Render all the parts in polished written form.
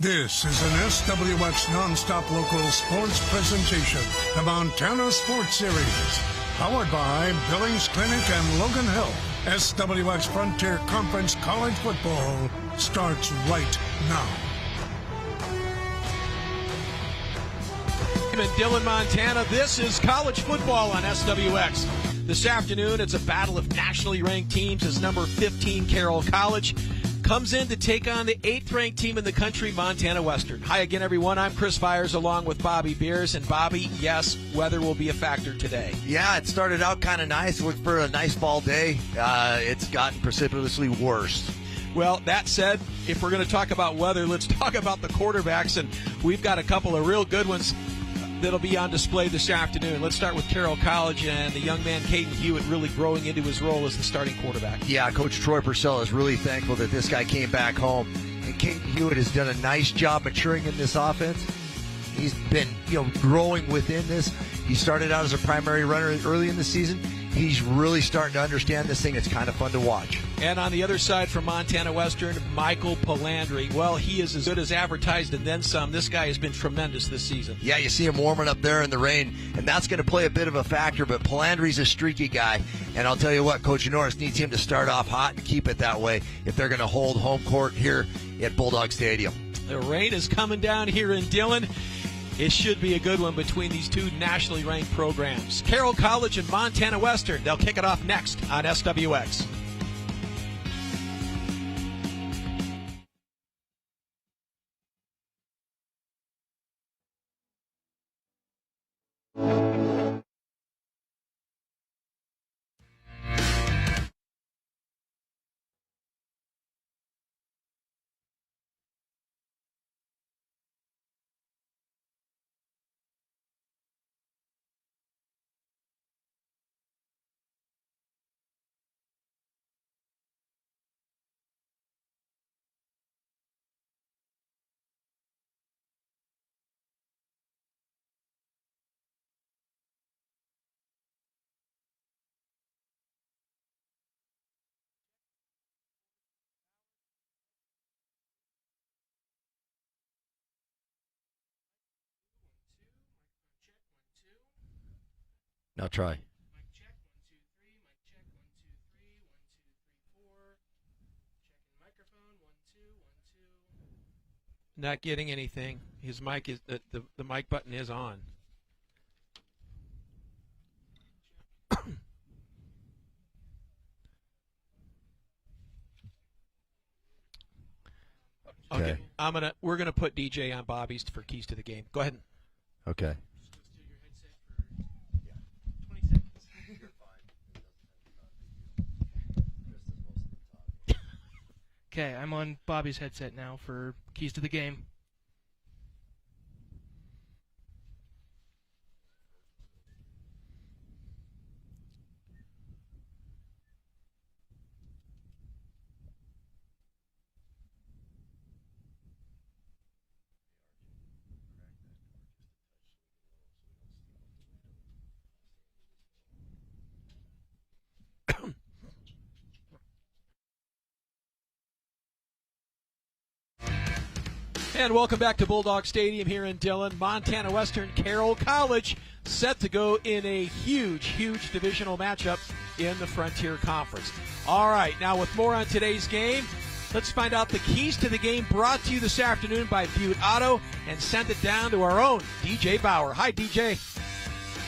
This is an SWX Nonstop Local Sports presentation, the Montana Sports Series. Powered by Billings Clinic and Logan Health. SWX Frontier Conference College Football starts right now. In Dillon, Montana, this is college football on SWX. This afternoon, it's a battle of nationally ranked teams as number 15 Carroll College comes in to take on the 8th-ranked team in the country, Montana Western. Hi again, everyone. I'm Chris Fires along with Bobby Beers. And Bobby, yes, weather will be a factor today. Yeah, it started out kind of nice. Looked for a nice fall day. It's gotten precipitously worse. Well, that said, if we're going to talk about weather, let's talk about the quarterbacks. And we've got a couple of real good ones that'll be on display this afternoon. Let's start with Carroll College and the young man Caden Hewitt really growing into his role as the starting quarterback. Yeah, Coach Troy Purcell is really thankful that this guy came back home. And Caden Hewitt has done a nice job maturing in this offense. He's been, growing within this. He started out as a primary runner early in the season. He's really starting to understand this thing. It's kind of fun to watch. And on the other side from Montana Western, Michael Palandri. Well, he is as good as advertised and then some. This guy has been tremendous this season. Yeah, you see him warming up there in the rain, and that's going to play a bit of a factor, but Palandri's a streaky guy. And I'll tell you what, Coach Norris needs him to start off hot and keep it that way if they're going to hold home court here at Bulldog Stadium. The rain is coming down here in Dillon. It should be a good one between these two nationally ranked programs. Carroll College and Montana Western. They'll kick it off next on SWX. Now try. Mic check, 1, 2, 3. Mic check, 1, 2, 3. 1, 2, 3, 4. Checking microphone, 1, 2, 1, 2. Not getting anything. His mic is the mic button is on. Okay. We're gonna put DJ on Bobby's for keys to the game. Go ahead. Okay. Okay, I'm on Bobby's headset now for keys to the game. And welcome back to Bulldog Stadium here in Dillon. Montana Western Carroll College set to go in a huge divisional matchup in the Frontier Conference. All right, now with more on today's game, let's find out the keys to the game brought to you this afternoon by Butte Auto and send it down to our own DJ Bauer. Hi, DJ.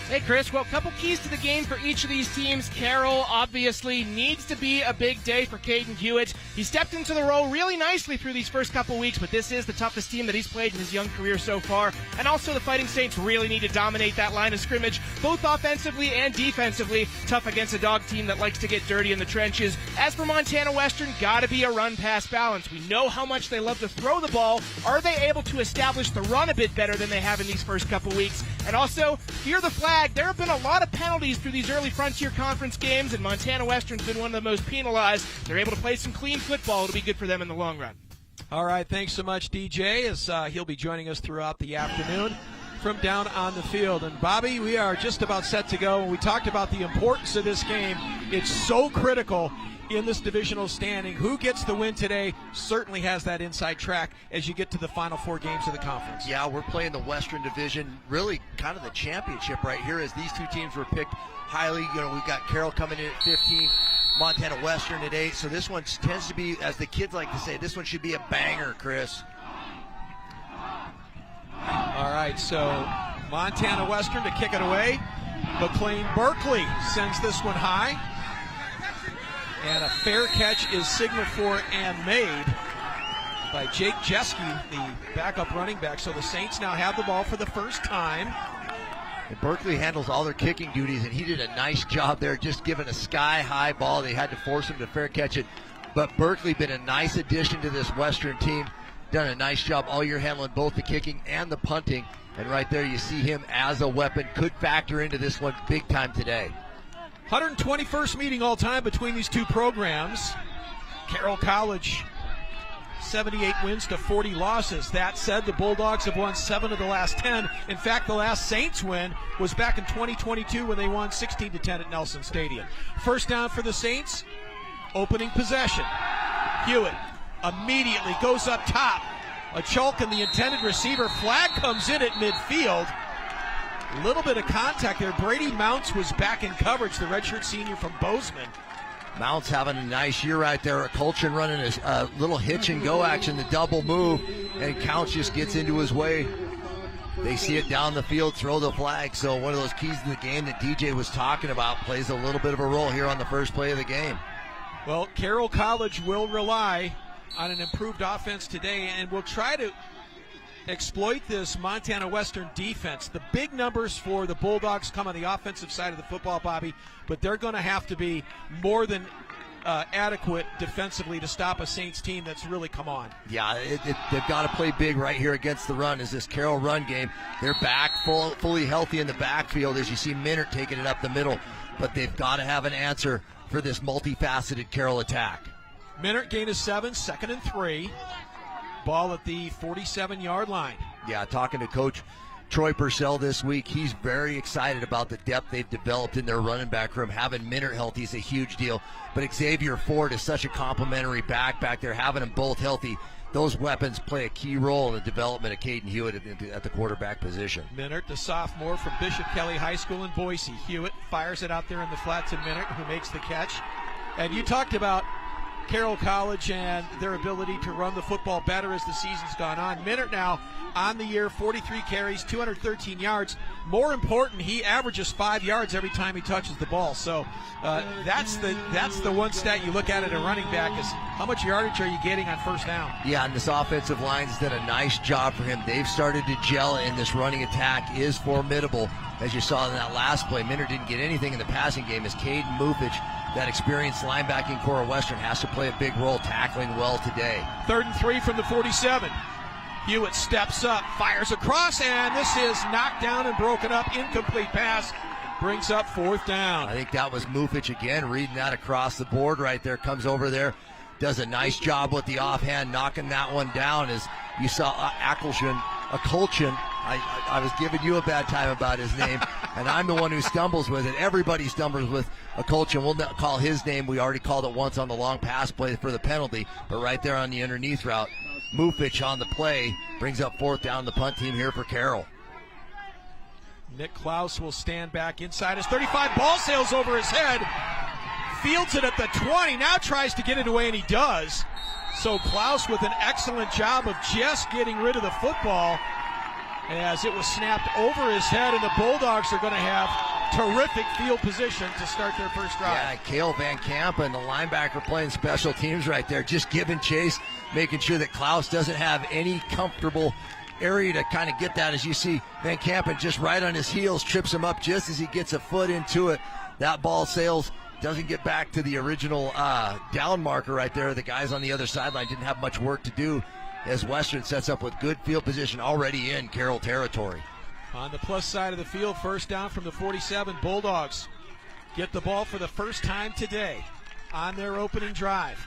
Hey, Chris. Well, a couple keys to the game for each of these teams. Carroll obviously needs to be a big day for Caden Hewitt. He stepped into the role really nicely through these first couple weeks, but this is the toughest team that he's played in his young career so far. And also the Fighting Saints really need to dominate that line of scrimmage, both offensively and defensively. Tough against a dog team that likes to get dirty in the trenches. As for Montana Western, gotta be a run-pass balance. We know how much they love to throw the ball. Are they able to establish the run a bit better than they have in these first couple weeks? And also, fear the flag. There have been a lot of penalties through these early Frontier Conference games, and Montana Western's been one of the most penalized. They're able to play some clean football. It'll be good for them in the long run. All right, thanks so much, DJ, as he'll be joining us throughout the afternoon from down on the field. And, Bobby, we are just about set to go. We talked about the importance of this game. It's so critical in this divisional standing. Who gets the win today certainly has that inside track as you get to the final 4 games of the conference. Yeah, we're playing the Western Division, really kind of the championship right here, as these two teams were picked highly. We've got Carroll coming in at 15, Montana Western at 8. So this one tends to be, as the kids like to say, this one should be a banger, Chris. All right, so Montana Western to kick it away. McLean Berkeley sends this one high. And a fair catch is signaled for and made by Jake Jeske, the backup running back. So the Saints now have the ball for the first time. And Berkeley handles all their kicking duties, and he did a nice job there, just giving a sky-high ball. They had to force him to fair catch it. But Berkeley been a nice addition to this Western team. Done a nice job all year handling both the kicking and the punting. And right there you see him as a weapon. Could factor into this one big time today. 121st meeting all time between these two programs. Carroll College, 78 wins to 40 losses. That said, the Bulldogs have won 7 of the last 10. In fact, the last Saints win was back in 2022 when they won 16-10 at Nelson Stadium. First down for the Saints, opening possession. Hewitt immediately goes up top. A choke and the intended receiver. Flag comes in at midfield. A little bit of contact there. Brady Mounts was back in coverage, the redshirt senior from Bozeman. Mounts having a nice year right there. Colchin running a little hitch and go action, the double move, and Counts just gets into his way. They see it down the field, throw the flag. So one of those keys in the game that DJ was talking about plays a little bit of a role here on the first play of the game. Well, Carroll College will rely on an improved offense today and will try to exploit this Montana Western defense. The big numbers for the Bulldogs come on the offensive side of the football, Bobby, but they're going to have to be more than adequate defensively to stop a Saints team that's really come on. Yeah, they've got to play big right here against the run. Is this Carroll run game? They're back fully healthy in the backfield, as you see Minert taking it up the middle, but they've got to have an answer for this multifaceted Carroll attack. Minert gain of 7, 2nd and 3. Ball at the 47-yard line. Yeah, talking to Coach Troy Purcell this week, he's very excited about the depth they've developed in their running back room. Having Minert healthy is a huge deal, but Xavier Ford is such a complimentary back there. Having them both healthy, those weapons play a key role in the development of Caden Hewitt at the quarterback position. Minert, the sophomore from Bishop Kelly High School in Boise. Hewitt fires it out there in the flat to Minert, who makes the catch. And you talked about Carroll College and their ability to run the football better as the season's gone on. Minert now on the year, 43 carries, 213 yards. More important, he averages 5 yards every time he touches the ball. So that's the one stat you look at a running back is how much yardage are you getting on first down? Yeah, and this offensive line's done a nice job for him. They've started to gel, and this running attack is formidable. As you saw in that last play, Minert didn't get anything in the passing game as Caden Mufich, that experienced linebacking core of Western, has to play a big role tackling well today. 3rd and 3 from the 47. Hewitt steps up, fires across, and this is knocked down and broken up. Incomplete pass brings up 4th down. I think that was Mufich again, reading that across the board right there. Comes over there, does a nice job with the offhand, knocking that one down. As you saw Akulchin. I was giving you a bad time about his name, and I'm the one who stumbles with it. Everybody stumbles with Akulchin. We'll not call his name. We already called it once on the long pass play for the penalty, but right there on the underneath route, Mufich on the play brings up 4th down, the punt team here for Carroll. Nick Klaus will stand back inside his 35. Ball sails over his head. Fields it at the 20. Now tries to get it away, and he does. So Klaus with an excellent job of just getting rid of the football as it was snapped over his head, and the Bulldogs are going to have terrific field position to start their first drive. Yeah, Cale Van Kampen, the linebacker, playing special teams right there, just giving chase, making sure that Klaus doesn't have any comfortable area to kind of get that. As you see, Van Kampen just right on his heels, trips him up just as he gets a foot into it. That ball sails, doesn't get back to the original down marker right there. The guys on the other sideline didn't have much work to do as Western sets up with good field position already in Carroll territory. On the plus side of the field, first down from the 47. Bulldogs get the ball for the first time today on their opening drive.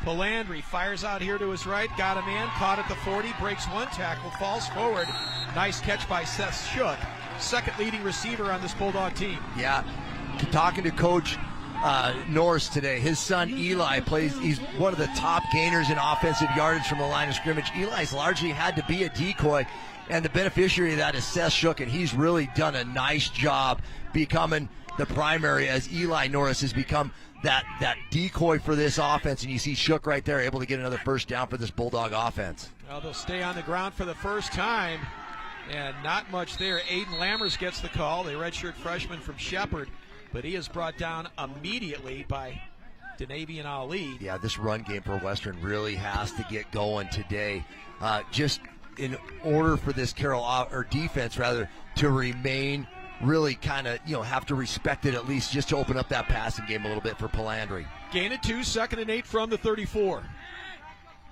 Palandri fires out here to his right, got a man, caught at the 40, breaks one tackle, falls forward. Nice catch by Seth Shook, second leading receiver on this Bulldog team. Yeah, talking to Coach Norris today. His son Eli he's one of the top gainers in offensive yardage from the line of scrimmage. Eli's largely had to be a decoy, and the beneficiary of that is Seth Shook, and he's really done a nice job becoming the primary as Eli Norris has become that decoy for this offense, and you see Shook right there able to get another first down for this Bulldog offense. Well, they'll stay on the ground for the first time, and not much there. Aiden Lammers gets the call, the redshirt freshman from Shepherd, but he is brought down immediately by Denavian Ali. Yeah, this run game for Western really has to get going today. Just in order for this Carroll or defense rather to remain really kind of, have to respect it at least just to open up that passing game a little bit for Palandri. Gain of 2, 2nd and 8 from the 34.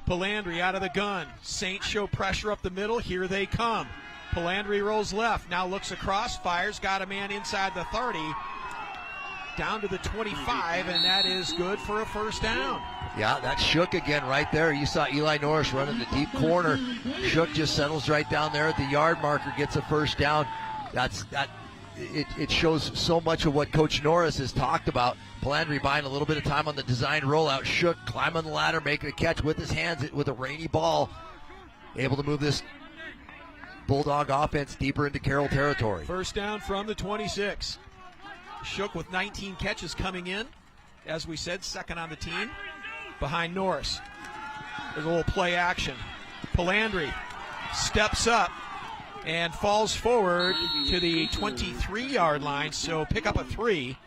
Palandri out of the gun. Saints show pressure up the middle. Here they come. Palandri rolls left. Now looks across. Fires. Got a man inside the 30. Down to the 25, and that is good for a first down. Yeah, that's Shook again right there. You saw Eli Norris running the deep corner. Shook just settles right down there at the yard marker, gets a first down. It shows so much of what Coach Norris has talked about. Palandri buying a little bit of time on the design rollout. Shook climbing the ladder, making a catch with his hands with a rainy ball. Able to move this Bulldog offense deeper into Carroll territory. First down from the 26. Shook with 19 catches coming in. As we said, second on the team behind Norris. There's a little play action. Palandri steps up and falls forward to the 23-yard line, so pick up a 3.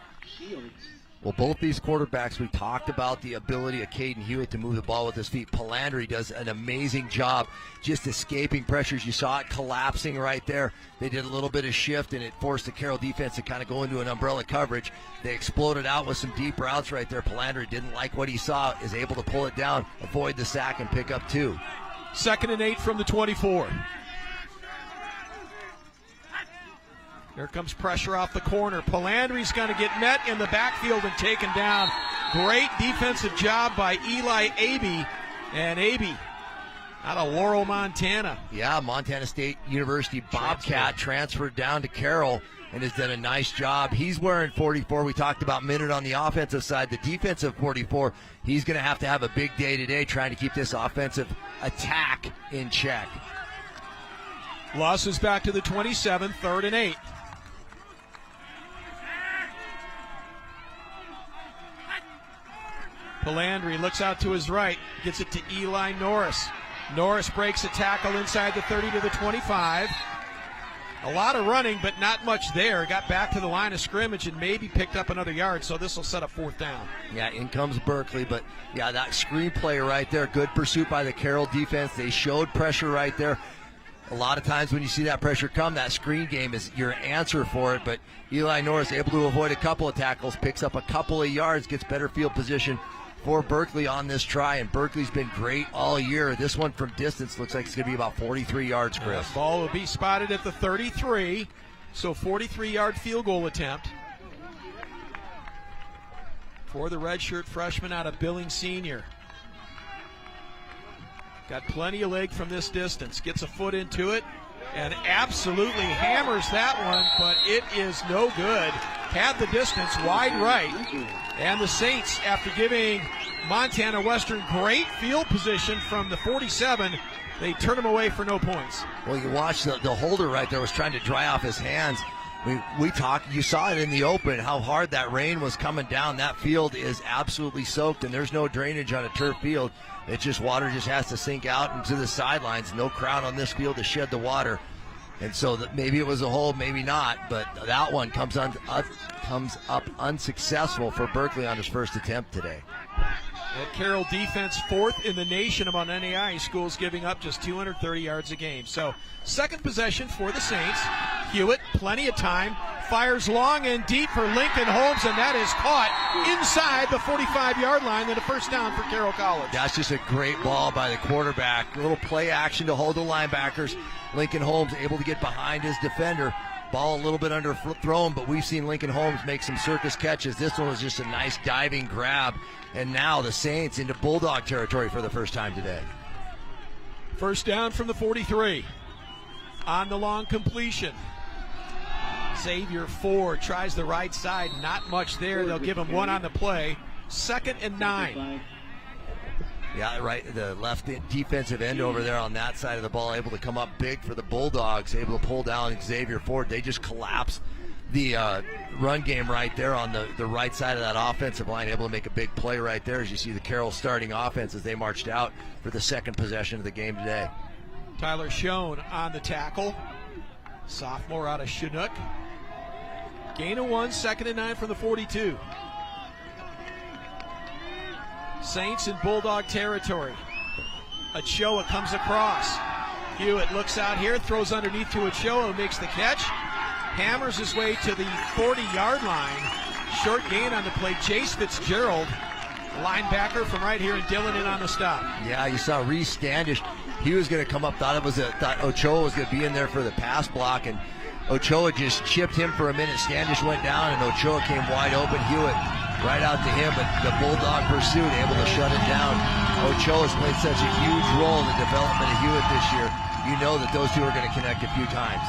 Well, both these quarterbacks, we talked about the ability of Caden Hewitt to move the ball with his feet. Palandri does an amazing job just escaping pressures. You saw it collapsing right there. They did a little bit of shift, and it forced the Carroll defense to kind of go into an umbrella coverage. They exploded out with some deep routes right there. Palandri didn't like what he saw, is able to pull it down, avoid the sack, and pick up 2. 2nd and 8 from the 24. Here comes pressure off the corner. Palandri's going to get met in the backfield and taken down. Great defensive job by Eli Abe. And Abe out of Laurel, Montana. Yeah, Montana State University Bobcat transferred down to Carroll and has done a nice job. He's wearing 44. We talked about Minute on the offensive side. The defensive 44, he's going to have a big day today trying to keep this offensive attack in check. Losses back to the 27, 3rd and 8. Palandri looks out to his right, gets it to Eli Norris. Norris breaks a tackle inside the 30 to the 25. A lot of running, but not much there. Got back to the line of scrimmage and maybe picked up another yard, so this will set up 4th down. Yeah, in comes Berkeley, but yeah, that screen play right there, good pursuit by the Carroll defense. They showed pressure right there. A lot of times when you see that pressure come, that screen game is your answer for it, but Eli Norris able to avoid a couple of tackles, picks up a couple of yards, gets better field position for Berkeley on this try, and Berkeley's been great all year. This one from distance looks like it's going to be about 43 yards, Chris. Ball will be spotted at the 33, so 43-yard field goal attempt for the redshirt freshman out of Billings Senior. Got plenty of leg from this distance. Gets a foot into it and absolutely hammers that one, but it is no good. Had the distance wide right. And the Saints, after giving Montana Western great field position from the 47, they turn him away for no points. Well, you watch the holder right there was trying to dry off his hands. We talked, you saw it in the open, how hard that rain was coming down. That field is absolutely soaked, and there's no drainage on a turf field. It's just water just has to sink out into the sidelines. No crowd on this field to shed the water. And so maybe it was a hole, maybe not, but that one comes up unsuccessful for Berkeley on his first attempt today. That Carroll defense 4th in the nation among NAIA schools, giving up just 230 yards a game. So second possession for the Saints. Hewitt, plenty of time, fires long and deep for Lincoln Holmes, and that is caught inside the 45-yard line, and a first down for Carroll College. That's just a great ball by the quarterback. A little play action to hold the linebackers. Lincoln Holmes able to get behind his defender. Ball a little bit underthrown, but we've seen Lincoln Holmes make some circus catches. This one was just a nice diving grab. And now the Saints into Bulldog territory for the first time today. First down from the 43. On the long completion. Xavier Ford tries the right side, not much there. They'll give him one on the play. 2nd and 9. Yeah, right. The left defensive end over there on that side of the ball, able to come up big for the Bulldogs, able to pull down Xavier Ford. They just collapse the run game right there on the right side of that offensive line, able to make a big play right there as you see the Carroll starting offense as they marched out for the second possession of the game today. Tyler Schoen on the tackle. Sophomore out of Chinook. Gain of 1, 2nd and 9 from the 42. Saints in Bulldog territory. Ochoa comes across. Hewitt looks out here, throws underneath to Ochoa, who makes the catch. Hammers his way to the 40-yard line. Short gain on the play. Jace Fitzgerald, linebacker from right here in Dillon, in on the stop. Yeah, you saw Reese Standish. He was going to come up, thought Ochoa was going to be in there for the pass block, and Ochoa just chipped him for a minute. Standish went down, and Ochoa came wide open. Hewitt right out to him, but the Bulldog pursuit, able to shut it down. Ochoa's played such a huge role in the development of Hewitt this year. You know that those two are going to connect a few times.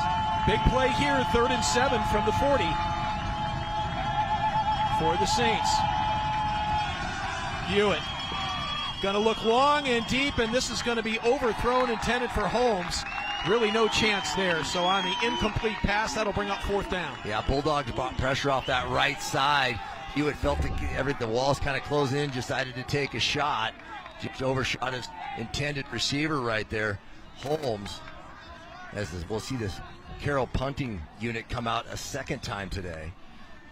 Big play here, 3rd and 7 from the 40 for the Saints. Hewitt going to look long and deep, and this is going to be overthrown, intended for Holmes. Really no chance there. So on the incomplete pass, that'll bring up 4th down. Yeah, Bulldogs brought pressure off that right side. Hewitt felt the walls kind of close in, decided to take a shot. Just overshot his intended receiver right there, Holmes. We'll see this Carroll punting unit come out a second time today.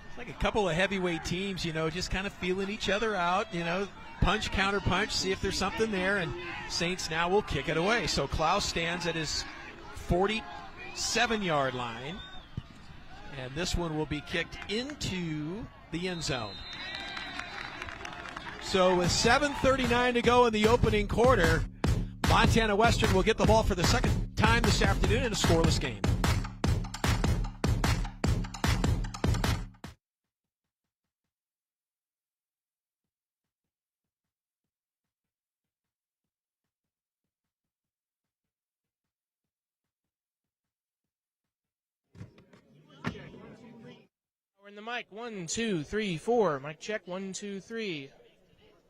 It's like a couple of heavyweight teams, just kind of feeling each other out, punch, counter punch, see if there's something there, and Saints now will kick it away. So Klaus stands at his 47-yard line, and this one will be kicked into the end zone. So with 7:39 to go in the opening quarter, Montana Western will get the ball for the second time this afternoon in a scoreless game. We're in the mic. 1, 2, 3, 4. Mic check. 1, 2, 3.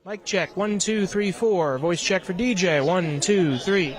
Mic check. 1, 2, 3, 4. Voice check for DJ. 1, 2, 3.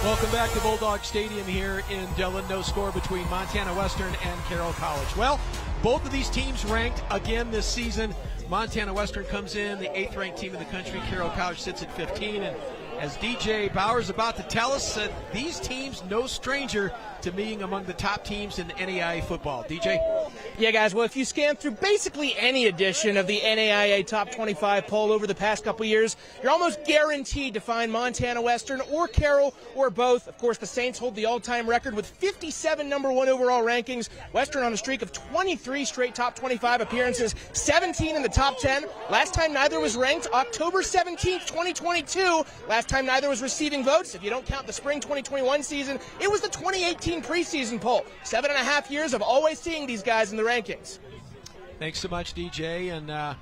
Welcome back to Bulldog Stadium here in Dillon. No score between Montana Western and Carroll College. Well, both of these teams ranked again this season. Montana Western comes in, the 8th ranked team in the country. Carroll College sits at 15. And as DJ Bauer's about to tell us, these teams no stranger to being among the top teams in NAIA football. DJ? Yeah, guys, well, if you scan through basically any edition of the NAIA Top 25 poll over the past couple years, you're almost guaranteed to find Montana Western or Carroll or both. Of course, the Saints hold the all-time record with 57 number 1 overall rankings. Western on a streak of 23 straight top 25 appearances, 17 in the top 10. Last time neither was ranked, October 17th, 2022. Last time neither was receiving votes. If you don't count the spring 2021 season, it was the 2018 preseason poll. 7.5 years of always seeing these guys in the rankings. Thanks so much, DJ. And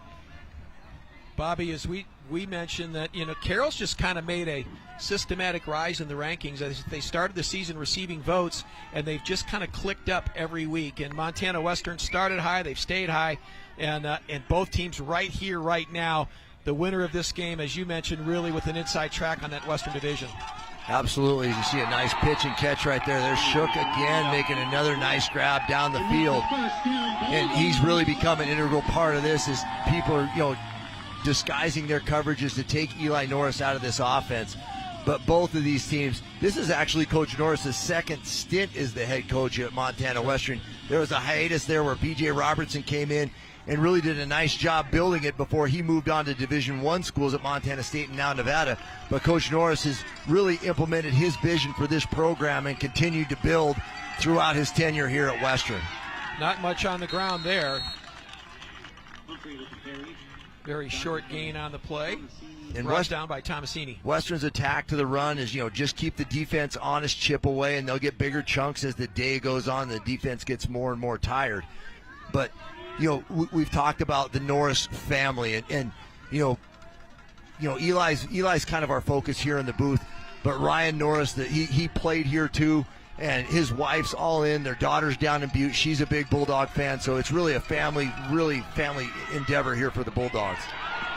Bobby, as we mentioned that, Carroll's just kind of made a systematic rise in the rankings. As they started the season receiving votes, and they've just kind of clicked up every week. And Montana Western started high, they've stayed high, and both teams right here, right now, the winner of this game, as you mentioned, really with an inside track on that Western Division. Absolutely. You see a nice pitch and catch right there. There's Shook again, making another nice grab down the field. And he's really become an integral part of this as people are, disguising their coverages to take Eli Norris out of this offense. But both of these teams, this is actually Coach Norris's second stint as the head coach at Montana Western. There was a hiatus there where B.J. Robertson came in and really did a nice job building it before he moved on to Division I schools at Montana State and now Nevada. But Coach Norris has really implemented his vision for this program and continued to build throughout his tenure here at Western. Not much on the ground there. Very short gain on the play. And Rush down by Tomasini. Western's attack to the run is, just keep the defense honest, chip away, and they'll get bigger chunks as the day goes on. The defense gets more and more tired. But we've talked about the Norris family, and Eli's kind of our focus here in the booth. But Ryan Norris, he played here too, and his wife's all in. Their daughter's down in Butte. She's a big Bulldog fan, so it's really a family endeavor here for the Bulldogs.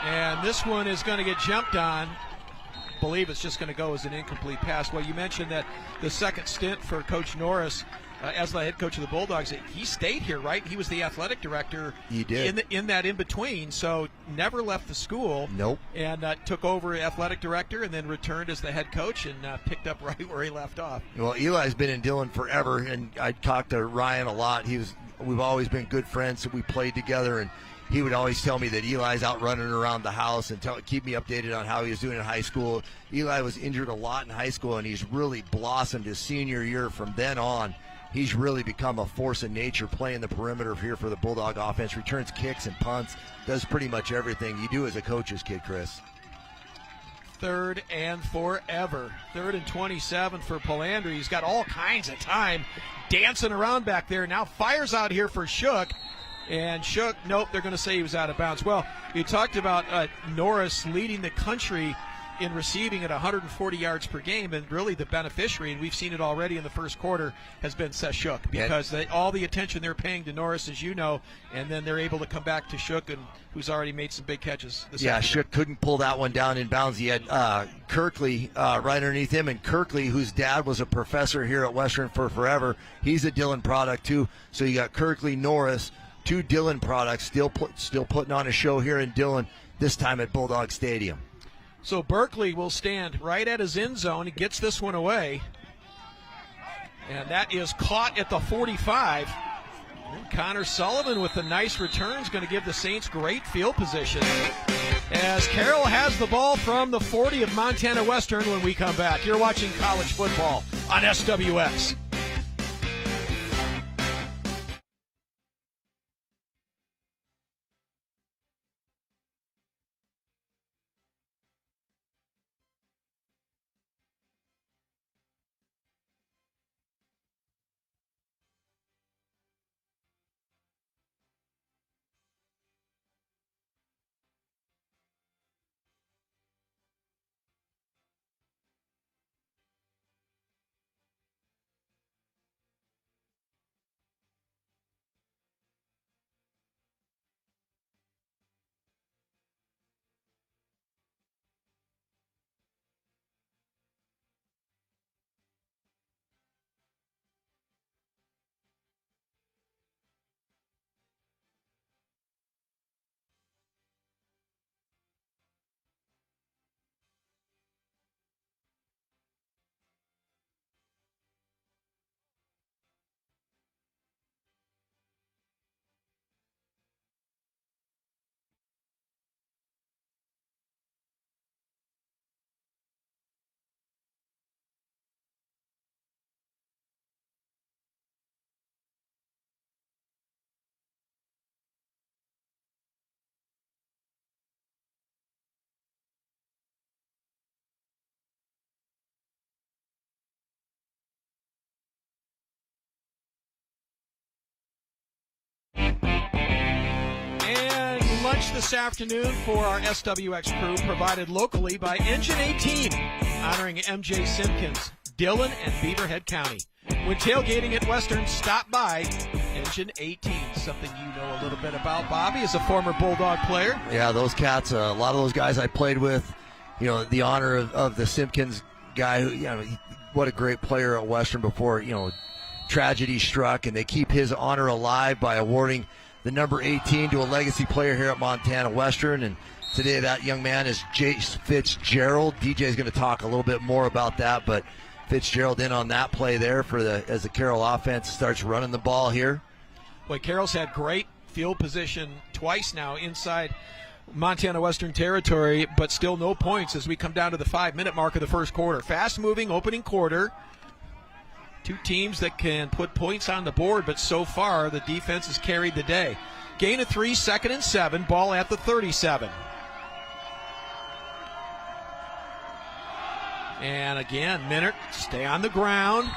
And this one is going to get jumped on. I believe it's just going to go as an incomplete pass. Well, you mentioned that the second stint for Coach Norris as the head coach of the Bulldogs, he stayed here, right? He was the athletic director. He did. In that in-between, so never left the school. Nope. And took over athletic director and then returned as the head coach and picked up right where he left off. Well, Eli's been in Dillon forever, and I talked to Ryan a lot. We've always been good friends, so we played together, and he would always tell me that Eli's out running around the house and keep me updated on how he was doing in high school. Eli was injured a lot in high school, and he's really blossomed his senior year. From then on, he's really become a force of nature playing the perimeter here for the Bulldog offense, returns kicks and punts, does pretty much everything you do as a coach's kid, Chris. 3rd and forever. 3rd and 27 for Palandri. He's got all kinds of time dancing around back there. Now fires out here for Shook. And Shook, nope, they're going to say he was out of bounds. Well, you talked about Norris leading the country in receiving at 140 yards per game, and really the beneficiary, and we've seen it already in the first quarter, has been Seth Shook, because all the attention they're paying to Norris, as you know, and then they're able to come back to Shook, and who's already made some big catches this afternoon. Shook couldn't pull that one down in bounds. He had Kirkley right underneath him, and Kirkley, whose dad was a professor here at Western for forever, he's a Dillon product too. So you got Kirkley, Norris, 2 Dillon products, still putting on a show here in Dillon, this time at Bulldog Stadium. So Berkeley will stand right at his end zone. He gets this one away. And that is caught at the 45. And Connor Sullivan with a nice return is going to give the Saints great field position. As Carroll has the ball from the 40 of Montana Western when we come back. You're watching college football on SWX. Lunch this afternoon for our SWX crew, provided locally by Engine 18, honoring MJ Simpkins, Dillon, and Beaverhead County. When tailgating at Western, stop by Engine 18, something you know a little bit about, Bobby, as a former Bulldog player. Yeah, those cats, a lot of those guys I played with, the honor of the Simpkins guy, who, what a great player at Western before, tragedy struck, and they keep his honor alive by awarding the number 18 to a legacy player here at Montana Western. And today that young man is Jace Fitzgerald. DJ is going to talk a little bit more about that, but Fitzgerald in on that play there as the Carroll offense starts running the ball here. Boy, Carroll's had great field position twice now inside Montana Western territory, but still no points as we come down to the 5-minute mark of the first quarter. Fast-moving opening quarter. Two teams that can put points on the board, but so far the defense has carried the day. Gain of 3, 2nd and 7, ball at the 37. And again, Minert stay on the ground,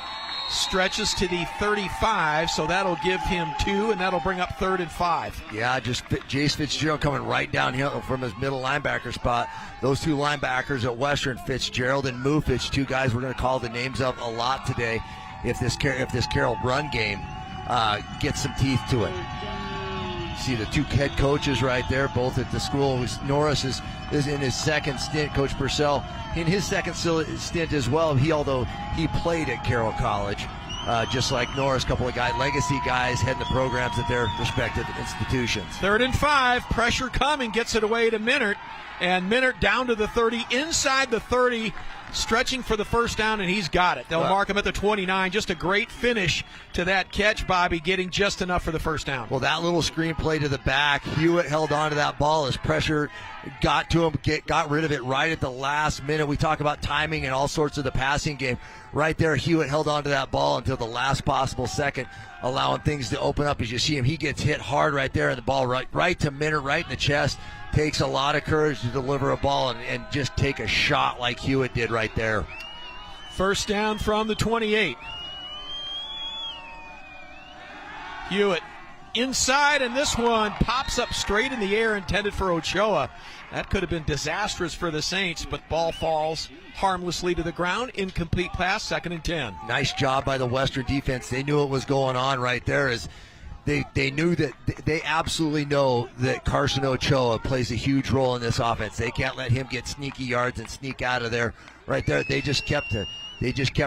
stretches to the 35, so that'll give him 2, and that'll bring up 3rd and 5. Yeah, just Jace Fitzgerald coming right downhill from his middle linebacker spot. Those two linebackers at Western, Fitzgerald and Mufich, two guys we're going to call the names of a lot today if this Carroll run game gets some teeth to it. See the two head coaches right there, both at the school. Norris is in his second stint. Coach Purcell in his second stint as well. Although he played at Carroll College, just like Norris, a couple of legacy guys heading the programs at their respective institutions. 3rd and 5, pressure coming, gets it away to Minert, and Minert down to the 30, inside the 30, stretching for the first down, and he's got it. They'll mark him at the 29. Just a great finish to that catch, Bobby, getting just enough for the first down. Well, that little screen play to the back, Hewitt held on to that ball as pressure got to him, got rid of it right at the last minute. We talk about timing and all sorts of the passing game. Right there, Hewitt held on to that ball until the last possible second, allowing things to open up. As you see him, he gets hit hard right there, and the ball right to Minert, right in the chest. Takes a lot of courage to deliver a ball and just take a shot like Hewitt did right there. First down from the 28. Hewitt inside, and this one pops up straight in the air, intended for Ochoa. That could have been disastrous for the Saints, but ball falls harmlessly to the ground. Incomplete pass, 2nd and 10. Nice job by the Western defense. They knew what was going on right there. They knew that they absolutely know that Carson Ochoa plays a huge role in this offense. They can't let him get sneaky yards and sneak out of there. Right there, they just kept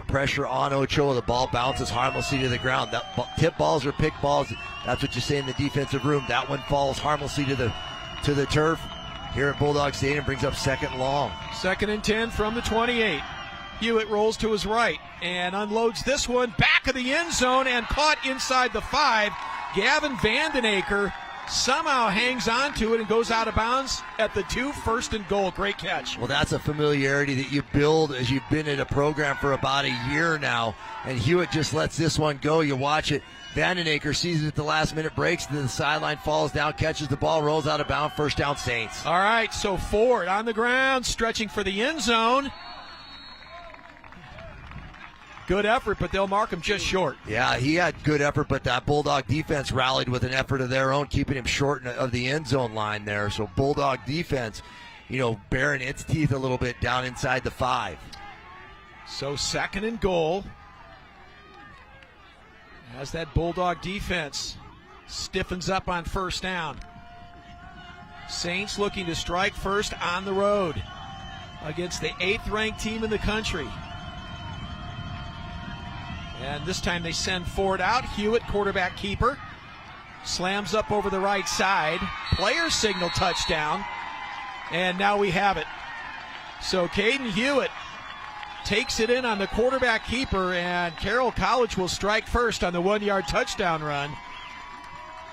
pressure on Ochoa. The ball bounces harmlessly to the ground. Tip balls or pick balls, that's what you say in the defensive room. That one falls harmlessly to the turf. Here at Bulldog Stadium, brings up 2nd long. 2nd and 10 from the 28. Hewitt rolls to his right and unloads this one back of the end zone and caught inside the 5. Gavin Vandenaker somehow hangs on to it and goes out of bounds at the 2, 1st and goal. Great catch. Well, that's a familiarity that you build as you've been in a program for about a year now, and Hewitt just lets this one go. You watch it. Vandenaker sees it at the last minute, breaks to the sideline, falls down, catches the ball, rolls out of bounds, 1st down Saints. All right, so Ford on the ground, stretching for the end zone. Good effort, but they'll mark him just short. Yeah, he had good effort, but that Bulldog defense rallied with an effort of their own, keeping him short of the end zone line there. So Bulldog defense, baring its teeth a little bit down inside the 5. So 2nd and goal. As that Bulldog defense stiffens up on 1st down. Saints looking to strike first on the road against the 8th-ranked team in the country. And this time they send Ford out. Hewitt, quarterback keeper, slams up over the right side. Player signal touchdown. And now we have it. So Caden Hewitt takes it in on the quarterback keeper, and Carroll College will strike first on the 1-yard touchdown run.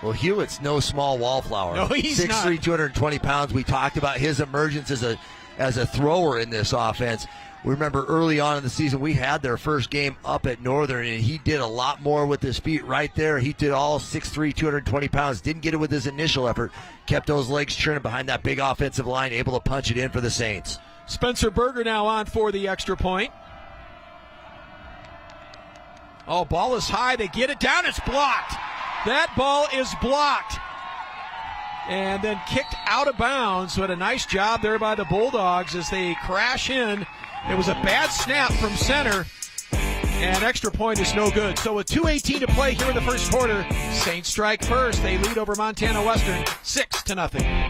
Well, Hewitt's no small wallflower. No, he's 6'3", not. 220 pounds. We talked about his emergence as a thrower in this offense. We remember early on in the season, we had their first game up at Northern, and he did a lot more with his feet right there. He did all 6'3", 220 pounds. Didn't get it with his initial effort. Kept those legs churning behind that big offensive line, able to punch it in for the Saints. Spencer Berger now on for the extra point. Oh, ball is high. They get it down. It's blocked. That ball is blocked. And then kicked out of bounds. But a nice job there by the Bulldogs as they crash in. It was a bad snap from center. And extra point is no good. So with 2:18 to play here in the first quarter, Saints strike first. They lead over Montana Western 6-0.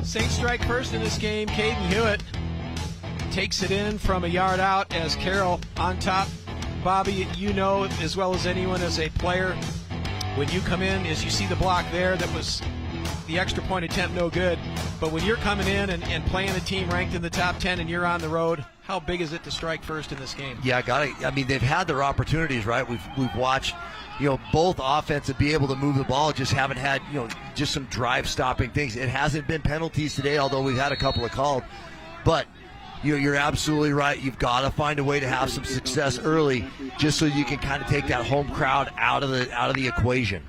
Saints strike first in this game. Caden Hewitt takes it in from a yard out as Carroll on top. Bobby, you know as well as anyone as a player, when you come in, as you see the block there, that was the extra point attempt, no good. But when you're coming in and playing a team ranked in the top 10 and you're on the road, how big is it to strike first in this game? Yeah, I mean, they've had their opportunities, right? We've watched, both offenses be able to move the ball, just haven't had, just some drive-stopping things. It hasn't been penalties today, although we've had a couple of called. But you're absolutely right. You've got to find a way to have some success early, just so you can kind of take that home crowd out of the equation.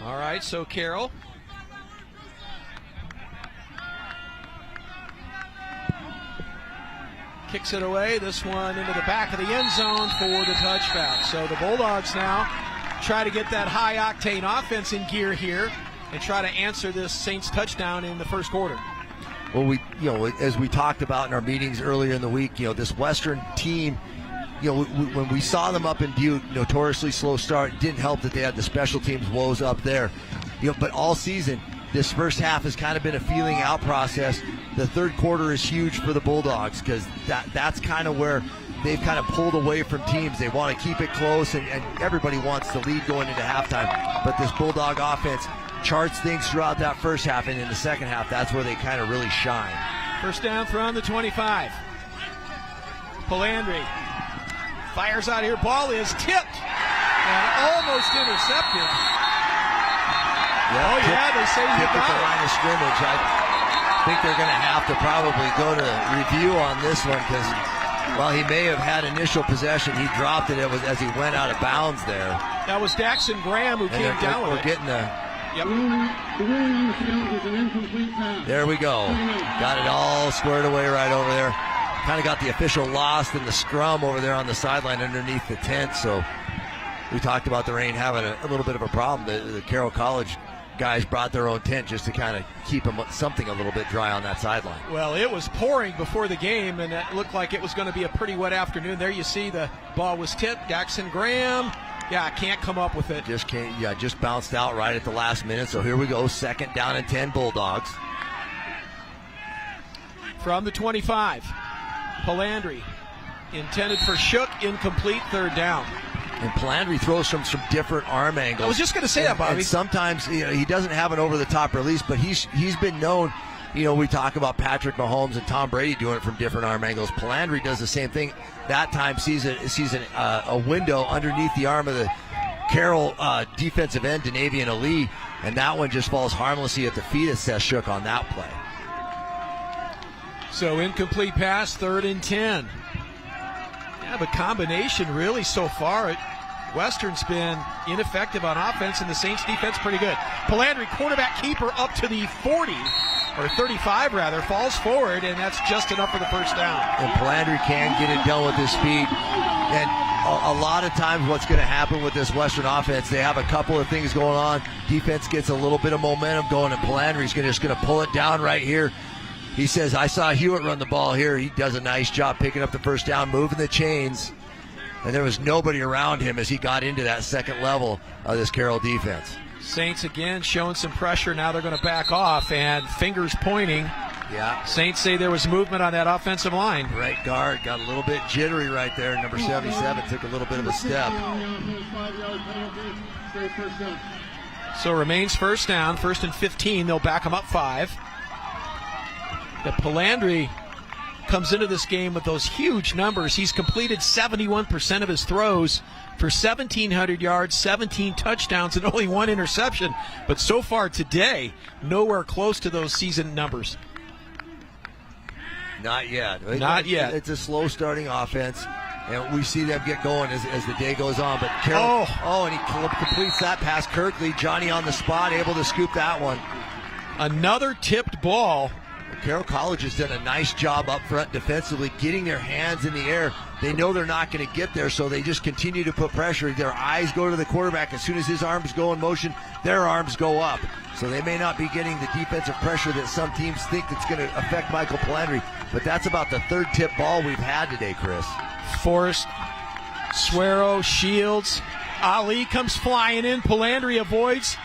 All right, so Carroll. Kicks it away, this one into the back of the end zone for the touchback. So the Bulldogs now try to get that high-octane offense in gear here and try to answer this Saints touchdown in the first quarter. Well, as we talked about in our meetings earlier in the week, this Western team, when we saw them up in Butte, notoriously slow start, it didn't help that they had the special teams woes up there. But all season, this first half has kind of been a feeling out process. The third quarter is huge for the Bulldogs because that's kind of where they've kind of pulled away from teams. They want to keep it close, and everybody wants the lead going into halftime. But this Bulldog offense charts things throughout that first half, and in the second half, that's where they kind of really shine. First down from the 25. Palandri fires out here. Ball is tipped and almost intercepted. Yep, they say he tipped at got the line of scrimmage. I think they're going to have to probably go to review on this one because while he may have had initial possession, he dropped it as he went out of bounds there. That was Daxon Graham who came down with it. We're getting the... Yep. There we go. Got it all squared away right over there. Kind of got the official lost in the scrum over there on the sideline underneath the tent. So we talked about the rain having a little bit of a problem. The Carroll College guys brought their own tent just to kind of keep them something a little bit dry on that sideline. Well, it was pouring before the game, and it looked like it was going to be a pretty wet afternoon. There you see the ball was tipped. Daxon Graham, can't come up with it. Just bounced out right at the last minute. So here we go, second down and 10 Bulldogs. From the 25, Palandri intended for Shook, incomplete, third down. And Palandri throws from some different arm angles. I was just going to say that, Bobby. And sometimes he doesn't have an over-the-top release, but he's been known. We talk about Patrick Mahomes and Tom Brady doing it from different arm angles. Palandri does the same thing. That time sees a window underneath the arm of the Carroll defensive end, Denavian Ali, and that one just falls harmlessly at the feet of Seth Shook on that play. So incomplete pass, 3rd and 10. The combination really so far at Western's been ineffective on offense, and the Saints defense pretty good. Palandri, quarterback keeper, up to the 40, or 35 rather, falls forward, and that's just enough for the first down. And Palandri can get it done with his feet. And a lot of times what's going to happen with this Western offense, they have a couple of things going on. Defense gets a little bit of momentum going, and Palandri's just going to pull it down right here. He says, I saw Hewitt run the ball here. He does a nice job picking up the first down, moving the chains. And there was nobody around him as he got into that second level of this Carroll defense. Saints again showing some pressure. Now they're going to back off, and fingers pointing. Yeah. Saints say there was movement on that offensive line. Right guard got a little bit jittery right there. Number 77 took a little bit of a step. So remains first down, 1st and 15. They'll back them up 5. The Palandri comes into this game with those huge numbers. He's completed 71% of his throws for 1,700 yards, 17 touchdowns, and only 1 interception. But so far today, nowhere close to those season numbers. Not yet. Not yet. It's a slow starting offense, and we see them get going as the day goes on. But Carroll, and he completes that pass. Kirkley, Johnny on the spot, able to scoop that one. Another tipped ball. Carroll College has done a nice job up front defensively, getting their hands in the air. They know they're not going to get there, so they just continue to put pressure. Their eyes go to the quarterback. As soon as his arms go in motion, their arms go up. So they may not be getting the defensive pressure that some teams think that's going to affect Michael Palandri. But that's about the third tip ball we've had today, Chris. Forrest, Suero, Shields. Ali comes flying in. Palandri avoids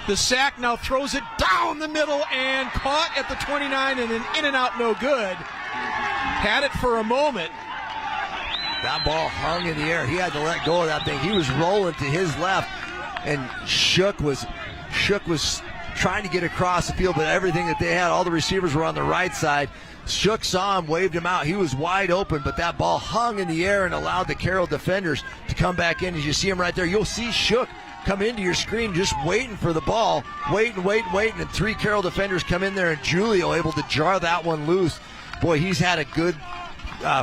the sack, now throws it down the middle and caught at the 29 and then in and out, no good. Had it for a moment. That ball hung in the air. He had to let go of that thing. He was rolling to his left, and Shook was trying to get across the field, but everything that they had, all the receivers were on the right side. Shook saw him, waved him out. He was wide open, but that ball hung in the air and allowed the Carroll defenders to come back in. As you see him right there, you'll see Shook come into your screen just waiting for the ball, waiting, and 3 Carroll defenders come in there, and Julio able to jar that one loose. Boy, he's had a good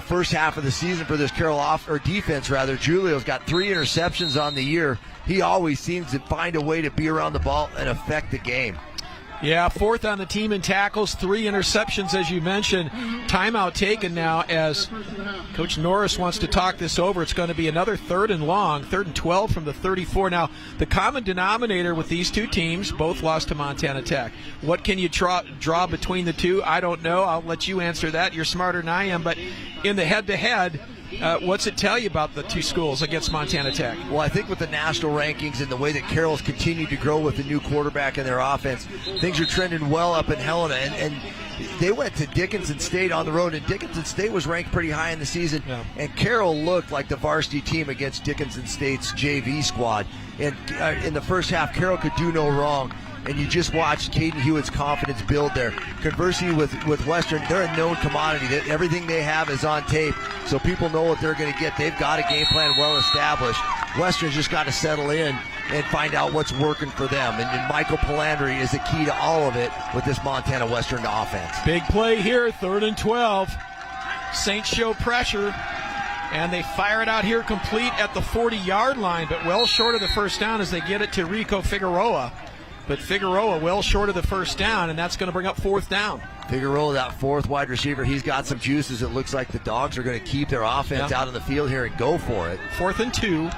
first half of the season for this Carroll defense. Julio's got 3 interceptions on the year. He always seems to find a way to be around the ball and affect the game. Yeah, 4th on the team in tackles, 3 interceptions, as you mentioned. Timeout taken now as Coach Norris wants to talk this over. It's going to be another 3rd and long, 3rd and 12 from the 34. Now, the common denominator with these two teams, both lost to Montana Tech. What can you draw between the two? I don't know. I'll let you answer that. You're smarter than I am. But in the head-to-head, what's it tell you about the two schools against Montana Tech? Well, I think with the national rankings and the way that Carroll's continued to grow with the new quarterback in their offense, things are trending well up in Helena. And they went to Dickinson State on the road, and Dickinson State was ranked pretty high in the season. Yeah. And Carroll looked like the varsity team against Dickinson State's JV squad. And in the first half, Carroll could do no wrong. And you just watched Caden Hewitt's confidence build there. Conversely, with Western, they're a known commodity. Everything they have is on tape, so people know what they're going to get. They've got a game plan well established. Western's just got to settle in and find out what's working for them. And Michael Palandri is the key to all of it with this Montana Western offense. Big play here, 3rd and 12. Saints show pressure, and they fire it out here complete at the 40-yard line, but well short of the first down as they get it to Rico Figueroa. But Figueroa well short of the first down, and that's going to bring up 4th down. Figueroa, that 4th wide receiver, he's got some juices. It looks like the Dogs are going to keep their offense out on the field here and go for it. 4th and 2.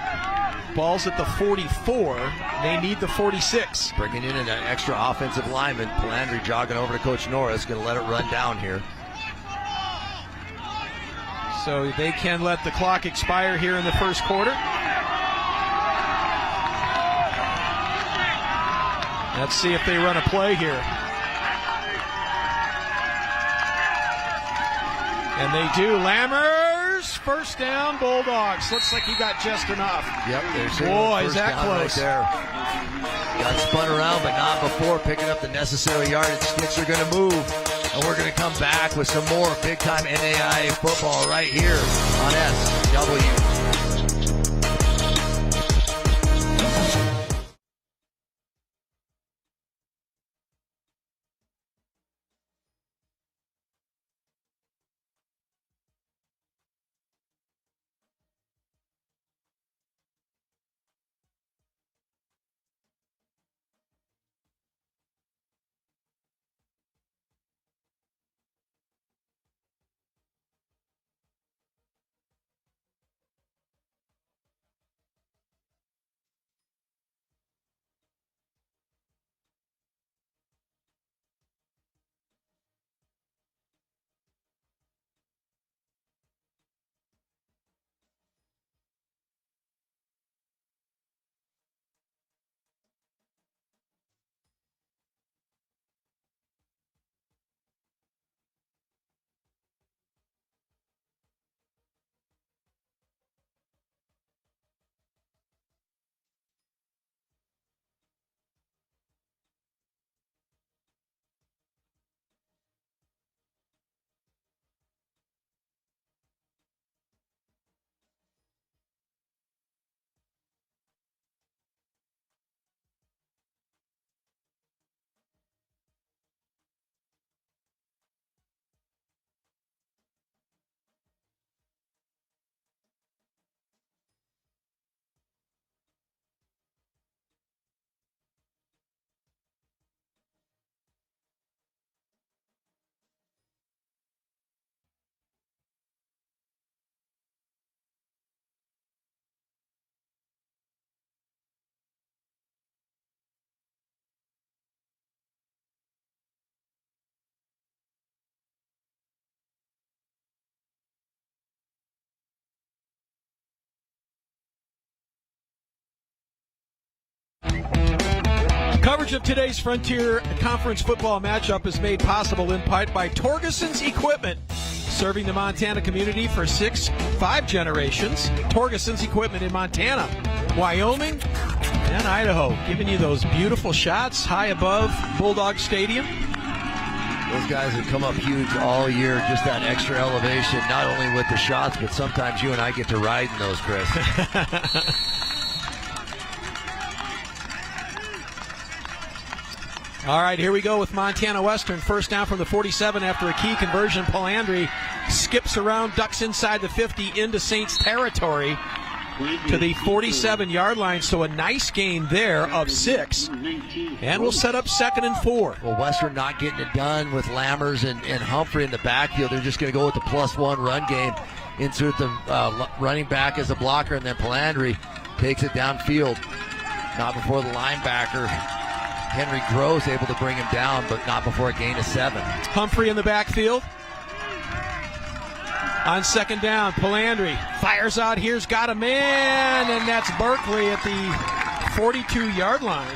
Ball's at the 44. They need the 46. Bringing in an extra offensive lineman. Palandri jogging over to Coach Norris, going to let it run down here. So they can let the clock expire here in the first quarter. Let's see if they run a play here. And they do. Lammers, first down, Bulldogs. Looks like he got just enough. Yep, there's boy, is that close. Right there. Got spun around, but not before picking up the necessary yardage. Sticks are going to move, and we're going to come back with some more big-time NAIA football right here on SWX. Coverage of today's Frontier Conference football matchup is made possible in part by Torgeson's Equipment, serving the Montana community for 5 generations. Torgeson's Equipment in Montana, Wyoming, and Idaho, giving you those beautiful shots high above Bulldog Stadium. Those guys have come up huge all year, just that extra elevation, not only with the shots, but sometimes you and I get to ride in those, Chris. All right, here we go with Montana Western. First down from the 47 after a key conversion. Palandri skips around, ducks inside the 50 into Saints territory to the 47-yard line. So a nice gain there of 6. And we'll set up 2nd and 4. Well, Western not getting it done with Lammers and Humphrey in the backfield. They're just going to go with the +1 run game. Insert the running back as a blocker, and then Palandri takes it downfield. Not before the linebacker Henry Gross able to bring him down, but not before a gain of 7. Humphrey in the backfield. On 2nd down, Palandri fires out. Here's got a man, and that's Berkeley at the 42-yard line.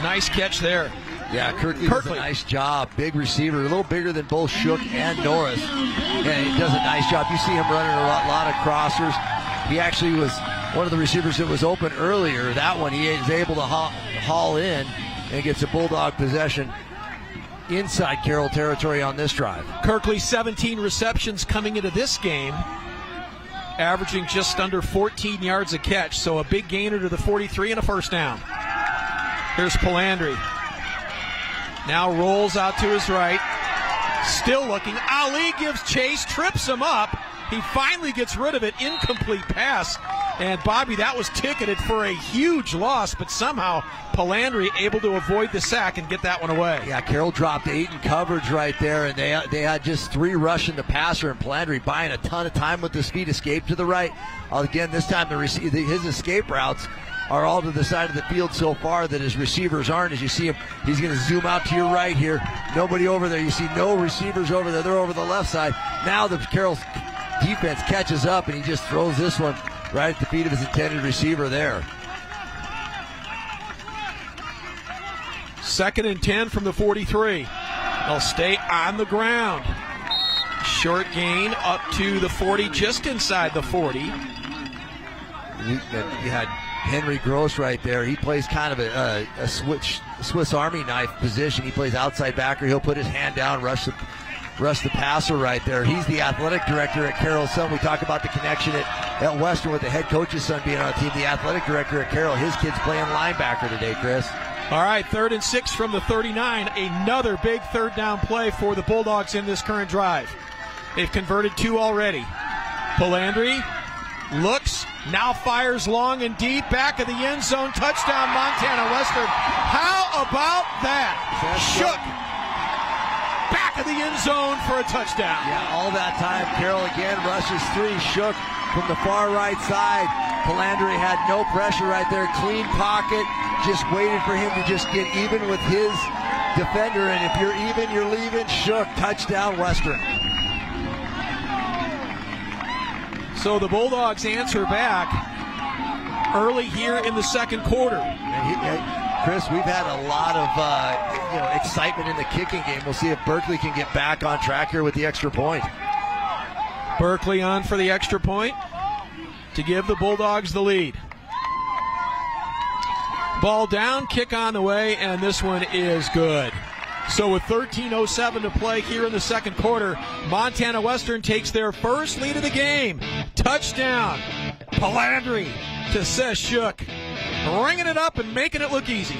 Nice catch there. Yeah, Kirkley does a nice job. Big receiver, a little bigger than both Shook and Norris. Yeah, he does a nice job. You see him running a lot of crossers. He actually was one of the receivers that was open earlier. That one he is able to haul in and gets a Bulldog possession inside Carroll territory on this drive. Kirkley, 17 receptions coming into this game, averaging just under 14 yards a catch. So a big gainer to the 43 and a first down. Here's Palandri. Now rolls out to his right. Still looking. Ali gives chase, trips him up. He finally gets rid of it. Incomplete pass. And Bobby, that was ticketed for a huge loss, but somehow Palandri able to avoid the sack and get that one away. Yeah, Carroll dropped 8 in coverage right there, and they had just 3 rushing the passer, and Palandri buying a ton of time with the speed escape to the right. Again, this time his escape routes are all to the side of the field so far that his receivers aren't. As you see him, he's going to zoom out to your right here. Nobody over there. You see no receivers over there. They're over the left side. Now the Carroll's defense catches up, and he just throws this one right at the feet of his intended receiver there. 2nd and 10 from the 43. They'll stay on the ground. Short gain up to the 40, just inside the 40. You had Henry Gross right there. He plays kind of a Swiss Army knife position. He plays outside backer. He'll put his hand down, rush the passer right there. He's the athletic director at Carroll's son. We talk about the connection at Western with the head coach's son being on the team. The athletic director at Carroll, his kid's playing linebacker today, Chris. All right, 3rd and 6 from the 39. Another big 3rd down play for the Bulldogs in this current drive. They've converted 2 already. Palandri looks, now fires long and deep, back of the end zone. Touchdown, Montana Western. How about that? Shook. Back of the end zone for a touchdown. Yeah, all that time, Carroll again rushes 3. Shook from the far right side. Palandri had no pressure right there. Clean pocket. Just waited for him to just get even with his defender. And if you're even, you're leaving. Shook. Touchdown, Western. So the Bulldogs answer back early here in the 2nd quarter. Chris, we've had a lot of excitement in the kicking game. We'll see if Berkeley can get back on track here with the extra point. Berkeley on for the extra point to give the Bulldogs the lead. Ball down, kick on the way, and this one is good. So with 13:07 to play here in the 2nd quarter, Montana Western takes their first lead of the game. Touchdown, Palandri to Shook, ringing it up and making it look easy.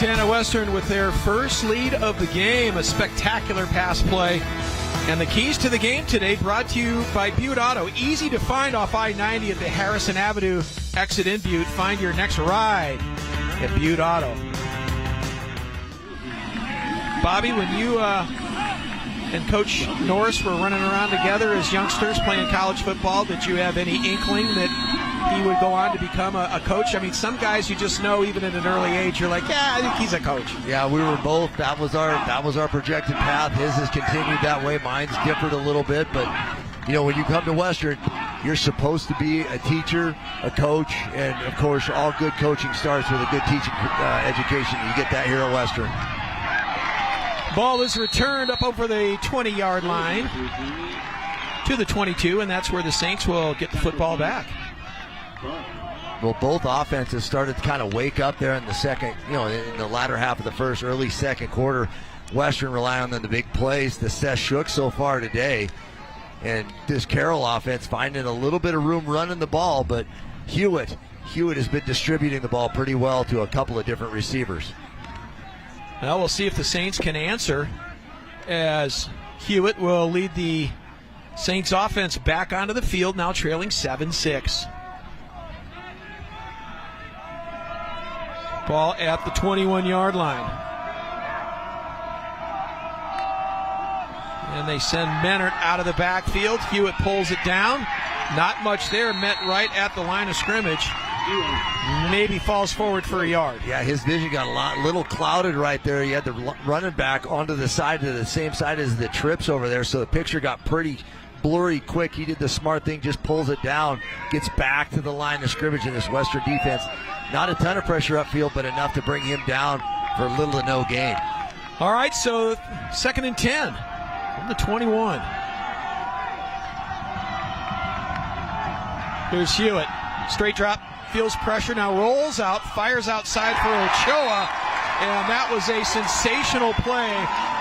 Montana Western with their first lead of the game, a spectacular pass play. And the keys to the game today brought to you by Butte Auto. Easy to find off I-90 at the Harrison Avenue exit in Butte. Find your next ride at Butte Auto. Bobby, when you and Coach Norris were running around together as youngsters playing college football, did you have any inkling that he would go on to become a coach? I mean, some guys you just know even at an early age, you're like, yeah, I think he's a coach. Yeah, we were both. That was our projected path. His has continued that way. Mine's differed a little bit, but when you come to Western, you're supposed to be a teacher, a coach, and of course, all good coaching starts with a good teaching education. You get that here at Western. Ball is returned up over the 20-yard line to the 22, and that's where the Saints will get the football back. Well, both offenses started to kind of wake up there in the second, in the latter half of the first, early second quarter. Western relying on the big plays. The SWX so far today, and this Carroll offense finding a little bit of room running the ball, but Hewitt has been distributing the ball pretty well to a couple of different receivers. Well, we'll see if the Saints can answer, as Hewitt will lead the Saints offense back onto the field, now trailing 7-6. Ball at the 21-yard line. And they send Menard out of the backfield. Hewitt pulls it down. Not much there. Met right at the line of scrimmage. Maybe falls forward for a yard. Yeah, his vision got a little clouded right there. He had the running back onto the same side as the trips over there, so the picture got pretty blurry quick. He did the smart thing, just pulls it down, gets back to the line of scrimmage in this Western defense. Not a ton of pressure upfield, but enough to bring him down for little to no gain. All right, so 2nd and 10 from the 21. Here's Hewitt. Straight drop, feels pressure, now rolls out, fires outside for Ochoa, and that was a sensational play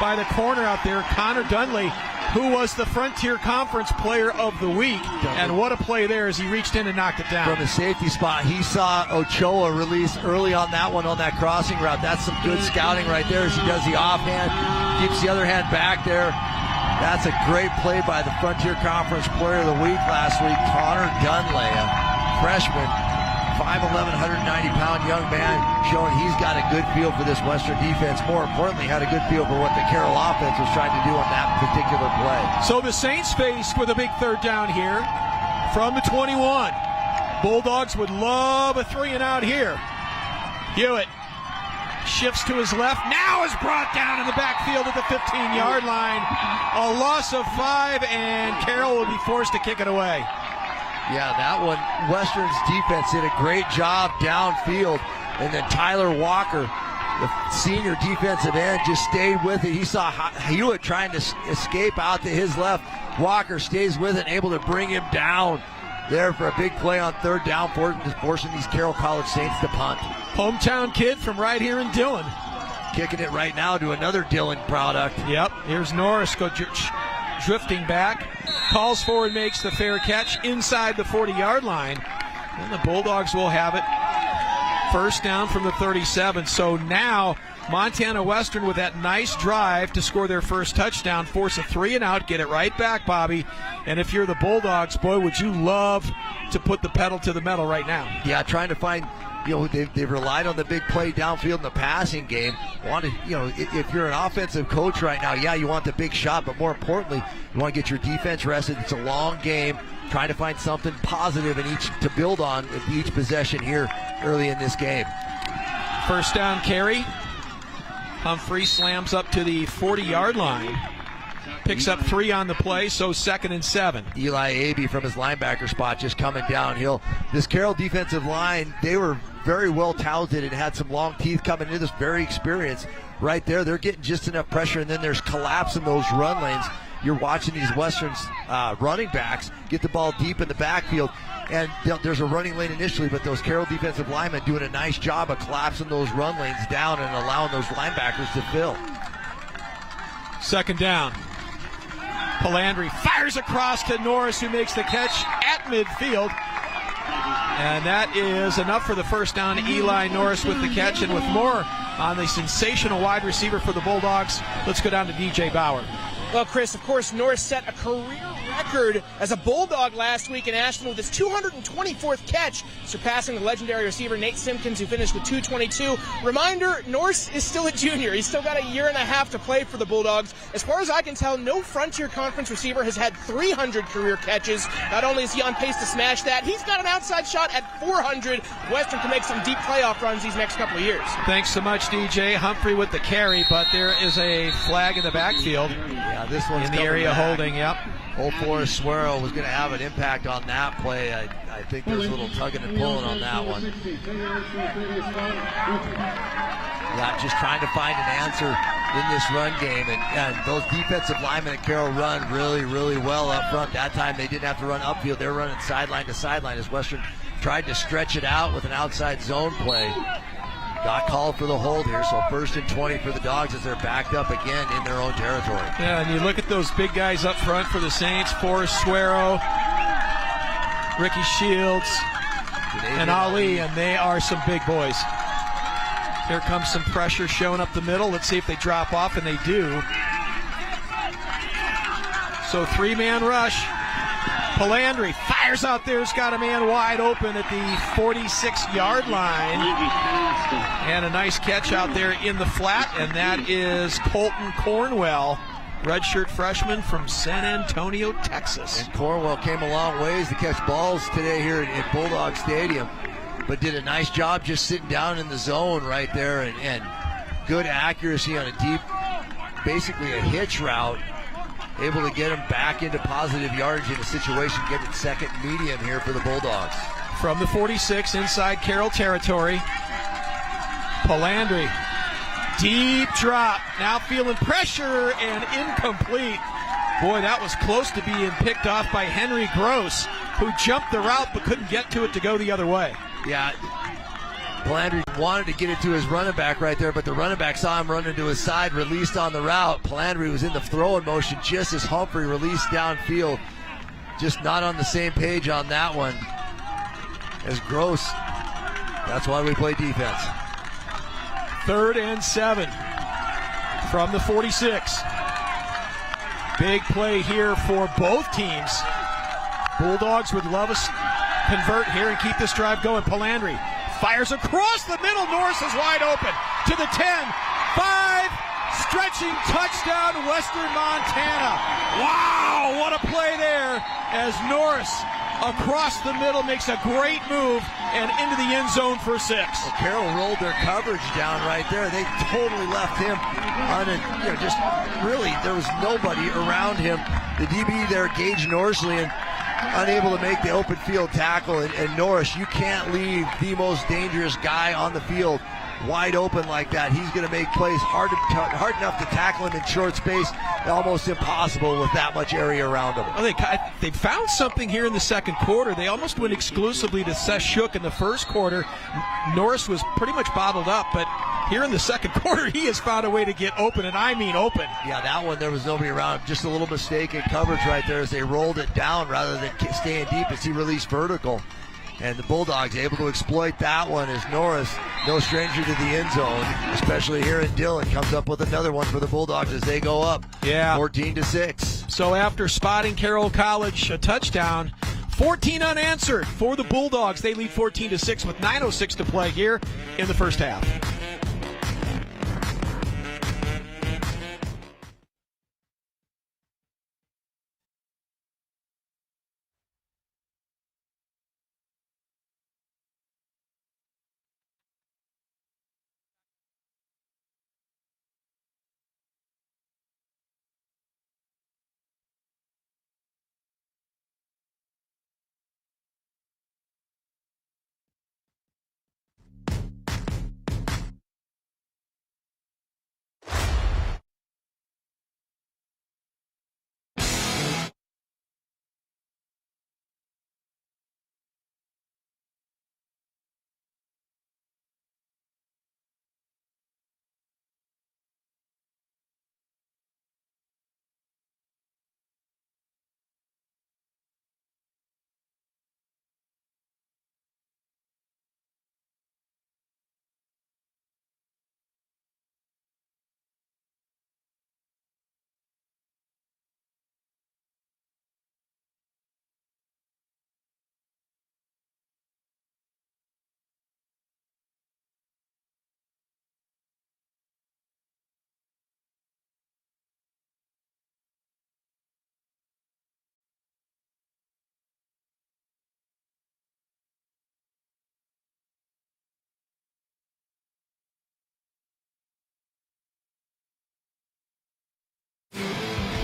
by the corner out there, Connor Dunley, who was the Frontier Conference Player of the Week. And what a play there as he reached in and knocked it down. From the safety spot, he saw Ochoa release early on that one on that crossing route. That's some good scouting right there as he does the offhand, keeps the other hand back there. That's a great play by the Frontier Conference Player of the Week last week, Connor Dunley, a freshman, 5'11", 190-pound young man, showing he's got a good feel for this Western defense. More importantly, had a good feel for what the Carroll offense was trying to do on that particular play. So the Saints faced with a big third down here from the 21. Bulldogs would love a 3-and-out here. Hewitt shifts to his left, now is brought down in the backfield at the 15-yard line. A loss of 5, and Carroll will be forced to kick it away. Yeah, that one, Western's defense did a great job downfield, and then Tyler Walker, the senior defensive end, just stayed with it. He saw Hewitt trying to escape out to his left. Walker stays with it and able to bring him down there for a big play on third down, forcing these Carroll College Saints to punt. Hometown kid from right here in Dillon. Kicking it right now to another Dillon product. Yep, here's Norris drifting back, calls forward, makes the fair catch inside the 40-yard line, and the Bulldogs will have it first down from the 37. So now Montana Western with that nice drive to score their first touchdown, force a 3-and-out, get it right back, Bobby. And if you're the Bulldogs, boy, would you love to put the pedal to the metal right now. Yeah, trying to find, they've relied on the big play downfield in the passing game. If you're an offensive coach right now, yeah, you want the big shot, but more importantly, you want to get your defense rested. It's a long game, trying to find something positive to build on in each possession here early in this game. First down carry. Humphrey slams up to the 40-yard line. Picks up 3 on the play, so 2nd and 7. Eli Abey from his linebacker spot just coming downhill. This Carroll defensive line, they were very well talented and had some long teeth coming into this, very experienced. Right there, they're getting just enough pressure, and then there's collapse in those run lanes. You're watching these Westerns running backs get the ball deep in the backfield, and there's a running lane initially, but those Carroll defensive linemen doing a nice job of collapsing those run lanes down and allowing those linebackers to fill. 2nd down. Palandri fires across to Norris, who makes the catch at midfield. And that is enough for the first down. Eli Norris with the catch, and with more on the sensational wide receiver for the Bulldogs. Let's go down to DJ Bauer. Well, Chris, of course, Norris set a career record as a Bulldog last week in Ashland with his 224th catch, surpassing the legendary receiver Nate Simpkins, who finished with 222. Reminder, Norris is still a junior. He's still got a year and a half to play for the Bulldogs. As far as I can tell, no Frontier Conference receiver has had 300 career catches. Not only is he on pace to smash that, he's got an outside shot at 400. Western can make some deep playoff runs these next couple of years. Thanks so much, DJ. Humphrey with the carry, but there is a flag in the backfield. Yeah, this one's in the area back. Holding, yep. Old Forrest Swirl was going to have an impact on that play. I think there's a little tugging and pulling on that one. Yeah, just trying to find an answer in this run game. And those defensive linemen at Carroll run really, really well up front. That time they didn't have to run upfield. They were running sideline to sideline as Western tried to stretch it out with an outside zone play. Got called for the hold here, so 1st and 20 for the Dogs as they're backed up again in their own territory. Yeah, and you look at those big guys up front for the Saints, Forrest Suero, Ricky Shields, and Ali, and they are some big boys. Here comes some pressure showing up the middle. Let's see if they drop off, and they do. So 3-man rush. Palandri fires out there. He's got a man wide open at the 46-yard line. And a nice catch out there in the flat, and that is Colton Cornwell, redshirt freshman from San Antonio, Texas. And Cornwell came a long ways to catch balls today here at Bulldog Stadium, but did a nice job just sitting down in the zone right there, and good accuracy on a deep, basically a hitch route. Able to get him back into positive yardage in a situation, get it second medium here for the Bulldogs. From the 46 inside Carroll territory, Palandri, deep drop, now feeling pressure and incomplete. Boy, that was close to being picked off by Henry Gross, who jumped the route but couldn't get to it to go the other way. Yeah, Palandri wanted to get it to his running back right there, but the running back saw him running to his side, released on the route. Palandri was in the throwing motion just as Humphrey released downfield. Just not on the same page on that one as Gross. That's why we play defense. 3rd and 7 from the 46. Big play here for both teams. Bulldogs would love us convert here and keep this drive going. Palandri fires across the middle. Norris is wide open to the 10, 5, stretching touchdown, Western Montana. Wow, what a play there as Norris across the middle makes a great move and into the end zone for 6. Well, Carroll rolled their coverage down right there. They totally left him on it. Just really, there was nobody around him. The DB there, Gage Norsley, unable to make the open field tackle, and Norris, you can't leave the most dangerous guy on the field wide open like that. He's going to make plays hard enough to tackle him in short space, almost impossible with that much area around him. Well, they found something here in the second quarter. They almost went exclusively to Seth Shook in the first quarter. Norris was pretty much bottled up, but here in the second quarter, he has found a way to get open, and I mean open. Yeah, that one, there was nobody around. Just a little mistake in coverage right there as they rolled it down rather than staying deep as he released vertical. And the Bulldogs able to exploit that one as Norris, no stranger to the end zone, especially here in Dillon, comes up with another one for the Bulldogs as they go up 14-6. So after spotting Carroll College a touchdown, 14 unanswered for the Bulldogs. They lead 14-6 with 9:06 to play here in the first half.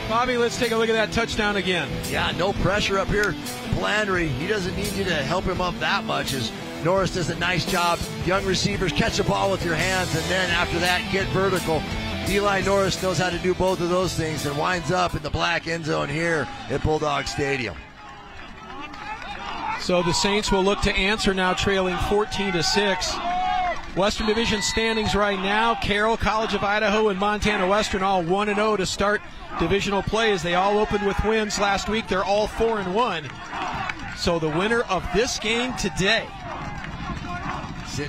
Bobby, let's take a look at that touchdown again. Yeah, no pressure up here. Landry, he doesn't need you to help him up that much, as Norris does a nice job. Young receivers, catch the ball with your hands, and then after that, get vertical. Eli Norris knows how to do both of those things and winds up in the black end zone here at Bulldog Stadium. So the Saints will look to answer now, trailing 14-6. Western Division standings right now, Carroll, College of Idaho, and Montana Western all 1-0 to start divisional play, as they all opened with wins last week. They're all 4-1. So the winner of this game today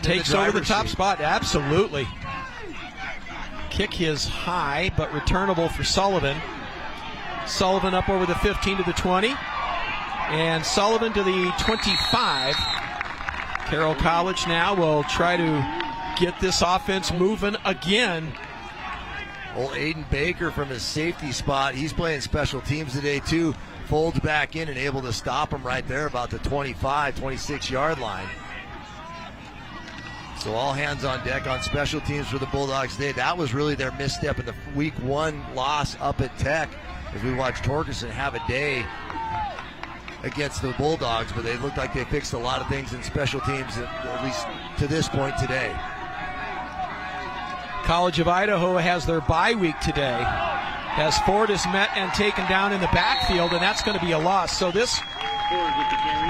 takes over the top spot. Absolutely. Kick is high, but returnable for Sullivan. Sullivan up over the 15 to the 20. And Sullivan to the 25. Carroll College now will try to get this offense moving again. Old Aiden Baker from his safety spot. He's playing special teams today too. Folds back in and able to stop him right there about the 25, 26-yard line. So all hands on deck on special teams for the Bulldogs today. That was really their misstep in the week 1 loss up at Tech, as we watched Torgerson have a day against the Bulldogs, but they looked like they fixed a lot of things in special teams, at least to this point today. College of Idaho has their bye week today, as Ford is met and taken down in the backfield, and that's going to be a loss. So this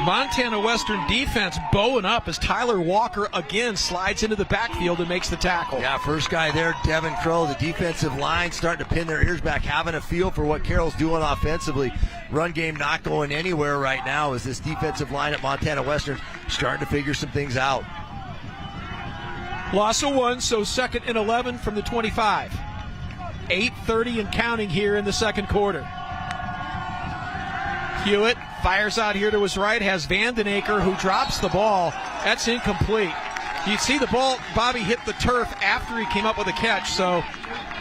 Montana Western defense bowing up as Tyler Walker again slides into the backfield and makes the tackle. Yeah, first guy there, Devin Crow. The defensive line starting to pin their ears back, having a feel for what Carroll's doing offensively. Run game not going anywhere right now, as this defensive line at Montana Western starting to figure some things out. Loss of 1, so 2nd and 11 from the 25. 8:30 and counting here in the second quarter. Hewitt fires out here to his right, has Vandenaker, who drops the ball. That's incomplete. You see the ball, Bobby, hit the turf after he came up with a catch, so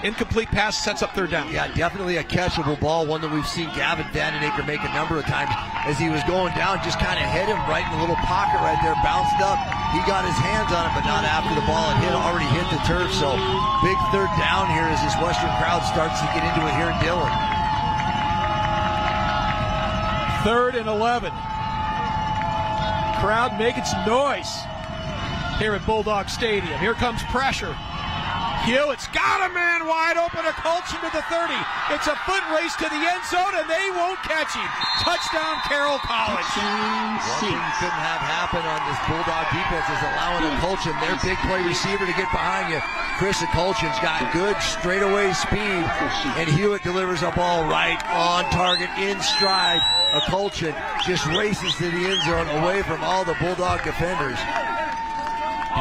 incomplete pass sets up 3rd down. Yeah, definitely a catchable ball, one that we've seen Gavin Vandenaker make a number of times. As he was going down, just kind of hit him right in the little pocket right there, bounced up. He got his hands on it, but not after the ball had already hit the turf. So big 3rd down here as this Western crowd starts to get into it here in Dillon. 3rd and 11. Crowd making some noise here at Bulldog Stadium. Here comes pressure. Hewitt's got a man wide open, a Colchin to the 30. It's a foot race to the end zone, and they won't catch him. Touchdown, Carroll College. One thing you couldn't have happen on this Bulldog defense is allowing a Colchin, their big play receiver, to get behind you. Chris Colchin's got good straightaway speed, and Hewitt delivers a ball right on target, in stride. A Colchin just races to the end zone away from all the Bulldog defenders.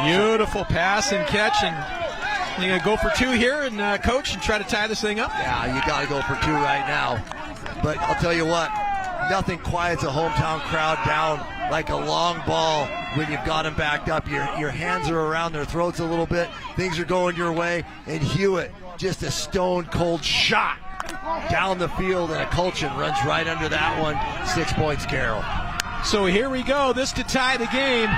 Beautiful pass and catch, and you're going to go for 2 here and coach and try to tie this thing up? Yeah, you got to go for 2 right now. But I'll tell you what, nothing quiets a hometown crowd down like a long ball when you've got them backed up. Your hands are around their throats a little bit. Things are going your way. And Hewitt, just a stone-cold shot down the field, and a Colchin runs right under that one. 6 points, Carroll. So here we go. This to tie the game.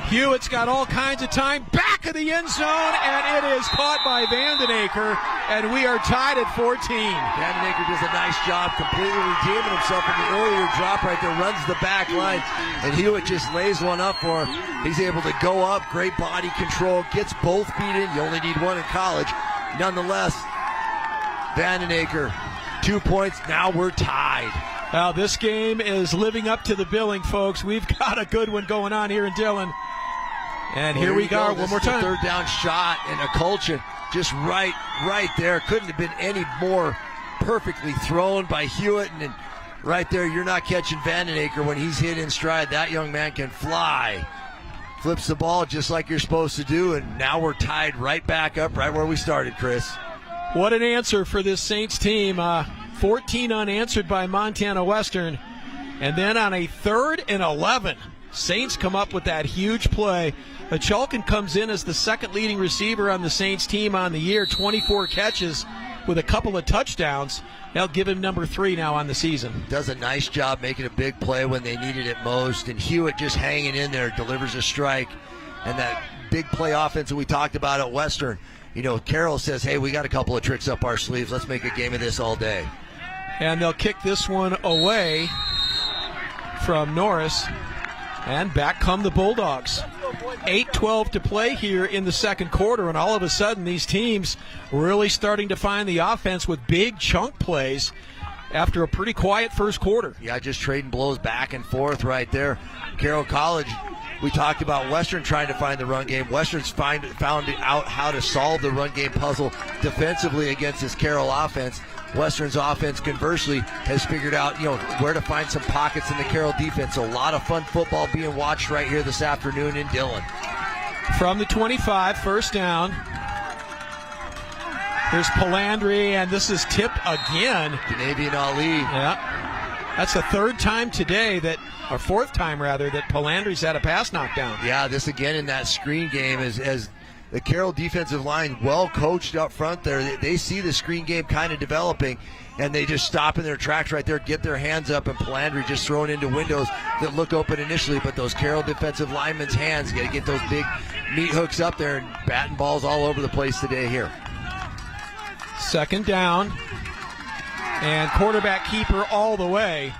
Hewitt's got all kinds of time, back of the end zone, and it is caught by Vandenaker, and we are tied at 14. Vandenaker does a nice job completely redeeming himself from the earlier drop right there, runs the back line, and Hewitt just lays one up for him. He's able to go up, great body control, gets both feet in. You only need one in college. Nonetheless, Vandenaker, 2 points, now we're tied. Now this game is living up to the billing, folks. We've got a good one going on here in Dillon. And here we go, one more time. 3rd down shot, and a Colchin just right there. Couldn't have been any more perfectly thrown by Hewitt. And right there, you're not catching Vandenaker when he's hit in stride. That young man can fly. Flips the ball just like you're supposed to do, and now we're tied right back up right where we started, Chris. What an answer for this Saints team. 14 unanswered by Montana Western. And then on a 3rd and 11, Saints come up with that huge play. Achulkin comes in as the 2nd leading receiver on the Saints team on the year, 24 catches with a couple of touchdowns. They'll give him number 3 now on the season. Does a nice job making a big play when they needed it most, and Hewitt just hanging in there, delivers a strike. And that big play offense that we talked about at Western, you know, Carroll says, hey, we got a couple of tricks up our sleeves. Let's make a game of this all day. And they'll kick this one away from Norris. And back come the Bulldogs. 8:12 to play here in the second quarter, and all of a sudden these teams really starting to find the offense with big chunk plays after a pretty quiet first quarter. Yeah, just trading blows back and forth right there. Carroll College, we talked about Western trying to find the run game. Western's found out how to solve the run game puzzle defensively against this Carroll offense. Western's offense, conversely, has figured out, where to find some pockets in the Carroll defense. A lot of fun football being watched right here this afternoon in Dillon. From the 25, first down. Here's Palandri, and this is tip again. Ganavian Ali. Yeah. That's the third time today or fourth time rather, that Palandri's had a pass knockdown. Yeah, this again in that screen game as the Carroll defensive line, well coached up front there. They see the screen game kind of developing, and they just stop in their tracks right there, get their hands up, and Palandri just thrown into windows that look open initially, but those Carroll defensive linemen's hands got to get those big meat hooks up there and batting balls all over the place today here. Second down, and quarterback keeper all the way.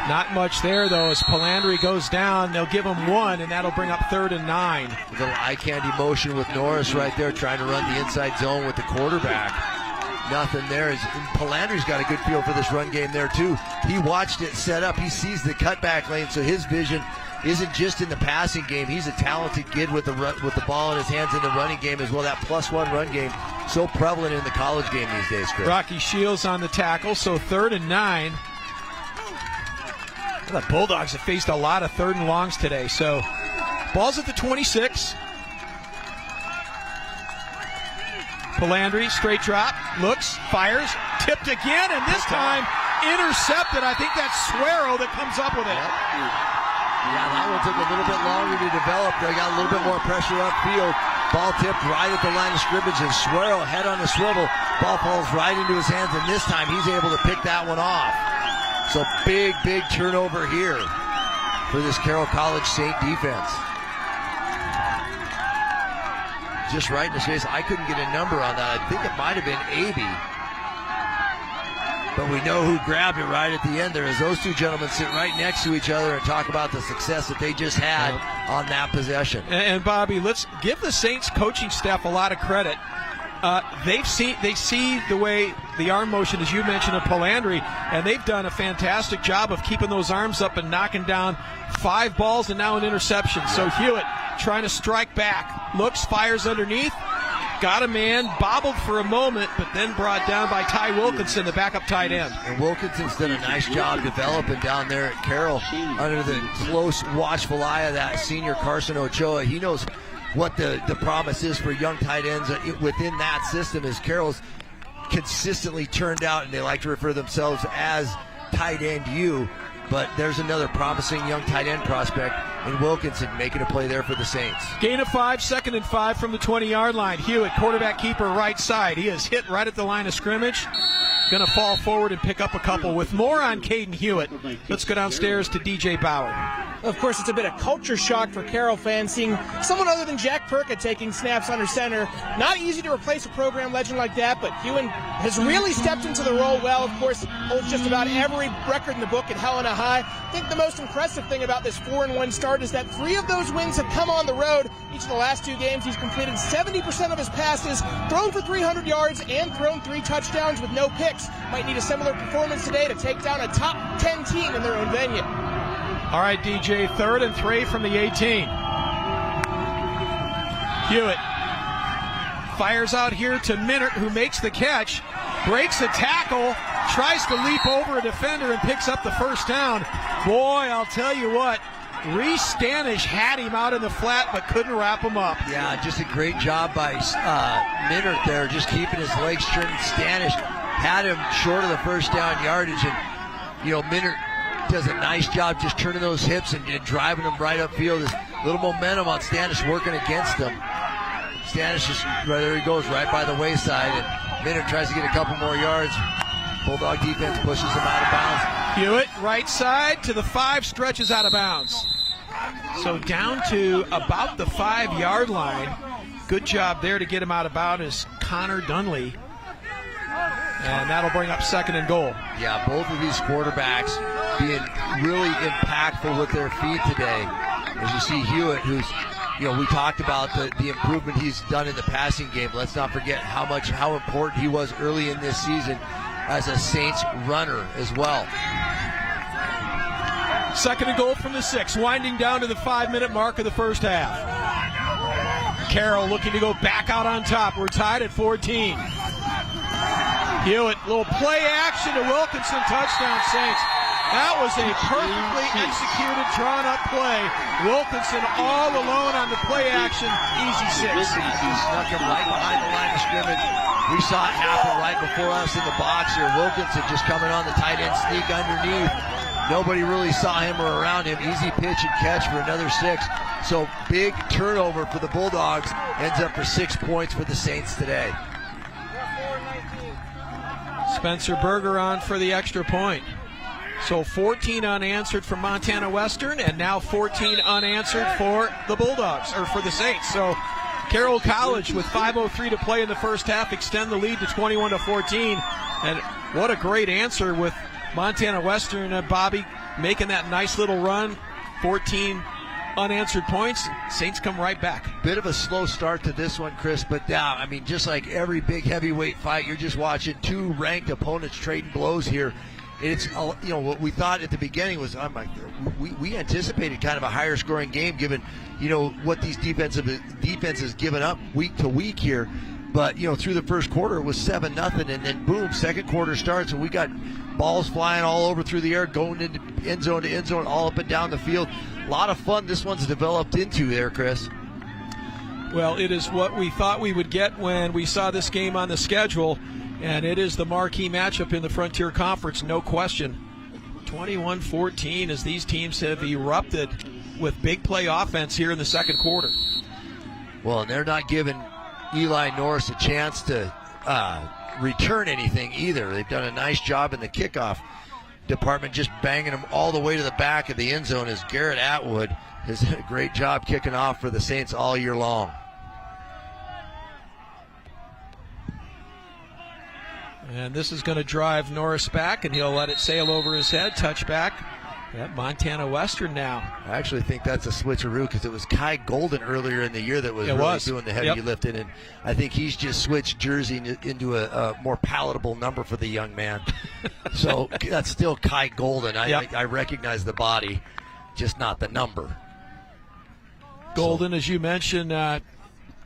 Not much there, though, as Palandri goes down. They'll give him one, and that'll bring up 3rd and 9. A little eye candy motion with Norris right there, trying to run the inside zone with the quarterback. Nothing there. Palandri's got a good feel for this run game there, too. He watched it set up. He sees the cutback lane, so his vision isn't just in the passing game. He's a talented kid with the ball in his hands in the running game as well. That +1 run game, so prevalent in the college game these days, Chris. Rocky Shields on the tackle, so 3rd and 9. The Bulldogs have faced a lot of 3rd and longs today. So ball's at the 26. Palandri, straight drop, looks, fires, tipped again, and this time intercepted. I think that's Suero that comes up with it. Yeah, that one took a little bit longer to develop. They got a little bit more pressure upfield. Ball tipped right at the line of scrimmage, and Suero head on the swivel. Ball falls right into his hands, and this time he's able to pick that one off. So big turnover here for this Carroll College Saint defense. Just right in his face. I couldn't get a number on that. I think it might have been Aby. But we know who grabbed it right at the end there, as those two gentlemen sit right next to each other and talk about the success that they just had on that possession. And Bobby, let's give the Saints coaching staff a lot of credit. They see the way the arm motion, as you mentioned, of Palandri, and they've done a fantastic job of keeping those arms up and knocking down 5 balls and now an interception. So Hewitt trying to strike back, looks, fires underneath, got a man, bobbled for a moment, but then brought down by Ty Wilkinson, the backup tight end. And Wilkinson's done a nice job developing down there at Carroll under the close, watchful eye of that senior Carson Ochoa. He knows what the promise is for young tight ends within that system, as Carroll's consistently turned out, and they like to refer to themselves as tight end U. But there's another promising young tight end prospect in Wilkinson making a play there for the Saints. Gain of 5, 2nd and 5 from the 20-yard line. Hewitt, quarterback keeper, right side. He is hit right at the line of scrimmage. Going to fall forward and pick up a couple. With more on Caden Hewitt, let's go downstairs to DJ Bauer. Of course, it's a bit of culture shock for Carroll fans seeing someone other than Jack Perka taking snaps under center. Not easy to replace a program legend like that, but Hewitt has really stepped into the role well. Of course, holds just about every record in the book at Helena High. I think the most impressive thing about this 4-1 start is that 3 of those wins have come on the road. Each of the last 2 games, he's completed 70% of his passes, thrown for 300 yards, and thrown 3 touchdowns with no picks. Might need a similar performance today to take down a top 10 team in their own venue. All right, DJ, 3rd and 3 from the 18. Hewitt fires out here to Minert, who makes the catch, breaks the tackle, tries to leap over a defender and picks up the first down. Boy, I'll tell you what, Reese Stanish had him out in the flat but couldn't wrap him up. Yeah, just a great job by Minert there, just keeping his legs turned. Stanish had him short of the first down yardage, and Minert does a nice job just turning those hips and driving them right upfield. There's a little momentum on Stanish working against him. Stanish just, there he goes, right by the wayside, and Minert tries to get a couple more yards. Bulldog defense pushes him out of bounds. Hewitt, right side to the 5, stretches out of bounds. So down to about the 5-yard line. Good job there to get him out of bounds, Connor Dunley. And that'll bring up 2nd and goal. Yeah, both of these quarterbacks being really impactful with their feet today. As you see Hewitt, who's, we talked about the improvement he's done in the passing game. Let's not forget how important he was early in this season as a Saints runner as well. 2nd and goal from the 6, winding down to the 5-minute mark of the first half. Carroll looking to go back out on top. We're tied at 14. Hewitt, little play action to Wilkinson, touchdown Saints. That was a perfectly executed, drawn-up play. Wilkinson all alone on the play action, easy 6. Listen, he snuck him right behind the line of scrimmage. We saw it happen right before us in the box here. Wilkinson just coming on the tight end sneak underneath. Nobody really saw him or around him. Easy pitch and catch for another 6. So big turnover for the Bulldogs. Ends up for 6 points for the Saints today. Spencer Berger on for the extra point. So 14 unanswered for Montana Western, and now 14 unanswered for the Bulldogs, or for the Saints. So Carroll College, with 5:03 to play in the first half, extend the lead to 21-14. And what a great answer with Montana Western, Bobby, making that nice little run. 14 unanswered points. Saints come right back. Bit of a slow start to this one, Chris, but now, I mean, just like every big heavyweight fight, you're just watching two ranked opponents trading blows here. It's, what we thought at the beginning was, we anticipated kind of a higher scoring game given, what these defenses given up week to week here. But, through the first quarter, it was 7-0, and then boom, second quarter starts, and we got balls flying all over through the air, going into end zone to end zone, all up and down the field. A lot of fun this one's developed into there, Chris. Well, it is what we thought we would get when we saw this game on the schedule, and it is the marquee matchup in the Frontier Conference, no question. 21-14 as these teams have erupted with big play offense here in the second quarter. Well, and they're not giving Eli Norris a chance to return anything either. They've done a nice job in the kickoff department, just banging them all the way to the back of the end zone, as Garrett Atwood has done a great job kicking off for the Saints all year long. And this is going to drive Norris back, and he'll let it sail over his head. Touchback at Montana Western now. I actually think that's a switcheroo because it was Kai Golden earlier in the year that was really doing the heavy lifting, and I think he's just switched jersey into a more palatable number for the young man. So that's still Kai Golden. I recognize the body, just not the number. Golden, as you mentioned,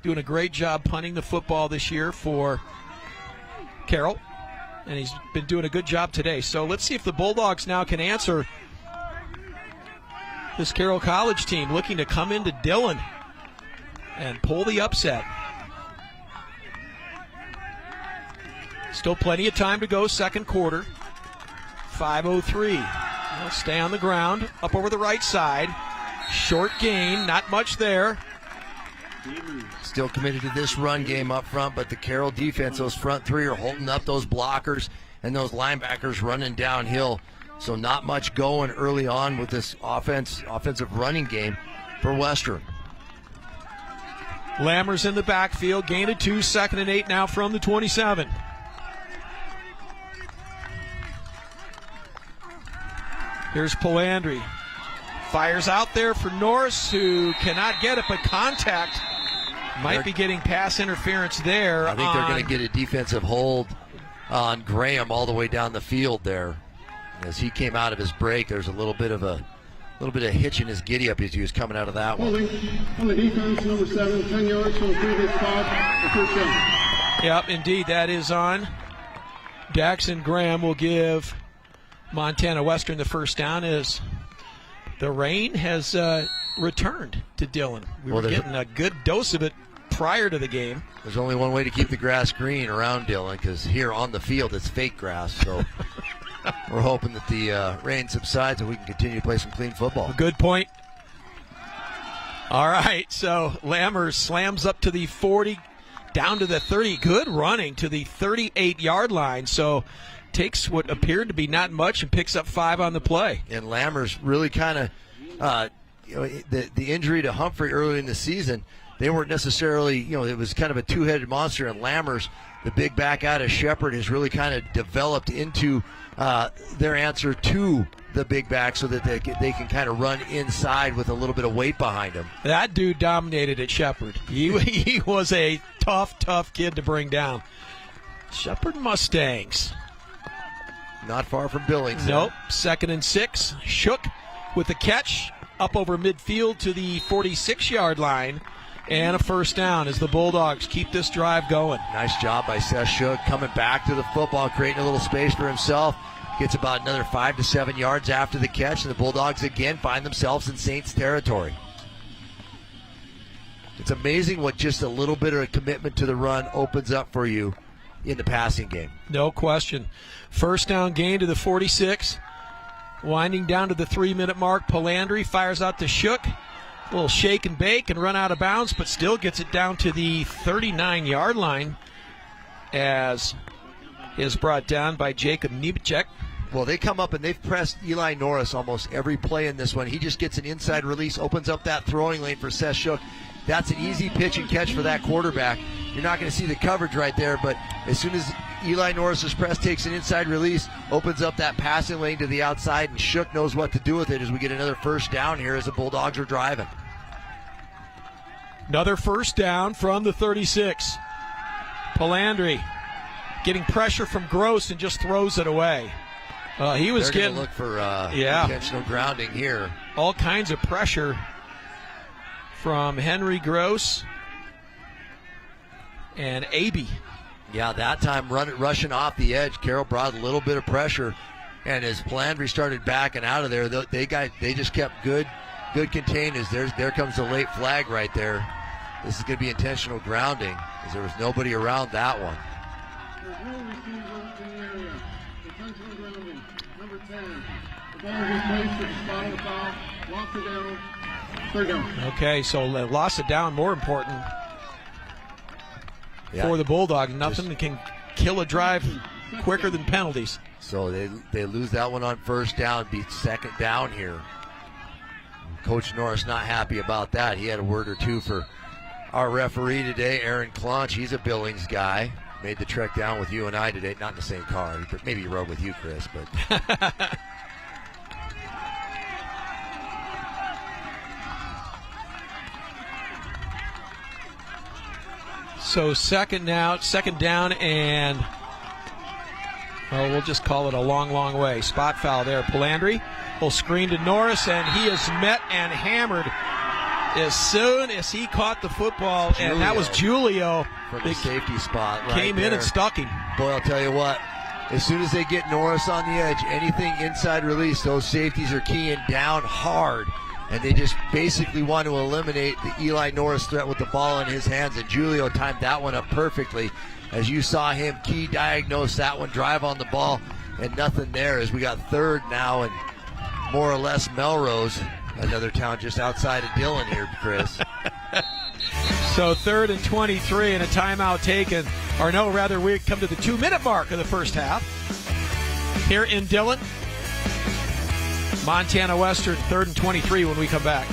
doing a great job punting the football this year for Carroll, and he's been doing a good job today. So let's see if the Bulldogs now can answer this Carroll College team looking to come into Dillon and pull the upset. Still plenty of time to go, second quarter. 5:03. They'll stay on the ground, up over the right side. Short gain, not much there. Still committed to this run game up front, but the Carroll defense, those front three are holding up those blockers and those linebackers running downhill. So not much going early on with this offensive running game for Western. Lammers in the backfield, gain of 2, 2nd and 8 now from the 27. Here's Polandri. Fires out there for Norris, who cannot get it, but contact might be getting pass interference there. I think they're going to get a defensive hold on Graham all the way down the field there. As he came out of his break, there's a little bit of hitch in his giddy up as he was coming out of that one. On the defense, number 7, 10 yards from the previous spot, the first down. Yep, indeed, that is on. Daxon Graham will give Montana Western the first down as the rain has returned to Dillon. We were getting a good dose of it prior to the game. There's only one way to keep the grass green around Dillon, because here on the field it's fake grass. So we're hoping that the rain subsides and we can continue to play some clean football. Good point. All right, so Lammers slams up to the 40, down to the 30. Good running to the 38-yard line. So takes what appeared to be not much and picks up 5 on the play. And Lammers really kind of, the injury to Humphrey early in the season, they weren't necessarily, it was kind of a two-headed monster, and Lammers the big back out of Shepherd has really kind of developed into their answer to the big back so that they can kind of run inside with a little bit of weight behind him. That dude dominated at Shepherd. He was a tough kid to bring down. Shepherd Mustangs. Not far from Billings. Nope. 2nd and 6. Shook with the catch up over midfield to the 46-yard line. And a first down as the Bulldogs keep this drive going. Nice job by Seth Shook coming back to the football, creating a little space for himself. Gets about another 5 to 7 yards after the catch, and the Bulldogs again find themselves in Saints territory. It's amazing what just a little bit of a commitment to the run opens up for you in the passing game. No question. First down gain to the 46. Winding down to the 3-minute mark, Palandri fires out to Shook. A little shake and bake and run out of bounds, but still gets it down to the 39-yard line as is brought down by Jacob Nemechek. Well, they come up and they've pressed Eli Norris almost every play in this one. He just gets an inside release, opens up that throwing lane for Seth Shook. That's an easy pitch and catch for that quarterback. You're not going to see the coverage right there, but as soon as Eli Norris's press takes an inside release, opens up that passing lane to the outside, and Shook knows what to do with it as we get another first down here as the Bulldogs are driving. Another first down from the 36. Palandri getting pressure from Gross and just throws it away. He was They're getting look for intentional grounding here. All kinds of pressure from Henry Gross and Aby. Yeah, that time rushing off the edge, Carroll brought a little bit of pressure, and as Palandri started backing out of there, they just kept good contained. As there comes the late flag right there. This is going to be intentional grounding, as there was nobody around that one. There's no receiver in the area. Intentional grounding. Number 10. The ball is placed at the spot of the foul. Lost it down. Third down. Okay, so lost it down, more important for the Bulldogs. Nothing that can kill a drive quicker than penalties. So they lose that one on first down, be second down here. Coach Norris not happy about that. He had a word or two for our referee today, Aaron Clonch. He's a Billings guy. Made the trek down with you and I today. Not in the same car. Maybe he rode with you, Chris. But So second down, and we'll just call it a long way. Spot foul there. Palandri will screen to Norris, and he is met and hammered as soon as he caught the football, and that was Julio from the safety spot right came in and stuck him. Boy, I'll tell you what, as soon as they get Norris on the edge, anything inside release, those safeties are keying down hard, and they just basically want to eliminate the Eli Norris threat with the ball in his hands, and Julio timed that one up perfectly. As you saw him key diagnose that one, drive on the ball, and nothing there as we got third now, and more or less Melrose, another town just outside of Dillon here, Chris. So 3rd and 23 and a timeout taken. Or no, rather, we come to the 2-minute mark of the first half. Here in Dillon, Montana Western, 3rd and 23 when we come back.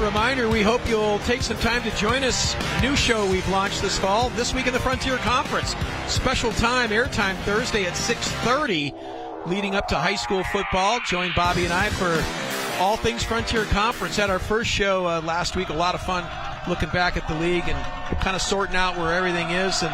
reminder, we hope you'll take some time to join us. New show we've launched this fall, This Week in the Frontier Conference. Special time, airtime Thursday at 6:30, leading up to high school football. Join Bobby and I for all things Frontier Conference. Had our first show last week. A lot of fun looking back at the league and kind of sorting out where everything is and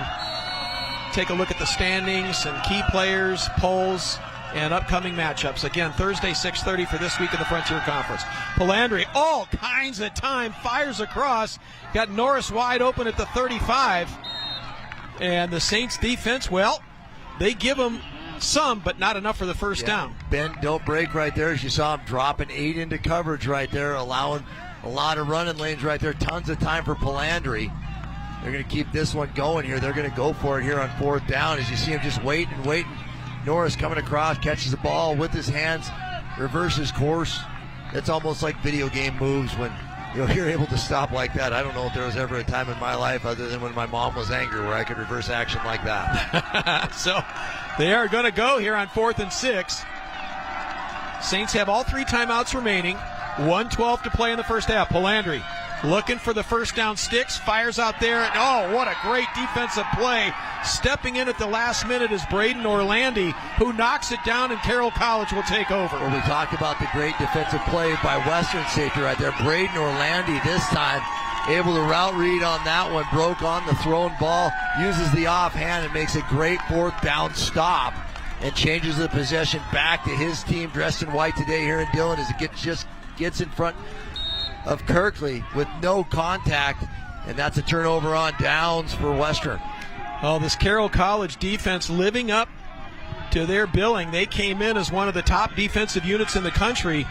take a look at the standings and key players, polls, and upcoming matchups. Again, Thursday, 6:30 for This Week in the Frontier Conference. Palandri, all kinds of time, fires across. Got Norris wide open at the 35. And the Saints defense, well, they give them some, but not enough for the first down. Bend, don't break right there. As you saw him dropping 8 into coverage right there, allowing a lot of running lanes right there. Tons of time for Palandri. They're going to keep this one going here. They're going to go for it here on 4th down. As you see him just waiting. Norris coming across, catches the ball with his hands, reverses course. It's almost like video game moves when you're able to stop like that. I don't know if there was ever a time in my life other than when my mom was angry where I could reverse action like that. So they are going to go here on 4th and 6. Saints have all 3 timeouts remaining. 1:12 to play in the first half. Palandri looking for the first down sticks, fires out there, and oh, what a great defensive play. Stepping in at the last minute is Braden Orlandi, who knocks it down, and Carroll College will take over. Well, we talked about the great defensive play by Western safety right there. Braden Orlandi this time able to route read on that one, broke on the thrown ball, uses the offhand and makes a great 4th down stop and changes the possession back to his team dressed in white today here in Dillon as it gets in front of Kirkley with no contact, and that's a turnover on downs for Western. Well, this Carroll College defense living up to their billing. They came in as one of the top defensive units in the country,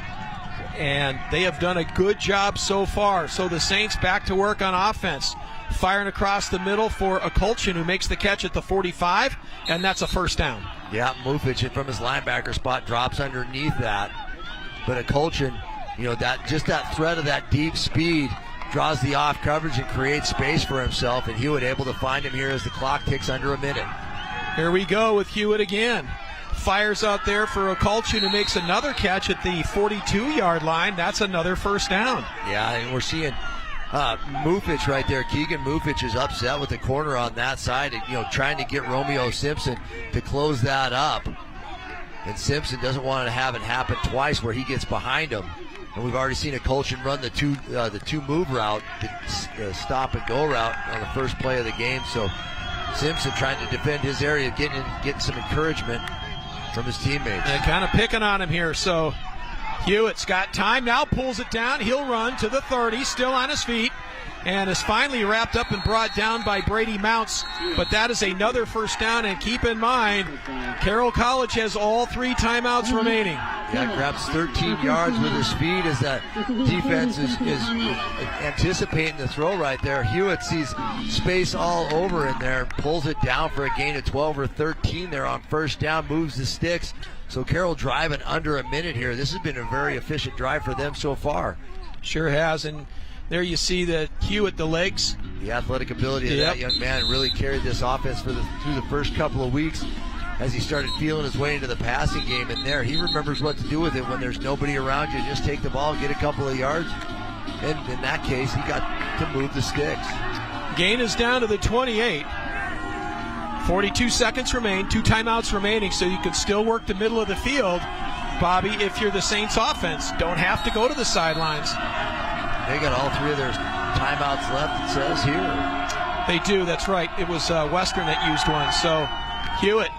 and they have done a good job so far. So the Saints back to work on offense, firing across the middle for Akulchin, who makes the catch at the 45, and that's a first down. Yeah, Mufic from his linebacker spot drops underneath that, but Akulchin, that threat of that deep speed draws the off coverage and creates space for himself, and Hewitt able to find him here as the clock ticks under a minute. Here we go with Hewitt again. Fires out there for Akulchin, who makes another catch at the 42-yard line. That's another first down. Yeah, and we're seeing Mufic right there. Keegan Mufic is upset with the corner on that side, trying to get Romeo Simpson to close that up. And Simpson doesn't want to have it happen twice where he gets behind him. And we've already seen Akulchin run the two move route, the stop and go route on the first play of the game. So Simpson trying to defend his area, getting some encouragement from his teammates. And kind of picking on him here. So Hewitt's got time now, pulls it down. He'll run to the 30, still on his feet, and is finally wrapped up and brought down by Brady Mounts. But that is another first down, and keep in mind, Carroll College has all 3 timeouts remaining. Yeah, grabs 13 yards with his feet as that defense is anticipating the throw right there. Hewitt sees space all over in there, pulls it down for a gain of 12 or 13 there on first down, moves the sticks. So Carroll driving under a minute here. This has been a very efficient drive for them so far. Sure has, and there you see that Hewitt, the legs. The athletic ability of that young man really carried this offense through the first couple of weeks as he started feeling his way into the passing game. And there, he remembers what to do with it when there's nobody around you. Just take the ball, get a couple of yards. And in that case, he got to move the sticks. Gain is down to the 28. 42 seconds remain, 2 timeouts remaining, so you can still work the middle of the field. Bobby, if you're the Saints offense, don't have to go to the sidelines. They got all 3 of their timeouts left, it says here. They do, that's right. It was Western that used one. So Hewitt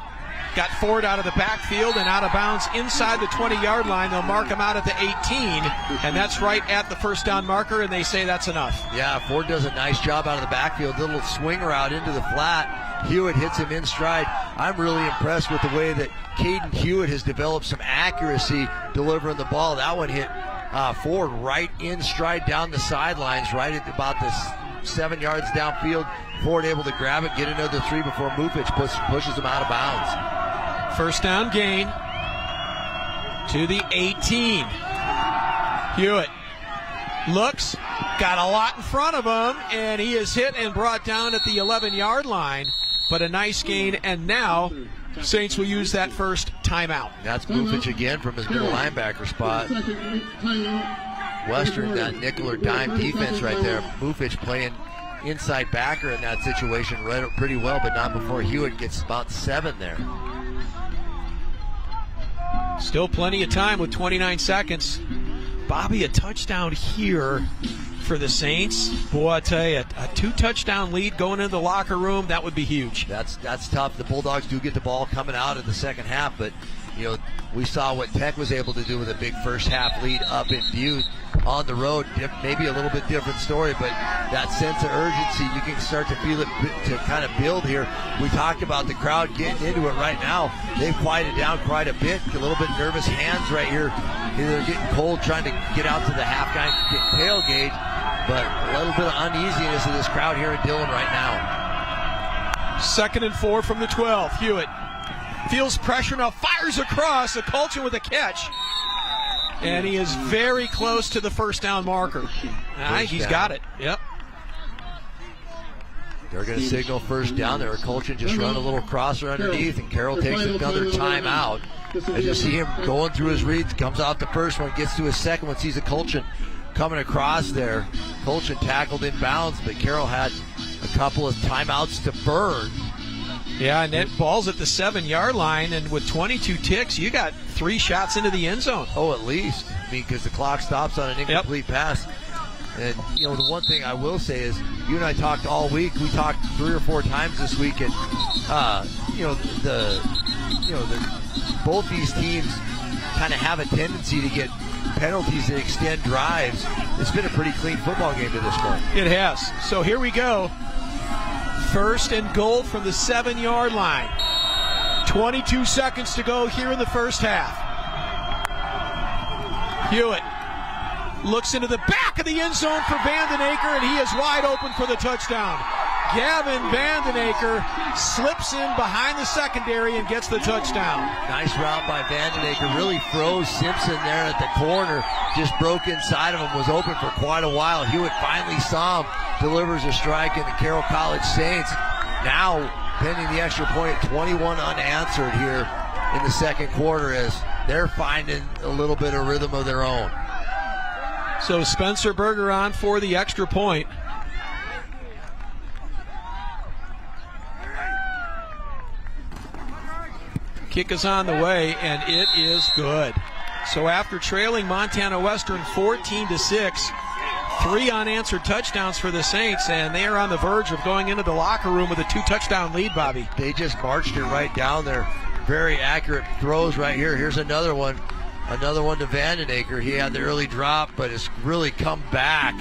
got Ford out of the backfield and out of bounds inside the 20-yard line. They'll mark him out at the 18, and that's right at the first down marker, and they say that's enough. Yeah, Ford does a nice job out of the backfield. Little swing route into the flat. Hewitt hits him in stride. I'm really impressed with the way that Caden Hewitt has developed some accuracy delivering the ball. That one hit Ford right in stride down the sidelines, right at about the 7 yards downfield. Ford able to grab it, get another 3 before Mufic pushes him out of bounds. First down gain to the 18. Hewitt looks, got a lot in front of him, and he is hit and brought down at the 11-yard line. But a nice gain, and now Saints will use that first timeout. That's Mufic again from his middle linebacker spot. Western, that nickel or dime defense right there. Bufich playing inside backer in that situation, read it pretty well, but not before Hewitt gets about 7 there. Still plenty of time with 29 seconds. Bobby, a touchdown here for the Saints. Boy, I tell you, a 2-touchdown lead going into the locker room, that would be huge. That's tough. The Bulldogs do get the ball coming out in the second half, but you know, we saw what Tech was able to do with a big first half lead up in Butte on the road. Maybe a little bit different story, but that sense of urgency, you can start to feel it to kind of build here. We talked about the crowd getting into it right now. They've quieted down quite a bit. A little bit nervous hands right here. They're getting cold trying to get out to the half-time tailgate, but a little bit of uneasiness in this crowd here in Dillon right now. 2nd and 4 from the 12. Hewitt feels pressure now, fires across. Colchin with a catch. And he is very close to the first down marker. He's got it. Yep. They're going to signal first down there. Colchin just run a little crosser underneath, and Carroll takes another timeout. As you see him going through his reads, comes out the first one, gets to his second one, sees a Colchin coming across there. Colchin tackled in bounds, but Carroll had a couple of timeouts to burn. Yeah, and that ball's at the 7-yard line, and with 22 ticks, you got 3 shots into the end zone. Oh, at least. I mean, because the clock stops on an incomplete pass. And, you know, the one thing I will say is, you and I talked all week. We talked 3 or 4 times this week, and, both these teams kind of have a tendency to get penalties that extend drives. It's been a pretty clean football game to this point. It has. So here we go. 1st and goal from the 7-yard line. 22 seconds to go here in the first half. Hewitt looks into the back of the end zone for Vandenaker, and he is wide open for the touchdown. Gavin Vandenaker slips in behind the secondary and gets the touchdown. Nice route by Vandenaker. Really froze Simpson there at the corner. Just broke inside of him. Was open for quite a while. Hewitt finally saw him. Delivers a strike, and the Carroll College Saints now pending the extra point at 21 unanswered here in the second quarter as they're finding a little bit of rhythm of their own. So Spencer Berger on for the extra point. Kick is on the way, and it is good. So after trailing Montana Western 14-6, 3 unanswered touchdowns for the Saints, and they are on the verge of going into the locker room with a 2-touchdown lead, Bobby. They just marched it right down there. Very accurate throws right here. Here's another one. Another one to Vandenaker. He had the early drop, but has really come back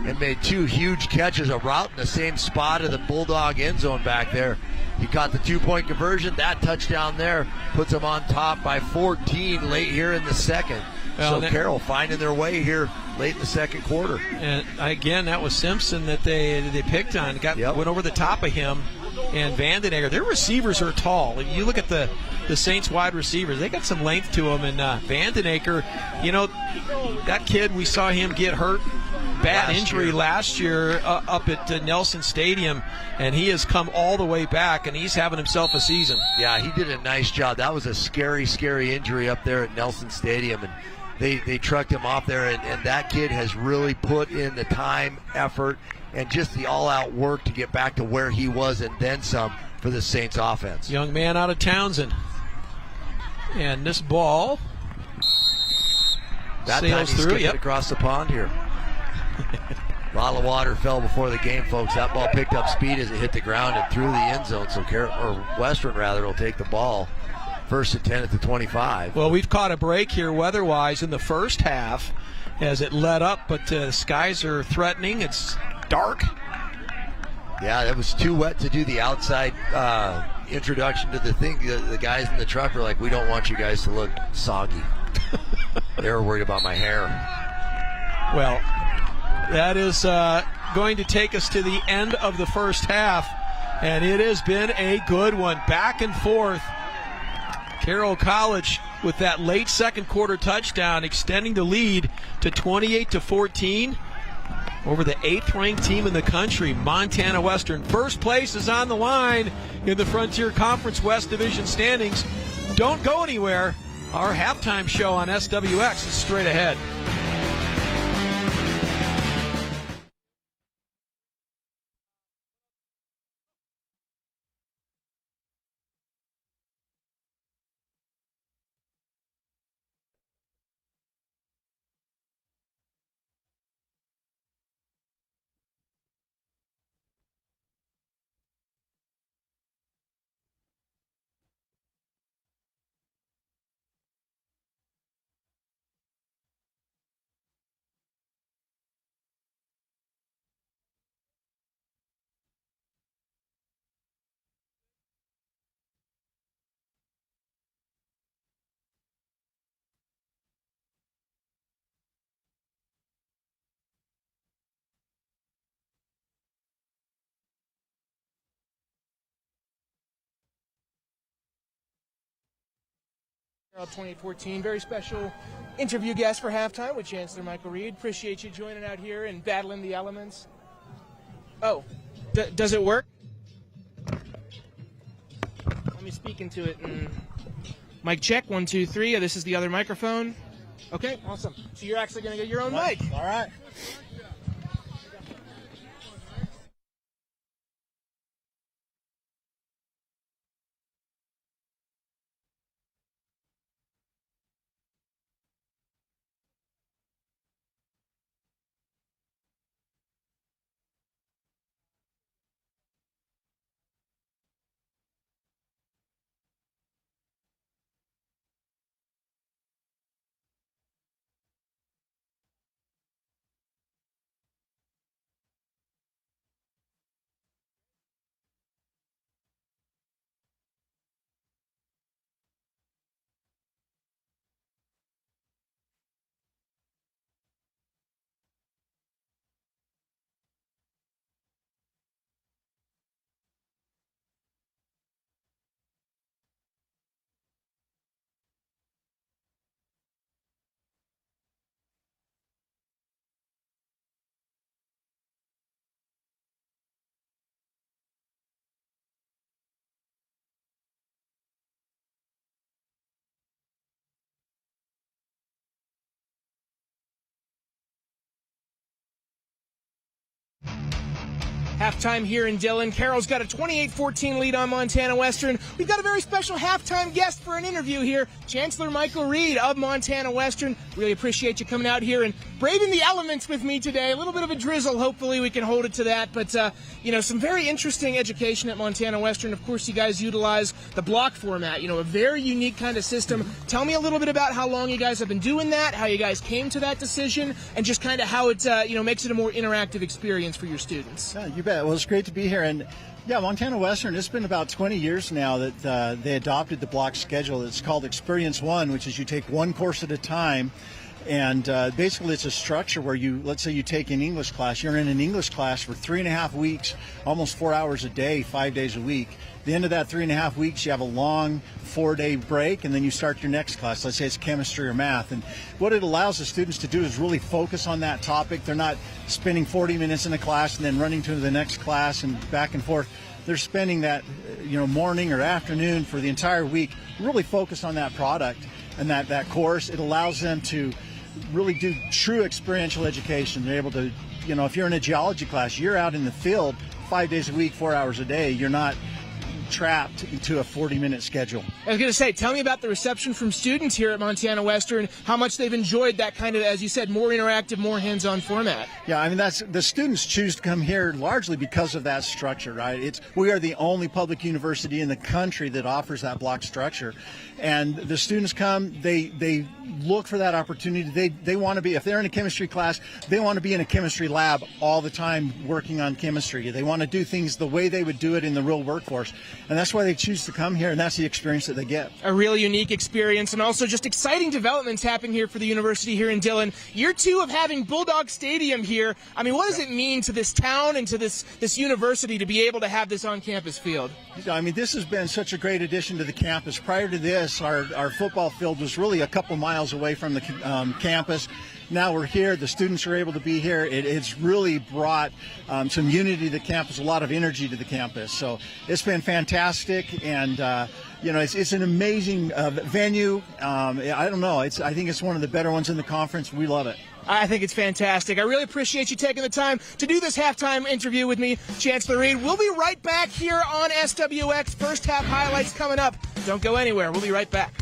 and made 2 huge catches, a route in the same spot of the Bulldog end zone back there. He caught the 2-point conversion. That touchdown there puts him on top by 14 late here in the second. So Carroll finding their way here late in the second quarter. And again, that was Simpson that they picked on. Went over the top of him. And Vandenaker, their receivers are tall. If you look at the Saints wide receivers, they got some length to them. And Vandenaker, you know, that kid, we saw him get hurt. Bad injury last year up at Nelson Stadium, and he has come all the way back, and he's having himself a season. Yeah, he did a nice job. That was a scary, scary injury up there at Nelson Stadium, and they trucked him off there, and that kid has really put in the time, effort, and just the all-out work to get back to where he was and then some for the Saints offense. Young man out of Townsend. And this ball sails through. Yep. Across the pond here. A lot of water fell before the game, folks. That ball picked up speed as it hit the ground and through the end zone. So Western will take the ball. 1st and 10 at the 25. Well, we've caught a break here weather-wise in the first half as it let up, but the skies are threatening. It's dark. Yeah, it was too wet to do the outside introduction to the thing. The guys in the truck were like, we don't want you guys to look soggy. They were worried about my hair. Well, that is going to take us to the end of the first half, and it has been a good one. Back and forth. Carroll College with that late second quarter touchdown extending the lead to 28-14 over the 8th-ranked team in the country, Montana Western. First place is on the line in the Frontier Conference West Division standings. Don't go anywhere. Our halftime show on SWX is straight ahead. 2014, very special interview guest for halftime with Chancellor Michael Reed. Appreciate you joining out here and battling the elements. Oh, does it work? Let me speak into it. Mic check, 1, 2, 3. This is the other microphone. Okay, awesome. So you're actually going to get your own mic. All right. Halftime here in Dillon. Carroll's got a 28-14 lead on Montana Western. We've got a very special halftime guest for an interview here, Chancellor Michael Reed of Montana Western. Really appreciate you coming out here and braving the elements with me today. A little bit of a drizzle. Hopefully we can hold it to that. But, some very interesting education at Montana Western. Of course, you guys utilize the block format, a very unique kind of system. Tell me a little bit about how long you guys have been doing that, how you guys came to that decision, and just kind of how it, makes it a more interactive experience for your students. Yeah, you bet. Well, it's great to be here. And yeah, Montana Western, it's been about 20 years now that they adopted the block schedule. It's called Experience One, which is you take one course at a time. And basically it's a structure where let's say you take an English class, you're in an English class for 3.5 weeks, almost 4 hours a day, 5 days a week. At the end of that 3.5 weeks, you have a long 4-day break, and then you start your next class. Let's say it's chemistry or math. And what it allows the students to do is really focus on that topic. They're not spending 40 minutes in a class and then running to the next class and back and forth. They're spending that, morning or afternoon for the entire week, really focused on that product and that course. It allows them to really do true experiential education. They're able to, if you're in a geology class, you're out in the field 5 days a week, 4 hours a day. You're not trapped into a 40-minute schedule. I was going to say, tell me about the reception from students here at Montana Western, how much they've enjoyed that kind of, as you said, more interactive, more hands-on format. Yeah, I mean, the students choose to come here largely because of that structure, right? We are the only public university in the country that offers that block structure. And the students come, they look for that opportunity. They want to be, if they're in a chemistry class, they want to be in a chemistry lab all the time working on chemistry. They want to do things the way they would do it in the real workforce. And that's why they choose to come here, and that's the experience that they get. A really unique experience, and also just exciting developments happening here for the university here in Dillon. Year 2 of having Bulldog Stadium here. I mean, what does it mean to this town and to this university to be able to have this on-campus field? I mean, this has been such a great addition to the campus. Prior to this, our football field was really a couple miles away from the campus. Now we're here. The students are able to be here. It's really brought some unity to the campus, a lot of energy to the campus. So it's been fantastic, and it's an amazing venue. I don't know. I think it's one of the better ones in the conference. We love it. I think it's fantastic. I really appreciate you taking the time to do this halftime interview with me, Chancellor Reed. We'll be right back here on SWX. First half highlights coming up. Don't go anywhere. We'll be right back.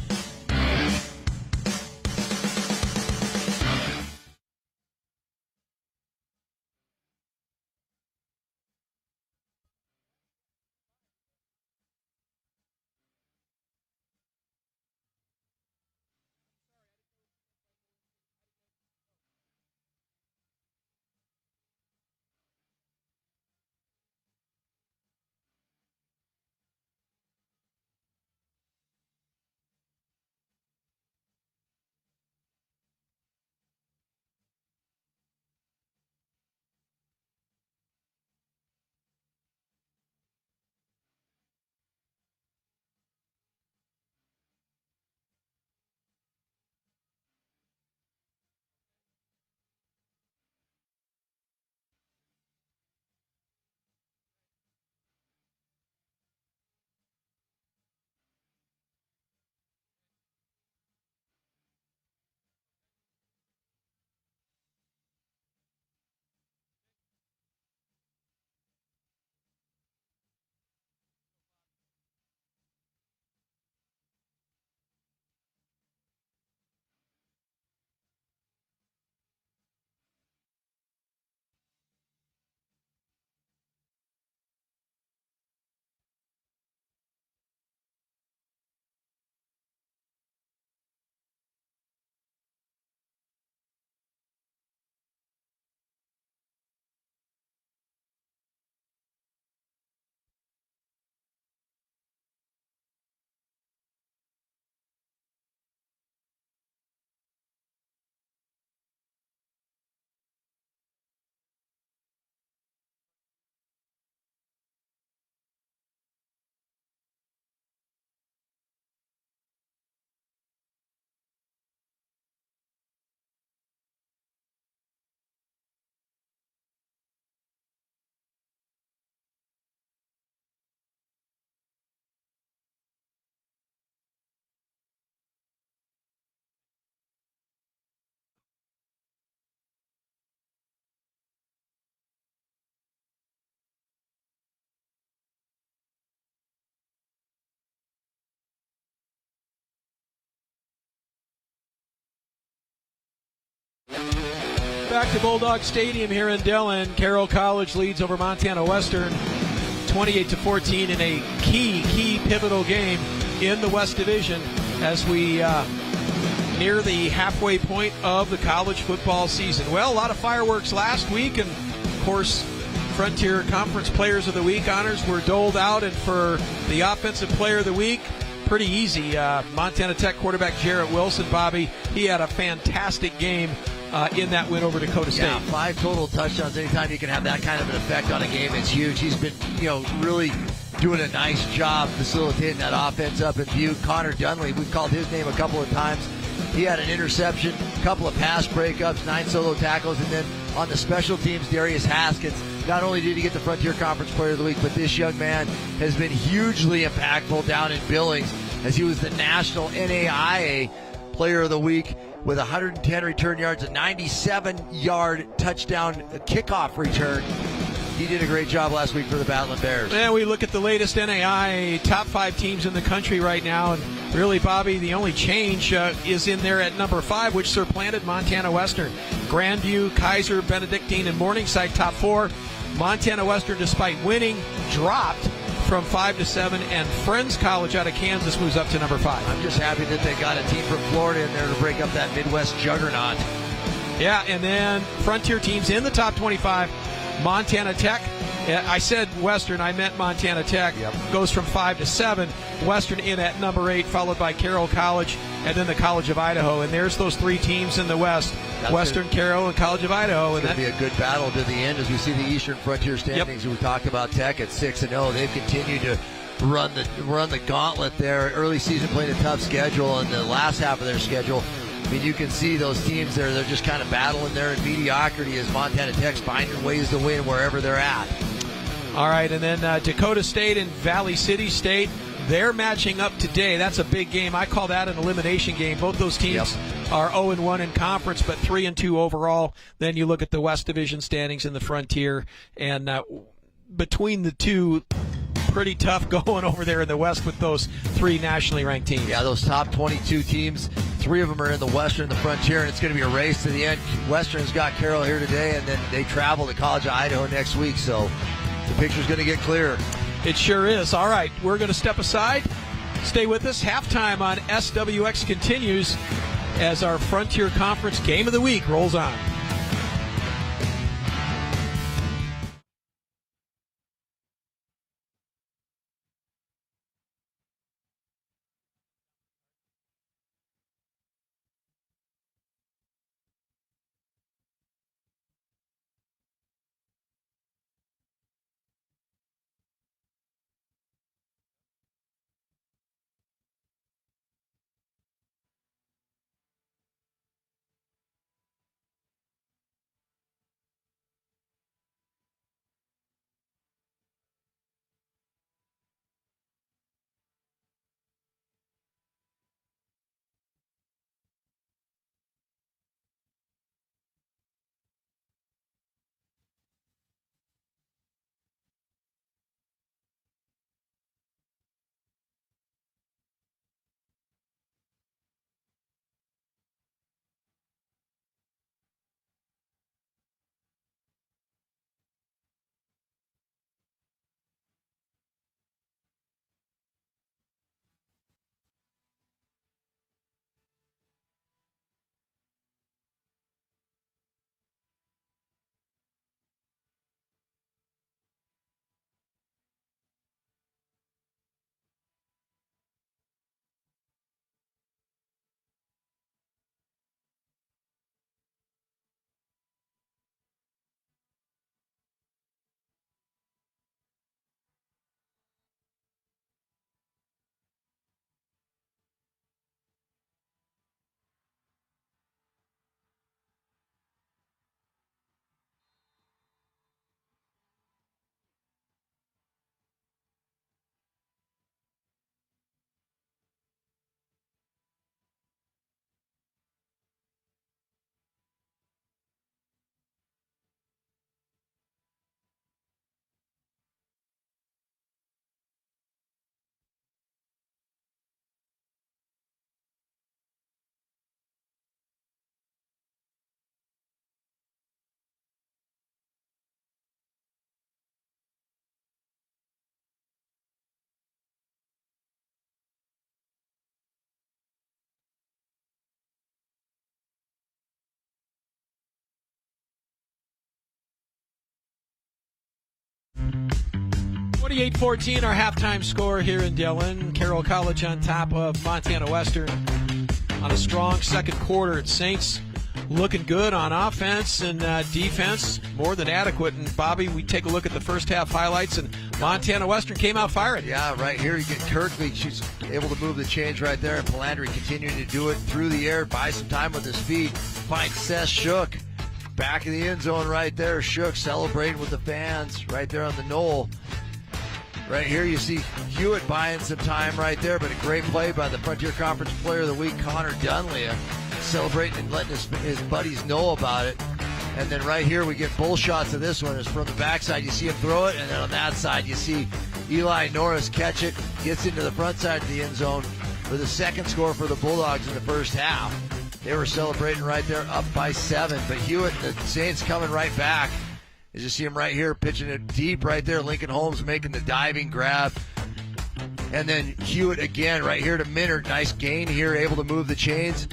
Back to Bulldog Stadium here in Dillon. Carroll College leads over Montana Western 28-14 in a key pivotal game in the West Division as we near the halfway point of the college football season. Well, a lot of fireworks last week, and of course Frontier Conference Players of the Week honors were doled out, and for the Offensive Player of the Week, pretty easy. Montana Tech quarterback Jarrett Wilson, Bobby, he had a fantastic game in that win over Dakota State. Yeah, 5 total touchdowns. Anytime you can have that kind of an effect on a game, it's huge. He's been, really doing a nice job facilitating that offense up in view. Connor Dunley, we've called his name a couple of times. He had an interception, a couple of pass breakups, 9 solo tackles, and then on the special teams, Darius Haskins. Not only did he get the Frontier Conference Player of the Week, but this young man has been hugely impactful down in Billings as he was the National NAIA Player of the Week with 110 return yards, a 97-yard touchdown kickoff return. He did a great job last week for the Battling Bears. And we look at the latest NAIA top 5 teams in the country right now, and really, Bobby, the only change is in there at number 5, which supplanted Montana Western. Grandview, Kaiser, Benedictine, and Morningside top 4. Montana Western, despite winning, dropped from 5 to 7, and Friends College out of Kansas moves up to number 5. I'm just happy that they got a team from Florida in there to break up that Midwest juggernaut. Yeah, and then Frontier teams in the top 25. Montana Tech, I said Western, I meant Montana Tech, goes from 5 to 7. Western in at number 8, followed by Carroll College, and then the College of Idaho. And there's those 3 teams in the West, Western, Carroll, and College of Idaho. It's going to be a good battle to the end as we see the Eastern Frontier standings. We talked about Tech at 6-0. They've continued to run the gauntlet there. Early season playing a tough schedule, and the last half of their schedule, I mean, you can see those teams there. They're just kind of battling there in mediocrity as Montana Tech's finding ways to win wherever they're at. All right, and then Dakota State and Valley City State, they're matching up today. That's a big game. I call that an elimination game. Both those teams are 0-1 in conference, but 3-2 overall. Then you look at the West Division standings in the Frontier, and between the two, pretty tough going over there in the West with those 3 nationally ranked teams. Yeah, those top 22 teams, 3 of them are in the Western, the Frontier, and it's going to be a race to the end. Western's got Carroll here today, and then they travel to College of Idaho next week, so the picture's going to get clearer. It sure is. All right, we're going to step aside. Stay with us. Halftime on SWX continues as our Frontier Conference Game of the Week rolls on. 28-14, our halftime score here in Dillon. Carroll College on top of Montana Western on a strong second quarter. Saints looking good on offense and defense, more than adequate. And Bobby, we take a look at the first half highlights, and Montana Western came out firing. Yeah, right here you get Kirkley. She's able to move the chains right there, and Palandri continuing to do it through the air, buy some time with his feet. Finds Seth Shook, back of the end zone right there. Shook celebrating with the fans right there on the knoll. Right here you see Hewitt buying some time right there, but a great play by the Frontier Conference Player of the Week, Connor Dunlea, celebrating and letting his buddies know about it. And then right here we get bull shots of this one. It's from the backside. You see him throw it, and then on that side you see Eli Norris catch it, gets into the front side of the end zone for the second score for the Bulldogs in the first half. They were celebrating right there, up by 7, but Hewitt and the Saints coming right back. As you see him right here, pitching it deep right there. Lincoln Holmes making the diving grab. And then Hewitt again right here to Minard. Nice gain here, able to move the chains.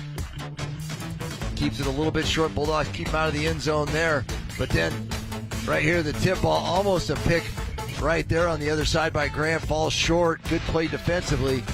Keeps it a little bit short. Bulldogs keep him out of the end zone there. But then right here, the tip ball, almost a pick right there on the other side by Graham. Falls short. Good play defensively.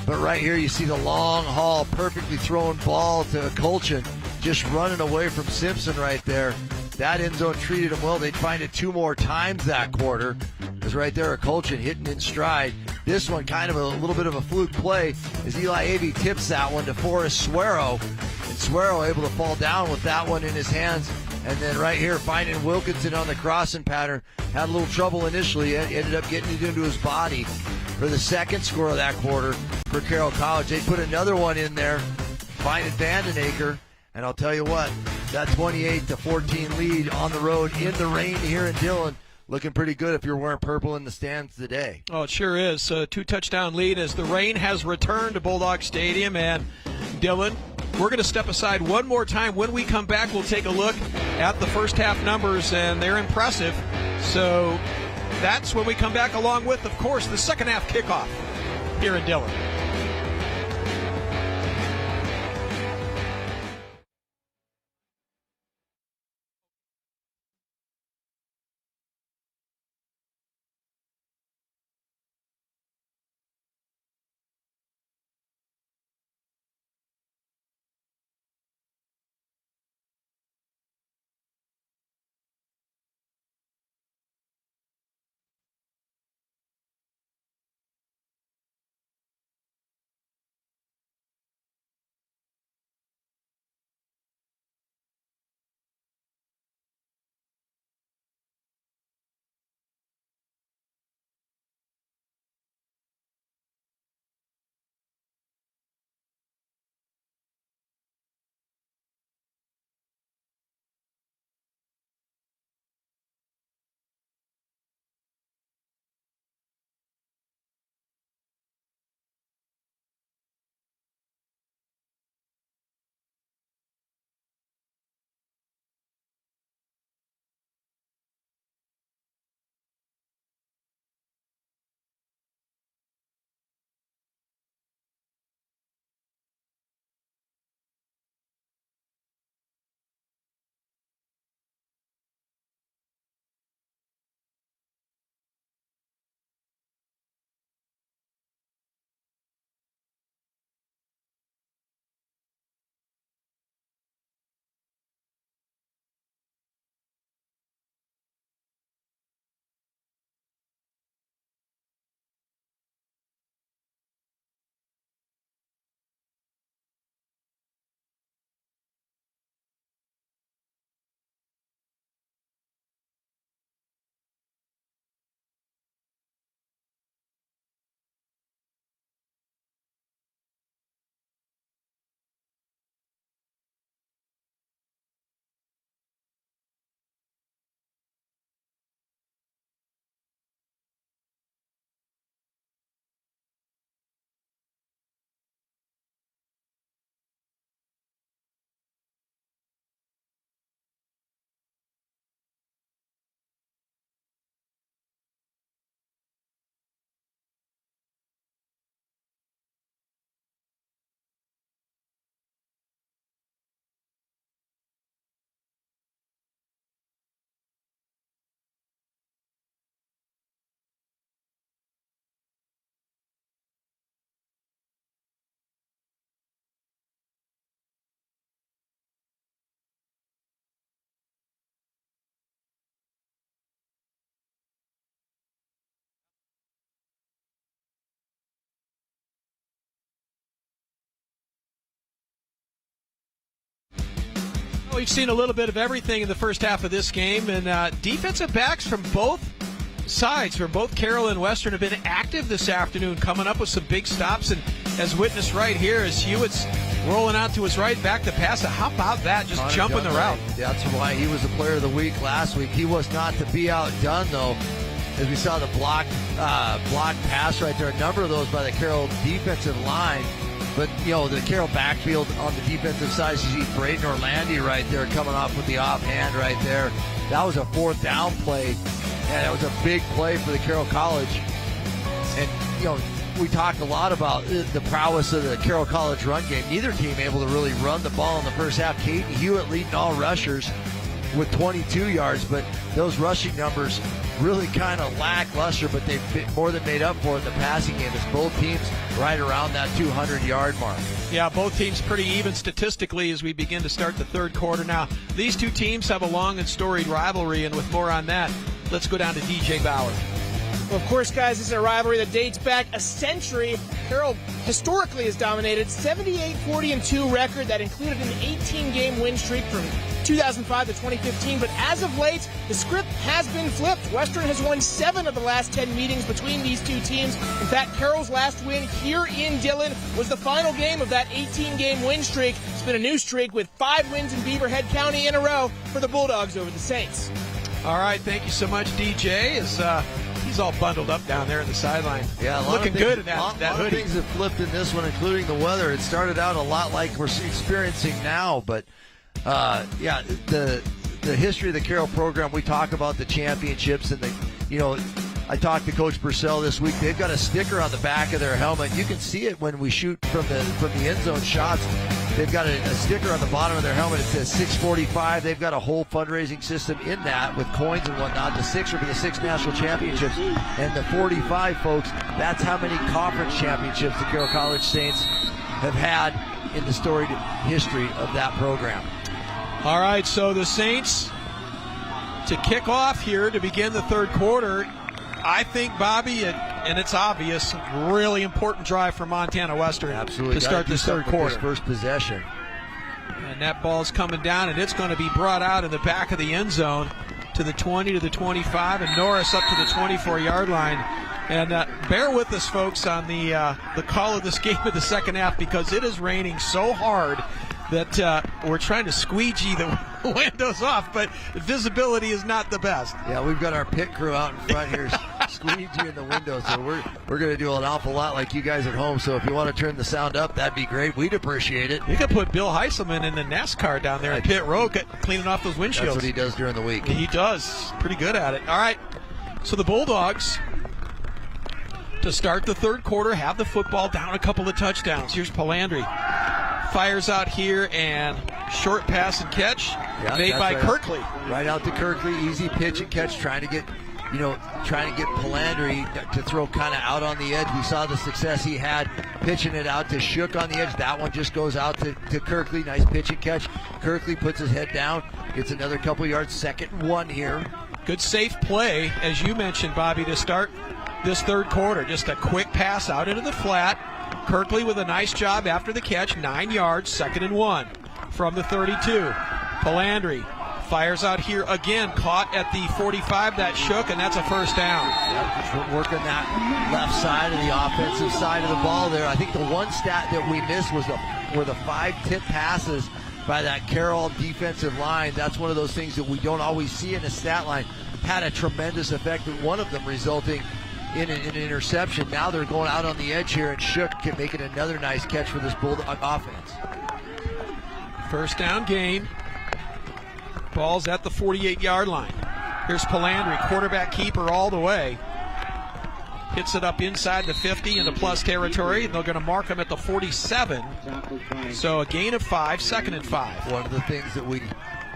But right here, you see the long haul, perfectly thrown ball to Colchin. Just running away from Simpson right there. That end zone treated him well. They'd find it 2 more times that quarter. Because right there, Colchin hitting in stride. This one kind of a little bit of a fluke play as Eli Avey tips that one to Forrest Suero. And Suero able to fall down with that one in his hands. And then right here, finding Wilkinson on the crossing pattern. Had a little trouble initially. Ended up getting it into his body for the second score of that quarter for Carroll College. They put another one in there, finding Vandenacre. And I'll tell you what, that 28-14 lead on the road in the rain here in Dillon, looking pretty good if you're wearing purple in the stands today. Oh, it sure is. A 2-touchdown lead as the rain has returned to Bulldog Stadium. And Dillon, we're going to step aside one more time. When we come back, we'll take a look at the first half numbers, and they're impressive. So that's when we come back, along with, of course, the second half kickoff here in Dillon. we've seen a little bit of everything in the first half of this game, and defensive backs from both sides, from both Carroll and Western, have been active this afternoon, coming up with some big stops, and as witnessed right here as Hewitt's rolling out to his right, back to pass. How about that, just jumping the route? That's why he was the player of the week last week. He was not to be outdone, though, as we saw the block pass right there. A number of those by the Carroll defensive line. But, the Carroll backfield on the defensive side, you see Braden Orlandi right there coming off with the offhand right there. That was a 4th down play, and it was a big play for the Carroll College. And, we talked a lot about the prowess of the Carroll College run game. Neither team able to really run the ball in the first half. Caden Hewitt leading all rushers with 22 yards, but those rushing numbers really kind of lackluster, but they've more than made up for it in the passing game. It's both teams right around that 200-yard mark. Yeah, both teams pretty even statistically as we begin to start the third quarter. Now, these two teams have a long and storied rivalry, and with more on that, let's go down to DJ Bauer. Well, of course, guys, this is a rivalry that dates back a century. Carroll historically has dominated 78-40-2 record that included an 18-game win streak from 2005 to 2015. But as of late, the script has been flipped. Western has won 7 of the last 10 meetings between these two teams. In fact, Carroll's last win here in Dillon was the final game of that 18-game win streak. It's been a new streak with 5 wins in Beaverhead County in a row for the Bulldogs over the Saints. All right, thank you so much, DJ. He's all bundled up down there in the sideline. Yeah, looking good in that hoodie. A lot of things have flipped in this one, including the weather. It started out a lot like we're experiencing now, but the history of the Carroll program. We talk about the championships, and I talked to Coach Purcell this week. They've got a sticker on the back of their helmet. You can see it when we shoot from the end zone shots. They've got a sticker on the bottom of their helmet. It says 645. They've got a whole fundraising system in that with coins and whatnot. The 6 will be the 6 national championships. And the 45, folks, that's how many conference championships the Carroll College Saints have had in the storied history of that program. All right, so the Saints to kick off here to begin the third quarter. I think, Bobby, and it's obvious, really important drive for Montana Western to start this third quarter. First possession. And that ball's coming down, and it's going to be brought out in the back of the end zone to the 20, to the 25, and Norris up to the 24-yard line. And bear with us, folks, on the call of this game of the second half, because it is raining so hard that we're trying to squeegee the windows off, but visibility is not the best. Yeah, we've got our pit crew out in front here squeegeeing the windows, so we're going to do an awful lot like you guys at home. So if you want to turn the sound up, that'd be great. We'd appreciate it. You could put Bill Heisselman in the NASCAR down there in pit row, cleaning off those windshields. That's what he does during the week. He does. Pretty good at it. All right, so the Bulldogs, to start the third quarter, have the football, down a couple of touchdowns. Here's Palandri. Fires out here, and short pass and catch made by Kirkley. Right out to Kirkley, easy pitch and catch, trying to get Palandri to throw kind of out on the edge. We saw the success he had pitching it out to Shook on the edge. That one just goes out to Kirkley. Nice pitch and catch. Kirkley puts his head down, gets another couple yards, 2nd and 1 here. Good safe play, as you mentioned, Bobby, to start this third quarter. Just a quick pass out into the flat. Kirkley with a nice job after the catch, 9 yards, 2nd and 1 from the 32. Palandri fires out here again, caught at the 45, that Shook, and that's a first down. Yep, working that left side of the offensive side of the ball there. I think the one stat that we missed were the 5 tip passes by that Carroll defensive line. That's one of those things that we don't always see in a stat line. Had a tremendous effect, with one of them resulting in an interception. Now they're going out on the edge here, and Shook can make it another nice catch for this Bulldog offense. First down game. Ball's at the 48-yard line. Here's Palandri, quarterback keeper all the way. Hits it up inside the 50 into plus territory, and they're going to mark him at the 47. So a gain of 5, 2nd and 5. One of the things that we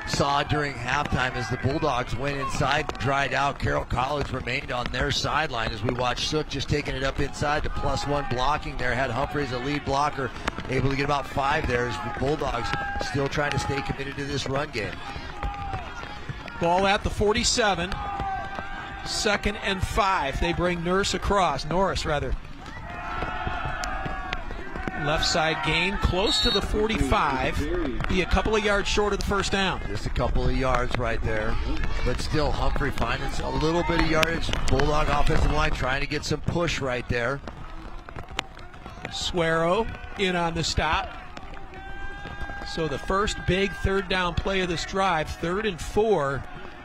saw during halftime as the Bulldogs went inside, dried out. Carroll College remained on their sideline as we watched Sook just taking it up inside to +1 blocking there. Had Humphreys, a lead blocker, able to get about 5 there as the Bulldogs still trying to stay committed to this run game. Ball at the 47. 2nd and 5. They bring Norris across. Left side gain close to the 45. Be a couple of yards short of the first down. Just a couple of yards right there. But still, Humphrey finding a little bit of yardage. Bulldog offensive line trying to get some push right there. Suero in on the stop. So the first big third down play of this drive, 3rd and 4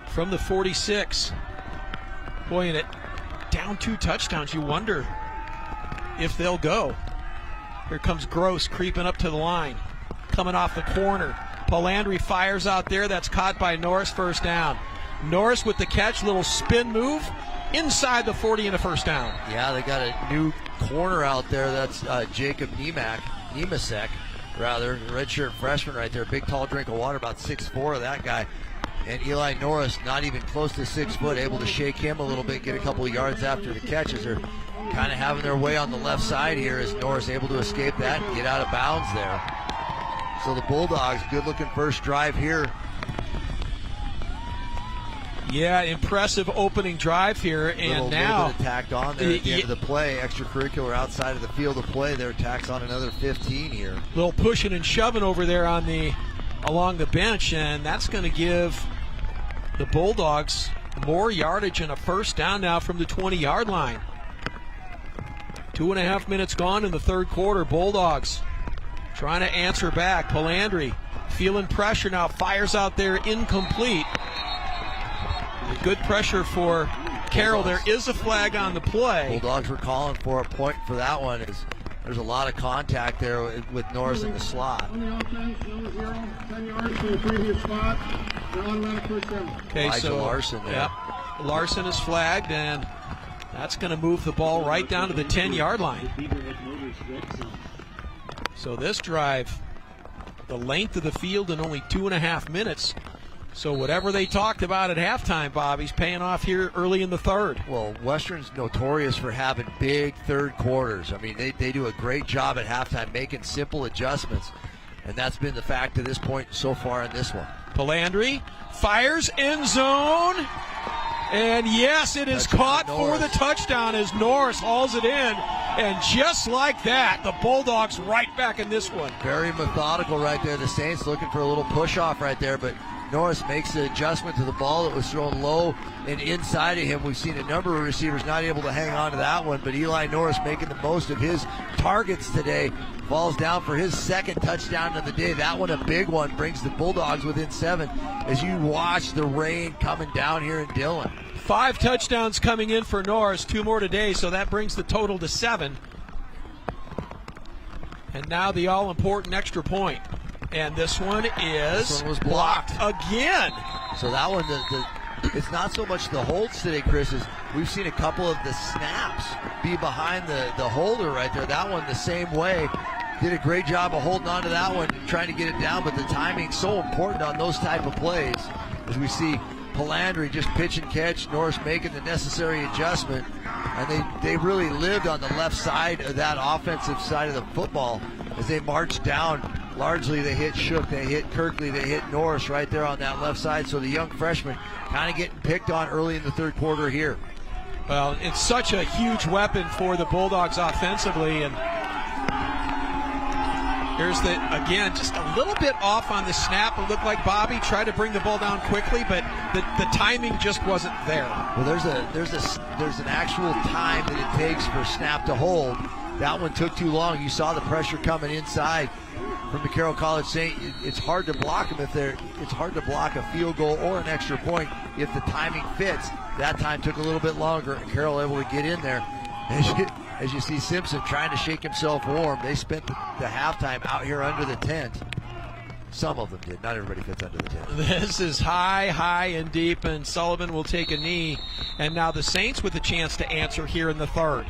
from the 46. Boy, and it down 2 touchdowns. You wonder if they'll go. Here comes Gross creeping up to the line. Coming off the corner. Palandri fires out there. That's caught by Norris, first down. Norris with the catch, little spin move inside the 40 and a first down. Yeah, they got a new corner out there. That's Jacob Nemasek, rather, redshirt freshman right there. Big, tall drink of water, about 6'4", that guy. And Eli Norris, not even close to 6 foot, able to shake him a little bit, get a couple of yards after the catches. They're kind of having their way on the left side here as Norris able to escape that and get out of bounds there. So the Bulldogs, good-looking first drive here. Yeah, impressive opening drive here, and now little bit of tacked on there at the end of the play. Extracurricular outside of the field of play there, tacks on another 15 here. Little pushing and shoving over there along the bench, and that's going to give the Bulldogs more yardage and a first down now from the 20-yard line. 2.5 minutes gone in the third quarter. Bulldogs trying to answer back. Palandri feeling pressure now, fires out there, incomplete. Good pressure for Carroll. There is a flag on the play. Bulldogs were calling for a point for that one. There's a lot of contact there with Norris in the slot. On the offense, number 0, 10 yards from the previous spot. An automatic first down. Okay, Elijah so Larson there. Yep, Larson is flagged, and that's going to move the ball right down to the 10-yard line. So this drive, the length of the field in only 2.5 minutes. So whatever they talked about at halftime, Bobby's paying off here early in the third. Well, Western's notorious for having big third quarters. I mean, they do a great job at halftime making simple adjustments, and that's been the fact to this point so far in this one. Palandri fires, end zone, and yes, it is caught for the touchdown as Norris hauls it in, and just like that, the Bulldogs right back in this one. Very methodical right there. The Saints looking for a little push-off right there, but Norris makes the adjustment to the ball that was thrown low and inside of him. We've seen a number of receivers not able to hang on to that one, but Eli Norris making the most of his targets today. Falls down for his second touchdown of the day. That one a big one, brings the Bulldogs within 7 as you watch the rain coming down here in Dillon. 5 touchdowns coming in for Norris, 2 more today, so that brings the total to 7. And now the all-important extra point. And this one was blocked again. So that one, it's not so much the holds today, Chris, is we've seen a couple of the snaps be behind the holder right there. That one the same way. Did a great job of holding on to that one and trying to get it down, but the timing's so important on those type of plays. As we see Palandri just pitch and catch, Norris making the necessary adjustment, and they really lived on the left side of that offensive side of the football as they marched down. Largely they hit Shook, they hit Kirkley, they hit Norris right there on that left side. So the young freshman kind of getting picked on early in the third quarter here. Well, it's such a huge weapon for the Bulldogs offensively, and here's again, just a little bit off on the snap. It looked like Bobby tried to bring the ball down quickly, but the timing just wasn't there. Well, there's an actual time that it takes for snap to hold. That one took too long. You saw the pressure coming inside from the Carroll College Saint. It's hard to block them it's hard to block a field goal or an extra point if the timing fits. That time took a little bit longer, and Carroll able to get in there. As you see Simpson trying to shake himself warm, they spent the halftime out here under the tent. Some of them did. Not everybody fits under the tent. This is high and deep, and Sullivan will take a knee. And now the Saints with a chance to answer here in the third.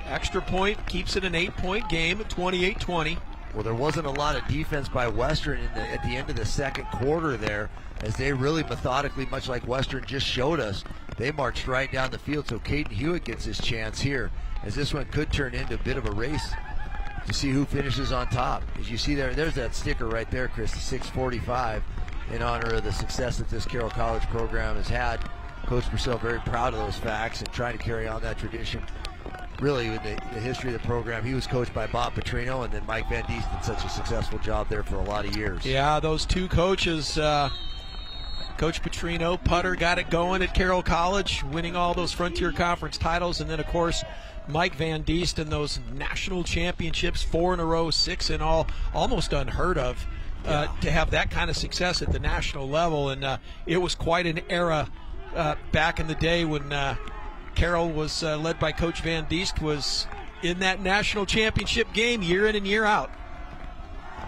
Extra point keeps it an 8-point game at 28-20. Well, there wasn't a lot of defense by Western at the end of the second quarter there, as they really methodically, much like Western just showed us, they marched right down the field. So Caden Hewitt gets his chance here, as this one could turn into a bit of a race to see who finishes on top. As you see there's that sticker right there, Chris, the 645, in honor of the success that this Carroll College program has had. Coach Purcell very proud of those facts and trying to carry on that tradition really in the history of the program. He was coached by Bob Petrino, and then Mike Van Diest did such a successful job there for a lot of years. Yeah, those two coaches, Coach Petrino, Putter, got it going at Carroll College, winning all those Frontier Conference titles, and then, of course, Mike Van Diest and those national championships, 4 in a row, 6 in all, almost unheard of. To have that kind of success at the national level, and it was quite an era back in the day when Carroll was led by Coach Van Diest, was in that national championship game year in and year out.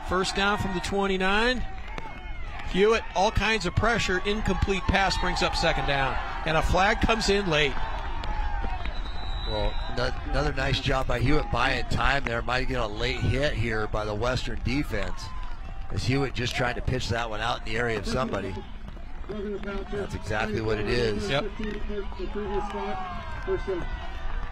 First down from the 29. Hewitt, all kinds of pressure, incomplete pass brings up second down, and a flag comes in late. Well, another nice job by Hewitt buying time there. Might get a late hit here by the Western defense, as Hewitt just trying to pitch that one out in the area of somebody. That's exactly what it is. Yep.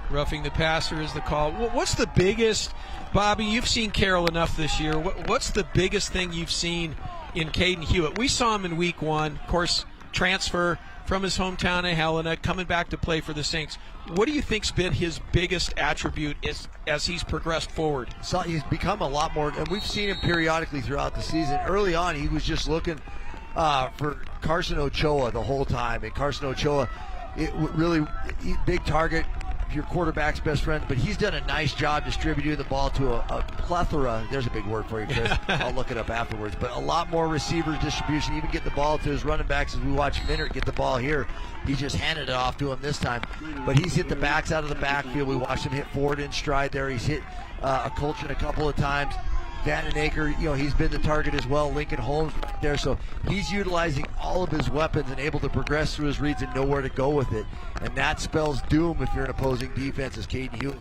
Roughing the passer is the call. What's the biggest, Bobby, you've seen Carroll enough this year, what's the biggest thing you've seen in Caden Hewitt? We saw him in week 1, of course, transfer from his hometown of Helena, coming back to play for the Saints. What do you think's been his biggest attribute as he's progressed forward? So he's become a lot more, and we've seen him periodically throughout the season. Early on, he was just looking for Carson Ochoa the whole time, and Carson Ochoa, big target, your quarterback's best friend, but he's done a nice job distributing the ball to a plethora. There's a big word for you, Chris. I'll look it up afterwards. But a lot more receiver distribution, even get the ball to his running backs. As we watch Minert get the ball here, he just handed it off to him this time. But he's hit the backs out of the backfield. We watched him hit forward in stride there. He's hit a Colchin a couple of times. Vandenaker, he's been the target as well. Lincoln Holmes right there. So he's utilizing all of his weapons and able to progress through his reads and know where to go with it. And that spells doom if you're an opposing defense, as Caden Hewitt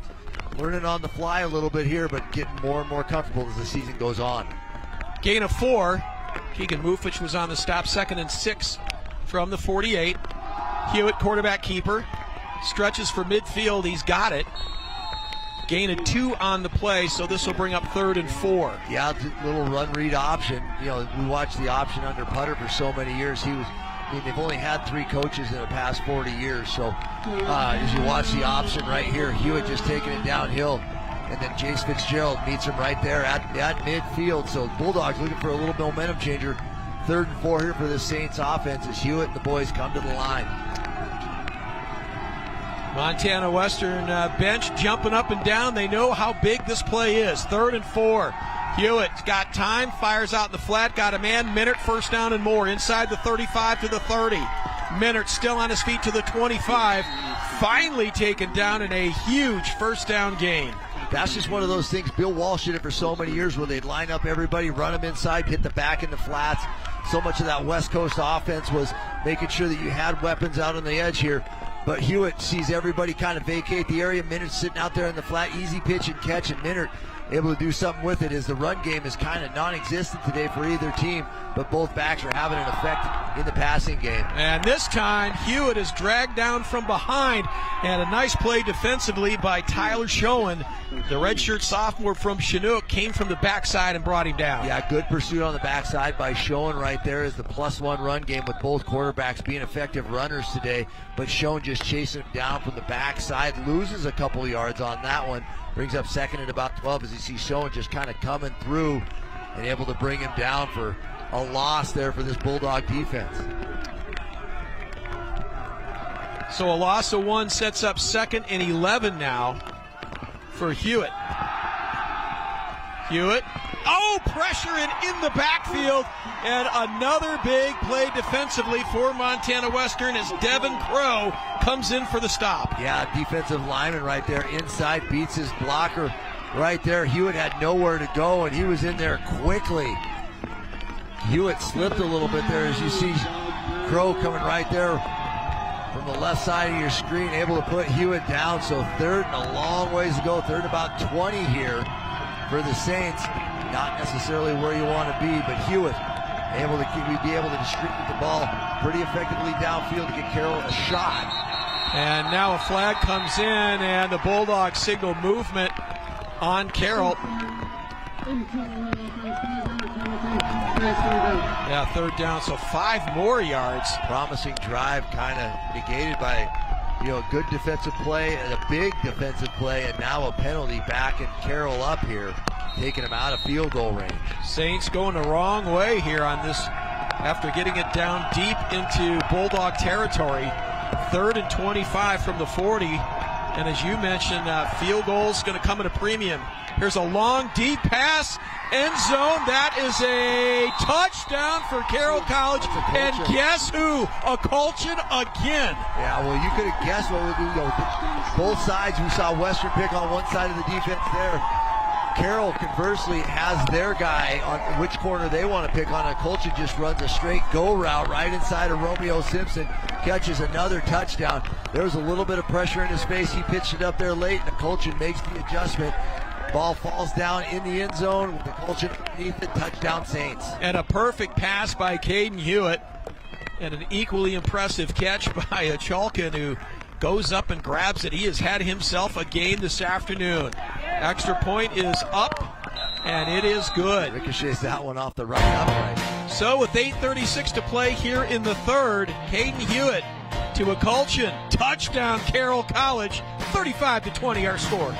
learning on the fly a little bit here, but getting more and more comfortable as the season goes on. Gain of 4. Keegan Mufich was on the stop, 2nd and 6 from the 48. Hewitt, quarterback keeper, stretches for midfield. He's got it. Gain of 2 on the play, so this will bring up 3rd and 4. Yeah, little run read option. We watched the option under Putter for so many years. They've only had 3 coaches in the past 40 years. So as you watch the option right here, Hewitt just taking it downhill, and then Jace Fitzgerald meets him right there at midfield. So Bulldogs looking for a little momentum changer. 3rd and 4 here for the Saints offense as Hewitt and the boys come to the line. Montana Western bench jumping up and down. They know how big this play is. 3rd and 4. Hewitt's got time, fires out in the flat, got a man. Minert, first down and more. Inside the 35 to the 30. Minert still on his feet to the 25. Finally taken down in a huge first down gain. That's just one of those things. Bill Walsh did it for so many years where they'd line up everybody, run them inside, hit the back in the flats. So much of that West Coast offense was making sure that you had weapons out on the edge here. But Hewitt sees everybody kind of vacate the area. Minert sitting out there in the flat, easy pitch and catch, and Minert able to do something with it, as the run game is kind of non-existent today for either team, but both backs are having an effect in the passing game. And this time, Hewitt is dragged down from behind, and a nice play defensively by Tyler Schoen. The redshirt sophomore from Chinook came from the backside and brought him down. Yeah, good pursuit on the backside by Schoen right there, as the +1 run game with both quarterbacks being effective runners today, but Schoen just chasing him down from the backside, loses a couple of yards on that one. Brings up 2nd at about 12 as you see Schoen just kind of coming through and able to bring him down for a loss there for this Bulldog defense. So a loss of 1 sets up 2nd and 11 now for Hewitt. Hewitt, pressure in the backfield, and another big play defensively for Montana Western as Devin Crow comes in for the stop. Yeah, defensive lineman right there inside, beats his blocker right there. Hewitt had nowhere to go, and he was in there quickly. Hewitt slipped a little bit there as you see Crow coming right there from the left side of your screen, able to put Hewitt down. So 3rd and a long ways to go, 3rd and about 20 here for the Saints. Not necessarily where you want to be, but Hewitt we'd be able to distribute the ball pretty effectively downfield to get Carroll a shot. And now a flag comes in, and the Bulldogs signal movement on Carroll. Yeah, 3rd down, so 5 more yards. Promising drive kind of negated by Good defensive play and a big defensive play, and now a penalty back and Carroll up here, taking him out of field goal range. Saints going the wrong way here on this after getting it down deep into Bulldog territory. 3rd and 25 from the 40. And as you mentioned, field goals going to come at a premium. Here's a long, deep pass, end zone. That is a touchdown for Carroll College. And guess who? A Colchin again. Yeah, well, you could have guessed what we'll do. Both sides, we saw Western pick on one side of the defense there. Carroll, conversely, has their guy on which corner they want to pick on. And Colchin just runs a straight go route right inside of Romeo Simpson, catches another touchdown. There was a little bit of pressure in his face. He pitched it up there late, and Colchin makes the adjustment. Ball falls down in the end zone with the Colchin underneath it. Touchdown Saints. And a perfect pass by Caden Hewitt, and an equally impressive catch by Chalkin, who goes up and grabs it. He has had himself a game this afternoon. Extra point is up, and it is good. Ricochets that one off the right upright. So with 8:36 to play here in the third, Caden Hewitt to a Colchin touchdown. Carroll College, 35-20 our score.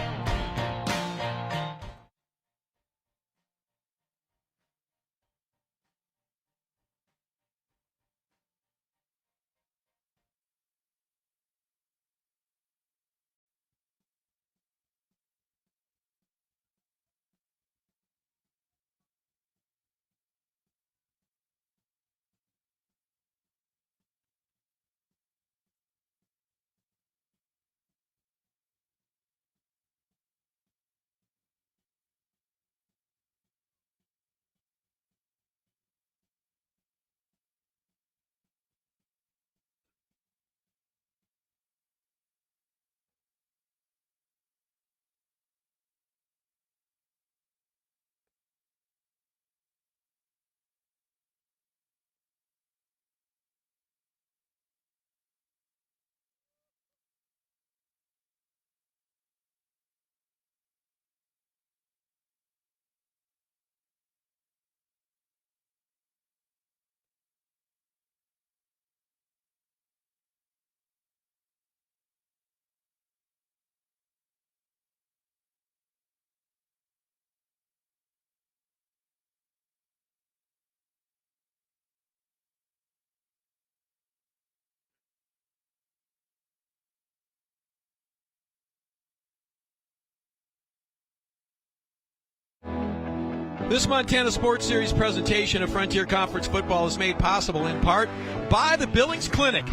This Montana Sports Series presentation of Frontier Conference football is made possible in part by the Billings Clinic.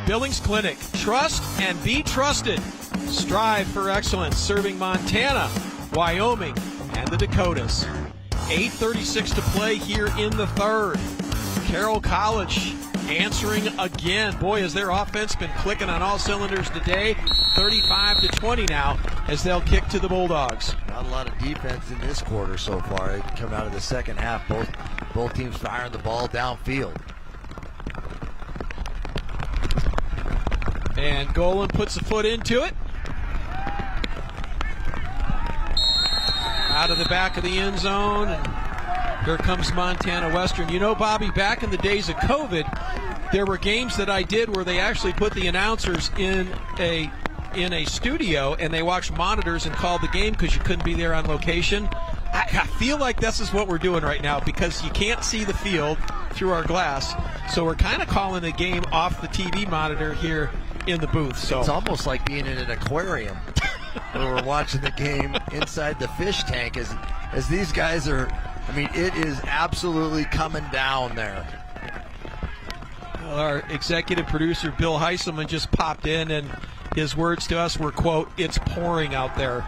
Billings Clinic. Trust and be trusted. Strive for excellence, serving Montana, Wyoming, and the Dakotas. 8:36 to play here in the third. Carroll College answering again. Boy, has their offense been clicking on all cylinders today. 35-20 now as they'll kick to the Bulldogs. Not a lot of defense in this quarter so far. It come out of the second half. Both teams firing the ball downfield. And Golan puts a foot into it. Out of the back of the end zone. And here comes Montana Western. You know, Bobby, back in the days of COVID, there were games that I did where they actually put the announcers in a studio and they watched monitors and called the game because you couldn't be there on location. I feel like this is what we're doing right now because you can't see the field through our glass. So we're kind of calling the game off the TV monitor here in the booth. So it's almost like being in an aquarium where we're watching the game inside the fish tank as these guys are, I mean, it is absolutely coming down there. Our executive producer, Bill Heisselman, just popped in, and his words to us were, quote, "It's pouring out there."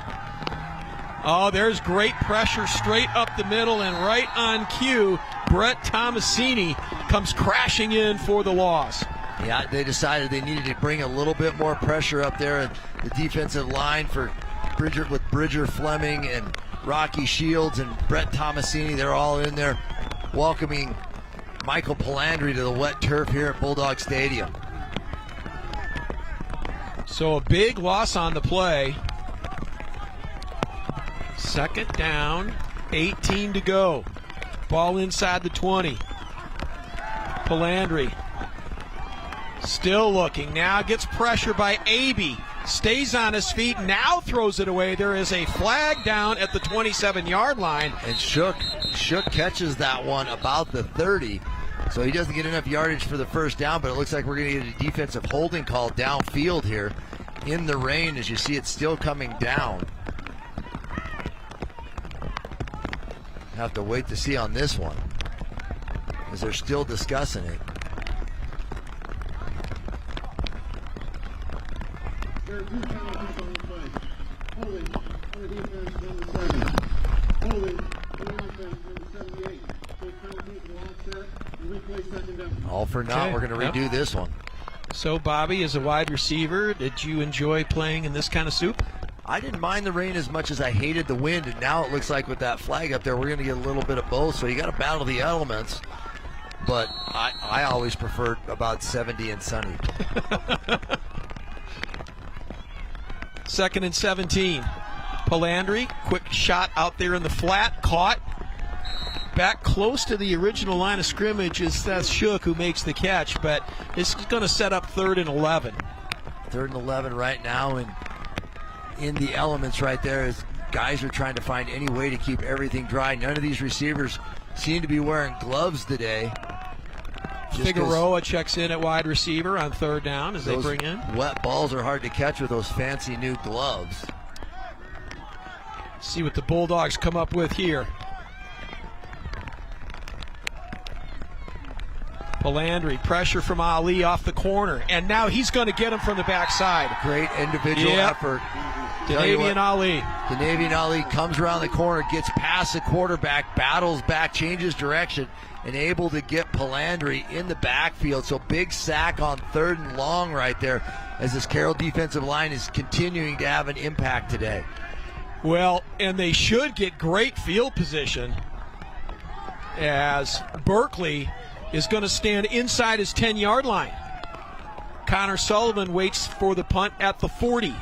Oh, there's great pressure straight up the middle, and right on cue, Brett Tomasini comes crashing in for the loss. Yeah, they decided they needed to bring a little bit more pressure up there, and the defensive line for Bridger Fleming and Rocky Shields and Brett Tomasini, they're all in there welcoming Michael Palandri to the wet turf here at Bulldog Stadium. So a big loss on the play. Second down, 18 to go. Ball inside the 20. Palandri Still looking. Now gets pressure by Abey. Stays on his feet. Now throws it away. There is a flag down at the 27-yard line. And Shook catches that one about the 30. So he doesn't get enough yardage for the first down, but it looks like we're going to get a defensive holding call downfield here in the rain as you see it still coming down. Have to wait to see on this one as they're still discussing it. There are 2 penalties on the play. Holding on the defense, number 7. Holding on the offense, number 78. Those penalties will offset and replay second down. All for naught. Okay. We're going to redo this one. So, Bobby, as a wide receiver, did you enjoy playing in this kind of soup? I didn't mind the rain as much as I hated the wind, and now it looks like with that flag up there, we're going to get a little bit of both. So you got to battle the elements. But I always preferred about 70 and sunny. 2nd and 17. Palandri, quick shot out there in the flat, caught. Back close to the original line of scrimmage is Seth Shook, who makes the catch, but this is going to set up 3rd and 11. 3rd and 11 right now, and in the elements right there as guys are trying to find any way to keep everything dry. None of these receivers seem to be wearing gloves today. Figueroa checks in at wide receiver on 3rd down as they bring in. Wet balls are hard to catch with those fancy new gloves. See what the Bulldogs come up with here. Palandri, pressure from Ali off the corner, and now he's going to get him from the backside. Great individual effort. Danavian Ali. Danavian Ali comes around the corner, gets past the quarterback, battles back, changes direction, and able to get Palandri in the backfield. So big sack on 3rd and long right there as this Carroll defensive line is continuing to have an impact today. Well, and they should get great field position as Berkeley is going to stand inside his 10-yard line. Connor Sullivan waits for the punt at the 40.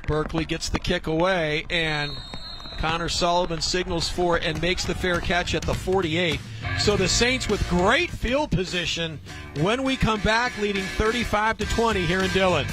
Berkeley gets the kick away, and Connor Sullivan signals for it and makes the fair catch at the 48. So the Saints with great field position when we come back, leading 35-20 here in Dillon.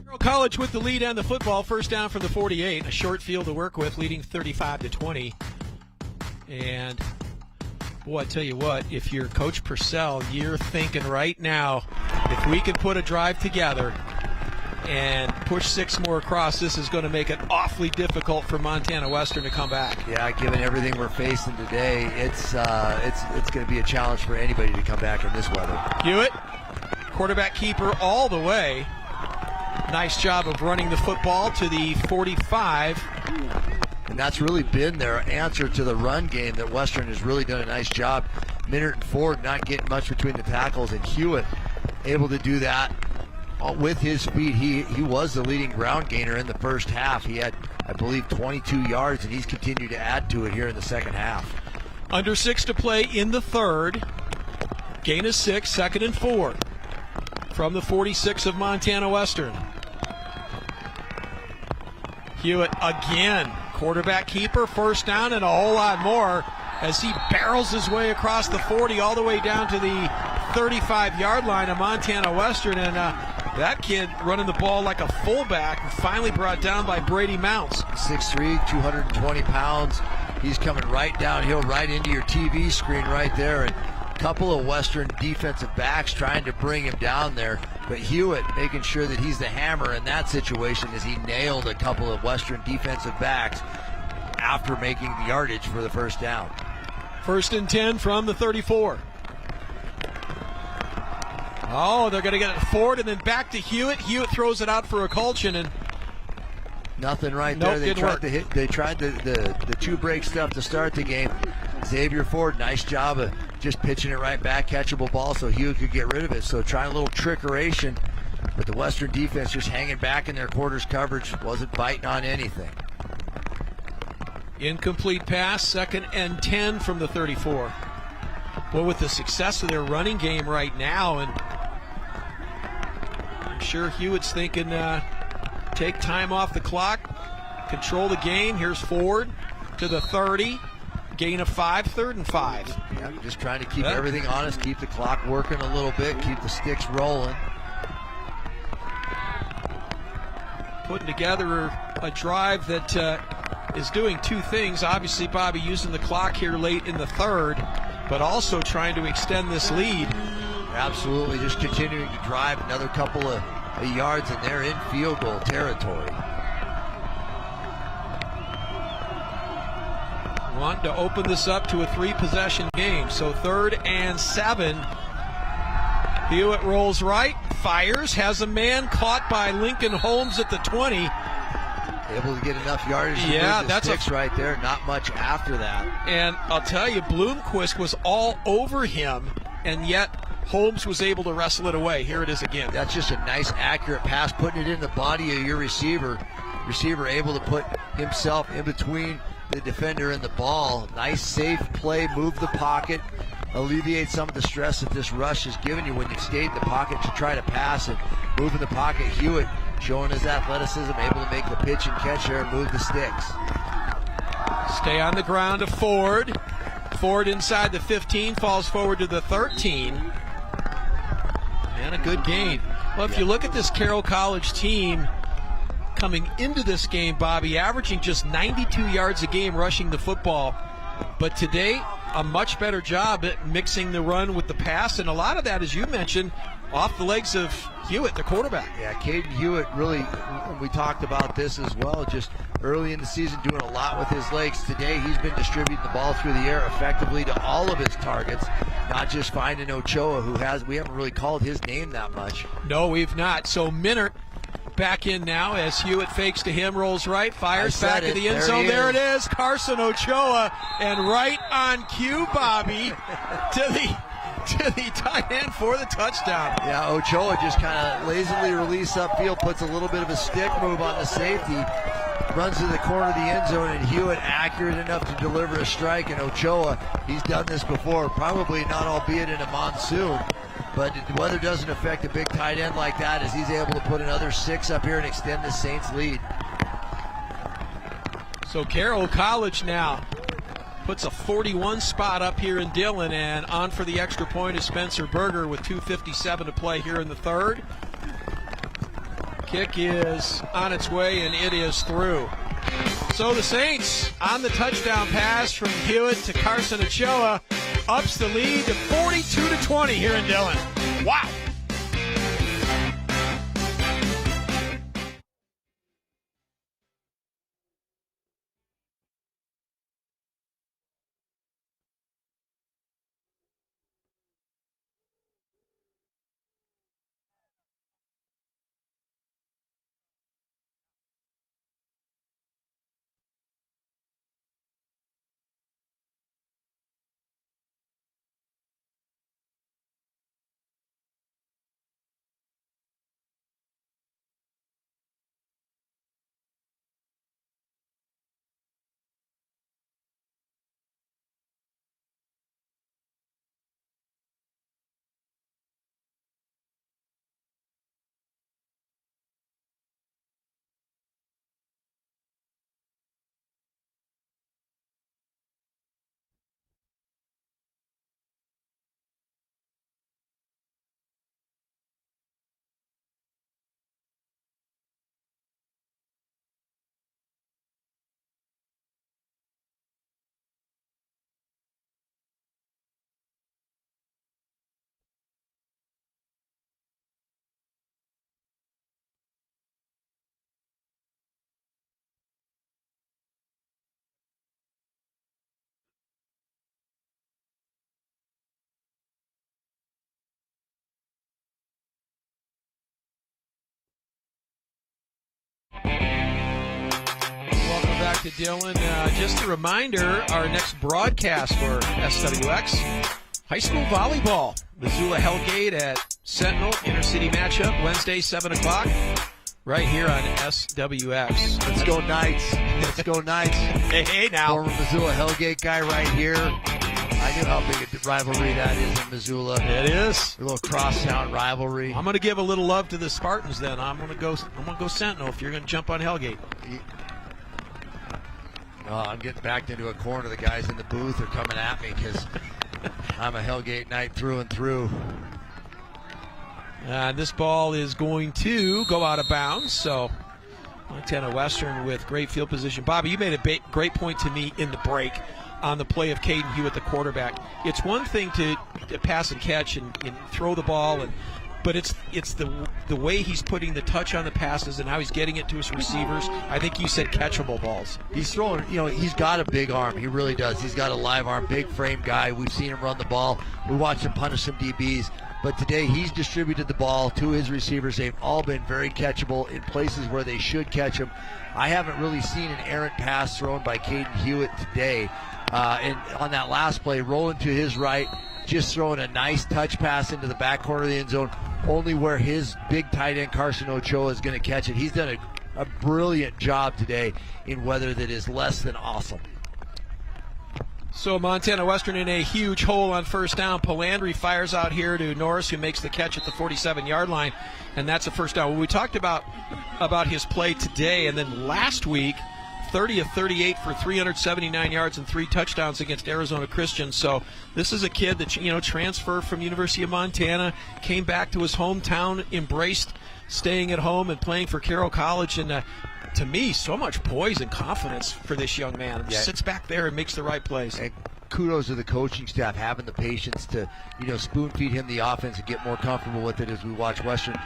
Carroll College with the lead on the football, first down from the 48. A short field to work with, leading 35-20. And, boy, I tell you what, if you're Coach Purcell, you're thinking right now, if we can put a drive together and push 6 more across, this is going to make it awfully difficult for Montana Western to come back. Yeah, given everything we're facing today, it's going to be a challenge for anybody to come back in this weather. Hewitt, quarterback keeper all the way. Nice job of running the football to the 45. And that's really been their answer to the run game that Western has really done a nice job. Minert and Ford not getting much between the tackles, and Hewitt able to do that with his feet. He was the leading ground gainer in the first half. He had I believe, 22 yards, and he's continued to add to it here in the second half. Under 6 to play in the third. Gain of 6, 2nd and 4 from the 46 of Montana Western. Hewitt again, quarterback keeper, first down, and a whole lot more as he barrels his way across the 40 all the way down to the 35-yard line of Montana Western, and that kid running the ball like a fullback, finally brought down by Brady Mounts. 6'3", 220 pounds. He's coming right downhill, right into your TV screen right there, and a couple of Western defensive backs trying to bring him down there, but Hewitt making sure that he's the hammer in that situation as he nailed a couple of Western defensive backs after making the yardage for the first down. 1st and 10 from the 34. Oh, they're going to get it forward and then back to Hewitt. Hewitt throws it out for a Colchin, and nothing right nope, there. They tried the two break stuff to start the game. Xavier Ford, nice job of just pitching it right back, catchable ball so Hewitt could get rid of it. So trying a little trickeration, but the Western defense just hanging back in their quarters coverage, wasn't biting on anything. Incomplete pass, 2nd and 10 from the 34. Well, with the success of their running game right now, and I'm sure Hewitt's thinking take time off the clock, control the game. Here's Ford to the 30, gain of 5, 3rd and 5. Yeah, just trying to keep everything honest, keep the clock working a little bit, keep the sticks rolling. Putting together a drive that is doing two things. Obviously, Bobby, using the clock here late in the third, but also trying to extend this lead. Absolutely, just continuing to drive another couple of yards, and they're in field goal territory. Want to open this up to a 3-possession game. So 3rd and 7. Hewitt rolls right, fires, has a man caught by Lincoln Holmes at the 20. Able to get enough yardage to move the sticks right there. Not much after that. And I'll tell you, Bloomquist was all over him, and yet Holmes was able to wrestle it away. Here it is again. That's just a nice, accurate pass, putting it in the body of your receiver. Receiver able to put himself in between the defender and the ball. Nice, safe play, move the pocket, alleviate some of the stress that this rush has given you when you've stayed in the pocket to try to pass and move in the pocket. Hewitt showing his athleticism, able to make the pitch and catch there and move the sticks. Stay on the ground to Ford. Ford inside the 15, falls forward to the 13. And a good gain. Well, if you look at this Carroll College team coming into this game, Bobby, averaging just 92 yards a game rushing the football. But today, a much better job at mixing the run with the pass, and a lot of that, as you mentioned, off the legs of Hewitt, the quarterback. Yeah, Caden Hewitt really, we talked about this as well, just early in the season doing a lot with his legs. Today he's been distributing the ball through the air effectively to all of his targets, not just finding Ochoa, we haven't really called his name that much. No, we've not. So Minert back in now as Hewitt fakes to him, rolls right, fires back to the end zone. There it is, Carson Ochoa, and right on cue, Bobby, to the tight end for the touchdown. Yeah, Ochoa just kind of lazily release upfield, puts a little bit of a stick move on the safety, runs to the corner of the end zone, and Hewitt accurate enough to deliver a strike. And Ochoa, he's done this before, probably not albeit in a monsoon, but the weather doesn't affect a big tight end like that, as he's able to put another 6 up here and extend the Saints lead. So Carroll College now puts a 41 spot up here in Dillon, and on for the extra point is Spencer Berger with 2:57 to play here in the third. Kick is on its way, and it is through. So the Saints, on the touchdown pass from Hewitt to Carson Ochoa, ups the lead to 42-20 here in Dillon. Wow. to Dylan. Just a reminder, our next broadcast for SWX, high school volleyball. Missoula Hellgate at Sentinel, intercity matchup, Wednesday, 7 o'clock, right here on SWX. Let's go Knights. Let's go Knights. Hey, now. Former Missoula Hellgate guy right here. I knew how big a rivalry that is in Missoula. It is. A little crosstown rivalry. I'm going to give a little love to the Spartans then. I'm going to go Sentinel if you're going to jump on Hellgate. Oh, I'm getting backed into a corner. The guys in the booth are coming at me because I'm a Hellgate Knight through and through. This ball is going to go out of bounds, so Montana Western with great field position. Bobby, you made a great point to me in the break on the play of Caden Hewitt, the quarterback. It's one thing to pass and catch and throw the ball, but it's the way he's putting the touch on the passes and how he's getting it to his receivers. I think you said catchable balls. He's throwing, he's got a big arm. He really does. He's got a live arm, big frame guy. We've seen him run the ball. We watched him punish some DBs. But today he's distributed the ball to his receivers. They've all been very catchable in places where they should catch them. I haven't really seen an errant pass thrown by Caden Hewitt today. And on that last play, rolling to his right, just throwing a nice touch pass into the back corner of the end zone, only where his big tight end Carson Ochoa is going to catch it. He's done a brilliant job today in weather that is less than awesome. So Montana Western in a huge hole on first down. Polandri fires out here to Norris, who makes the catch at the 47-yard line, and that's a first down. Well, we talked about his play today, and then last week, 30 of 38 for 379 yards and 3 touchdowns against Arizona Christian. So this is a kid that, transferred from University of Montana, came back to his hometown, embraced staying at home and playing for Carroll College, and to me, so much poise and confidence for this young man. He sits back there and makes the right plays. And kudos to the coaching staff having the patience to, spoon feed him the offense and get more comfortable with it as we watch Western,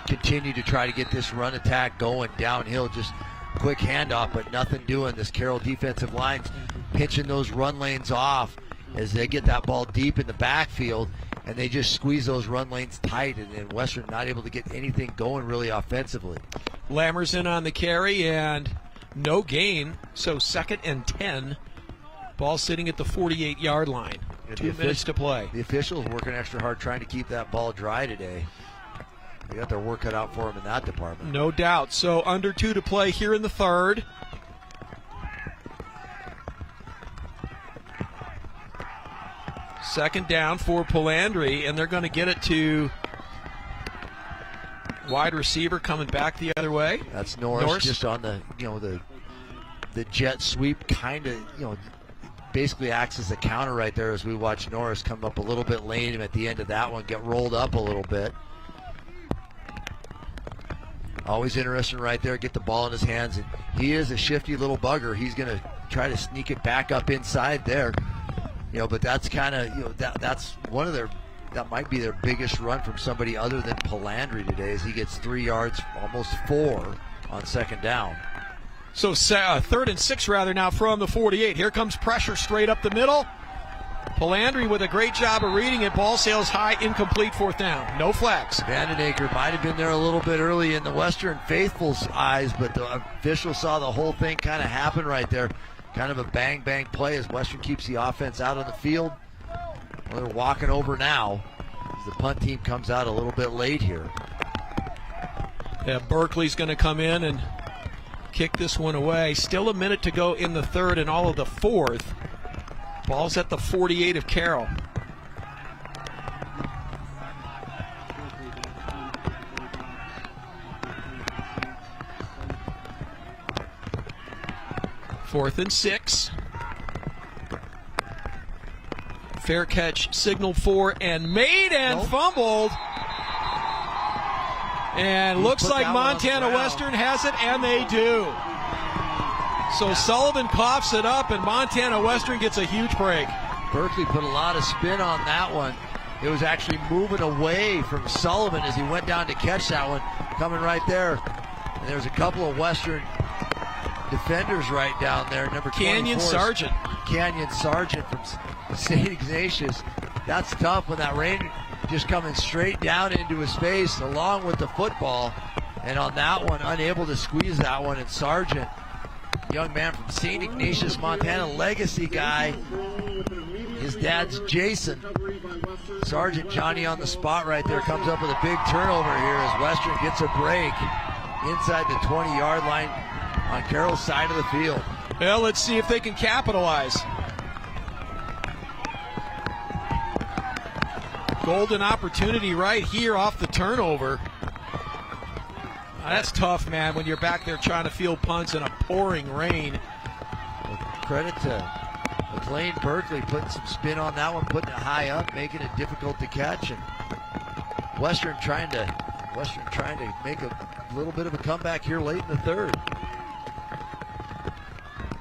continue to try to get this run attack going downhill. Just quick handoff, but nothing doing. This Carroll defensive line's pinching those run lanes off as they get that ball deep in the backfield, and they just squeeze those run lanes tight, and Western not able to get anything going really offensively. Lammers in on the carry, and no gain, so 2nd and 10. Ball sitting at the 48-yard line. 2 minutes to play. The officials working extra hard trying to keep that ball dry today. They got their work cut out for them in that department. No doubt. So under 2 to play here in the third. Second down for Polandri, and they're going to get it to wide receiver coming back the other way. That's Norris. Just on the the jet sweep, kind of basically acts as a counter right there as we watch Norris come up a little bit late, and at the end of that one get rolled up a little bit. Always interesting right there, get the ball in his hands, and he is a shifty little bugger. He's going to try to sneak it back up inside there. But that's kind of, that's one of that might be their biggest run from somebody other than Polandri today, as he gets 3 yards, almost 4 on second down. So 3rd and 6 rather now from the 48. Here comes pressure straight up the middle. Polandri with a great job of reading it. Ball sails high, incomplete, 4th down. No flags. Vandenacre might have been there a little bit early in the Western faithful's eyes, but the official saw the whole thing kind of happen right there. Kind of a bang-bang play as Western keeps the offense out on the field. Well, they're walking over now as the punt team comes out a little bit late here. Yeah, Berkeley's going to come in and kick this one away. Still a minute to go in the third and all of the fourth. Ball's at the 48 of Carroll. Fourth and 6. Fair catch signaled for and made and fumbled. And looks like Montana Western has it, and they do. So Sullivan coughs it up, and Montana Western gets a huge break. Berkeley put a lot of spin on that one. It was actually moving away from Sullivan as he went down to catch that one, coming right there. And there's a couple of Western defenders right down there. Number 24. Canyon Sargent from St. Ignatius. That's tough when that rain just coming straight down into his face along with the football. And on that one, unable to squeeze that one. And Sargent young man from St. Ignatius, Montana, legacy guy. His dad's Jason. Sergeant Johnny on the spot right there comes up with a big turnover here as Western gets a break inside the 20-yard line on Carroll's side of the field. Well, let's see if they can capitalize. Golden opportunity right here off the turnover. That's tough, man, when you're back there trying to field punts in a pouring rain. Well, credit to McLean Berkeley putting some spin on that one, putting it high up, making it difficult to catch. And Western trying to make a little bit of a comeback here late in the third.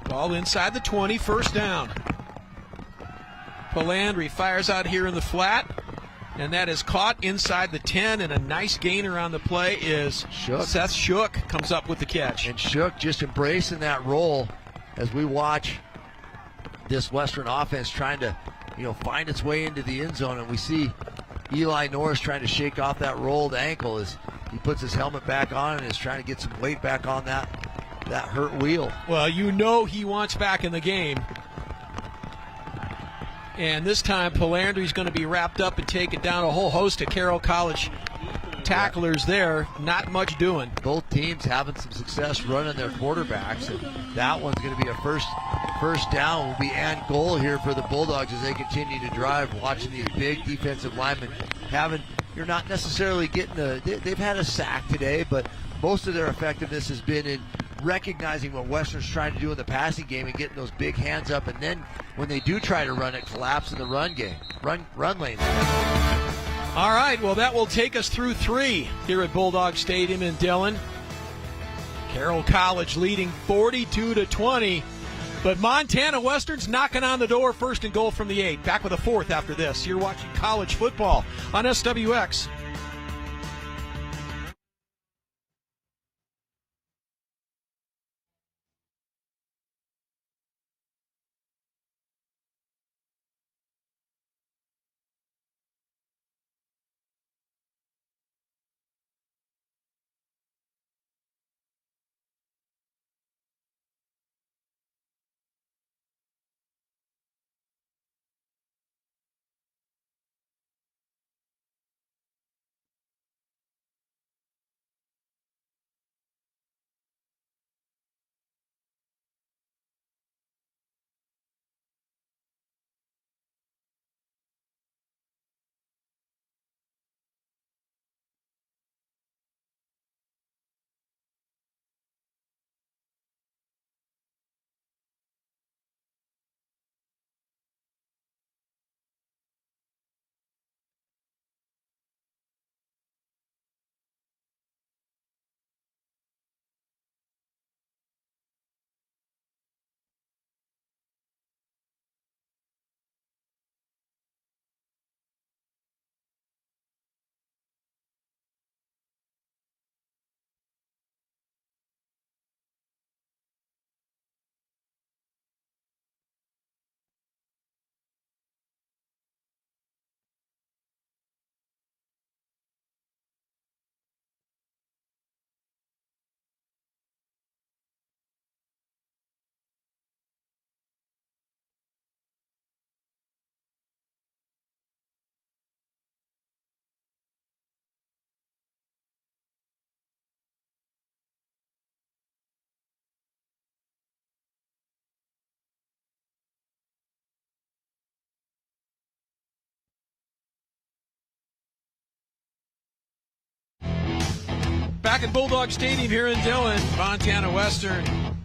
Ball inside the 20, first down. Palandri fires out here in the flat, and that is caught inside the 10, and a nice gainer on the play is Shook. Seth Shook comes up with the catch. And Shook just embracing that role as we watch this Western offense trying to, find its way into the end zone, and we see Eli Norris trying to shake off that rolled ankle as he puts his helmet back on and is trying to get some weight back on that hurt wheel. Well, he wants back in the game. And this time, Palandri's going to be wrapped up and taken down. A whole host of Carroll College tacklers there. Not much doing. Both teams having some success running their quarterbacks, and that one's going to be a first down. Will be and goal here for the Bulldogs as they continue to drive. Watching these big defensive linemen you're not necessarily getting they've had a sack today, but most of their effectiveness has been in recognizing what Western's trying to do in the passing game and getting those big hands up, and then when they do try to run it, collapse in the run lane. All right, well, that will take us through 3 here at Bulldog Stadium in Dillon. Carroll College leading 42-20, but Montana Western's knocking on the door, first and goal from the 8. Back with a 4th after this. You're watching college football on SWX. Back at Bulldog Stadium here in Dillon, Montana Western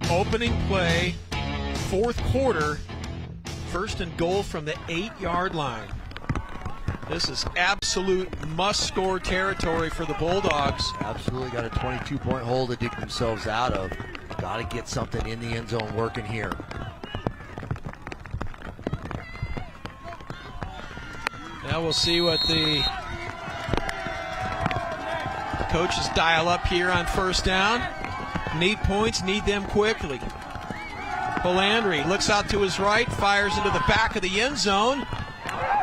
opening play, 4th quarter, first and goal from the 8-yard line. This is absolute must-score territory for the Bulldogs. Absolutely got a 22-point hole to dig themselves out of. Got to get something in the end zone working here. Now we'll see what the coaches dial up here on first down. Need points, need them quickly. Palandri looks out to his right, fires into the back of the end zone,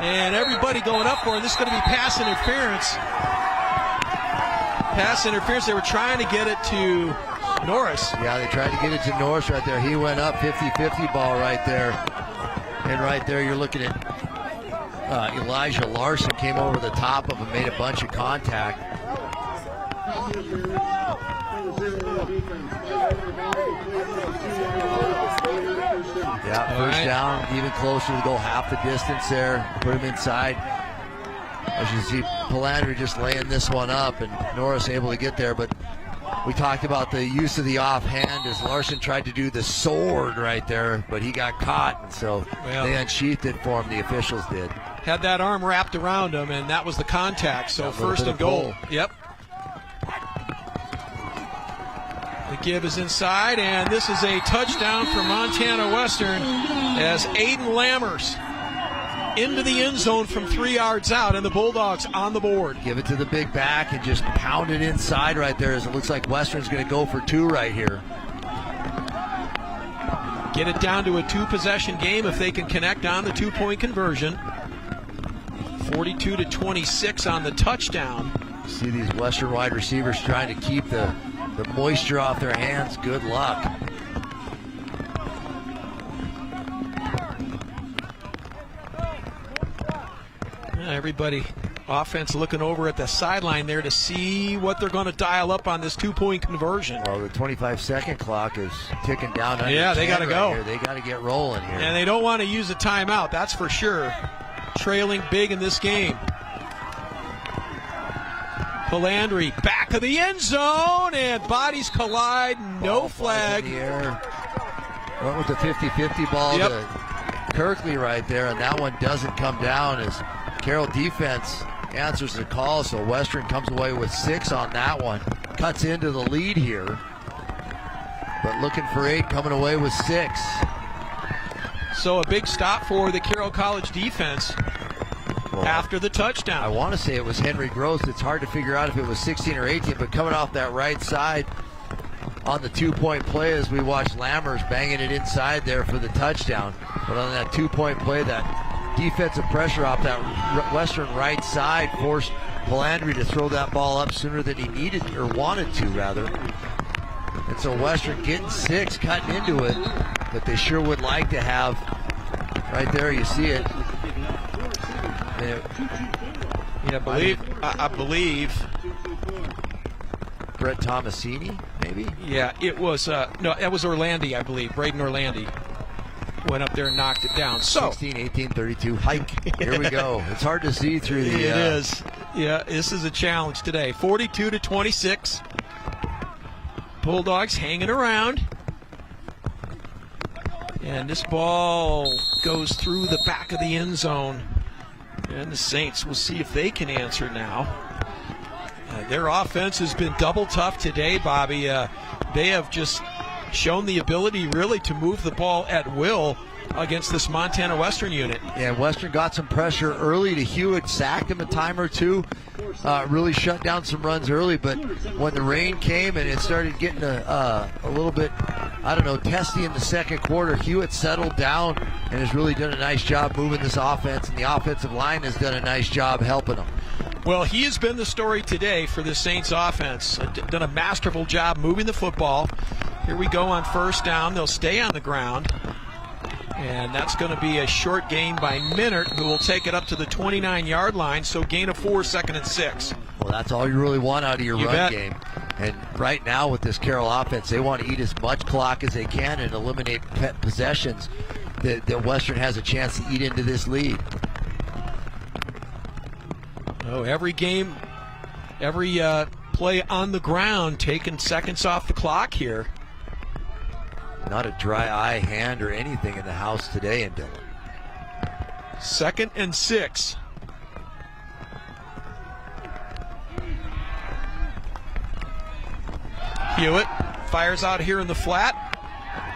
and everybody going up for it. This is going to be pass interference. Pass interference. They were trying to get it to Norris. Yeah, they tried to get it to Norris right there. He went up 50-50 ball right there. And right there you're looking at Elijah Larson came over the top of him, made a bunch of contact. Yeah, first down, even closer to go half the distance there. Put him inside. As you see, Palandri just laying this one up, and Norris able to get there. But we talked about the use of the offhand as Larson tried to do the sword right there, but he got caught, and so they unsheathed it for him, the officials did. Had that arm wrapped around him, and that was the contact. So first and goal. Yep. The give is inside, and this is a touchdown for Montana Western as Aiden Lammers into the end zone from 3 yards out, and the Bulldogs on the board. Give it to the big back and just pound it inside right there as it looks like Western's going to go for 2 right here. Get it down to a 2-possession game if they can connect on the 2-point conversion. 42-26 on the touchdown. See these Western wide receivers trying to keep the moisture off their hands. Good luck. Everybody, offense looking over at the sideline there to see what they're going to dial up on this 2-point conversion. Well, the 25-second clock is ticking down. Yeah, they got to go. Here. They got to get rolling here. And they don't want to use a timeout, that's for sure. Trailing big in this game. Palandri back of the end zone, and bodies collide. No flag. Went with the 50-50 ball to Kirkley right there, and that one doesn't come down as Carroll defense answers the call, so Western comes away with 6 on that one. Cuts into the lead here, but looking for 8, coming away with 6. So a big stop for the Carroll College defense after the touchdown. I want to say it was Henry Gross. It's hard to figure out if it was 16 or 18, but coming off that right side on the 2-point play as we watch Lammers banging it inside there for the touchdown. But on that 2-point play, that defensive pressure off that Western right side forced Palandri to throw that ball up sooner than he needed, or wanted to rather. And so Western getting 6, cutting into it, but they sure would like to have, right there you see it. I believe Brett Tomasini, maybe? Yeah, it was, no, that was Orlandi, I believe, Braden Orlandi. Went up there and knocked it down. So 16, 18, 32, hike. Here we go. It's hard to see through the... It is. Yeah, this is a challenge today. 42-26. Bulldogs hanging around. And this ball goes through the back of the end zone. And the Saints will see if they can answer now. Their offense has been double tough today, Bobby. They have just shown the ability really to move the ball at will against this Montana Western unit. Yeah, Western got some pressure early to Hewitt, sacked him a time or two, really shut down some runs early, but when the rain came and it started getting a little bit, I don't know, testy in the second quarter, Hewitt settled down and has really done a nice job moving this offense, and the offensive line has done a nice job helping them. Well, he has been the story today for the Saints offense. Done a masterful job moving the football. Here we go on first down. They'll stay on the ground. And that's going to be a short gain by Minert, who will take it up to the 29-yard line. So gain of 4, 2nd and 6. Well, that's all you really want out of your run bet. game. And right now with this Carroll offense, they want to eat as much clock as they can and eliminate possessions that Western has a chance to eat into this lead. Oh, every game, every play on the ground taking seconds off the clock here. Not a dry eye, hand, or anything in the house today in Dillon. 2nd and 6. Hewitt fires out here in the flat.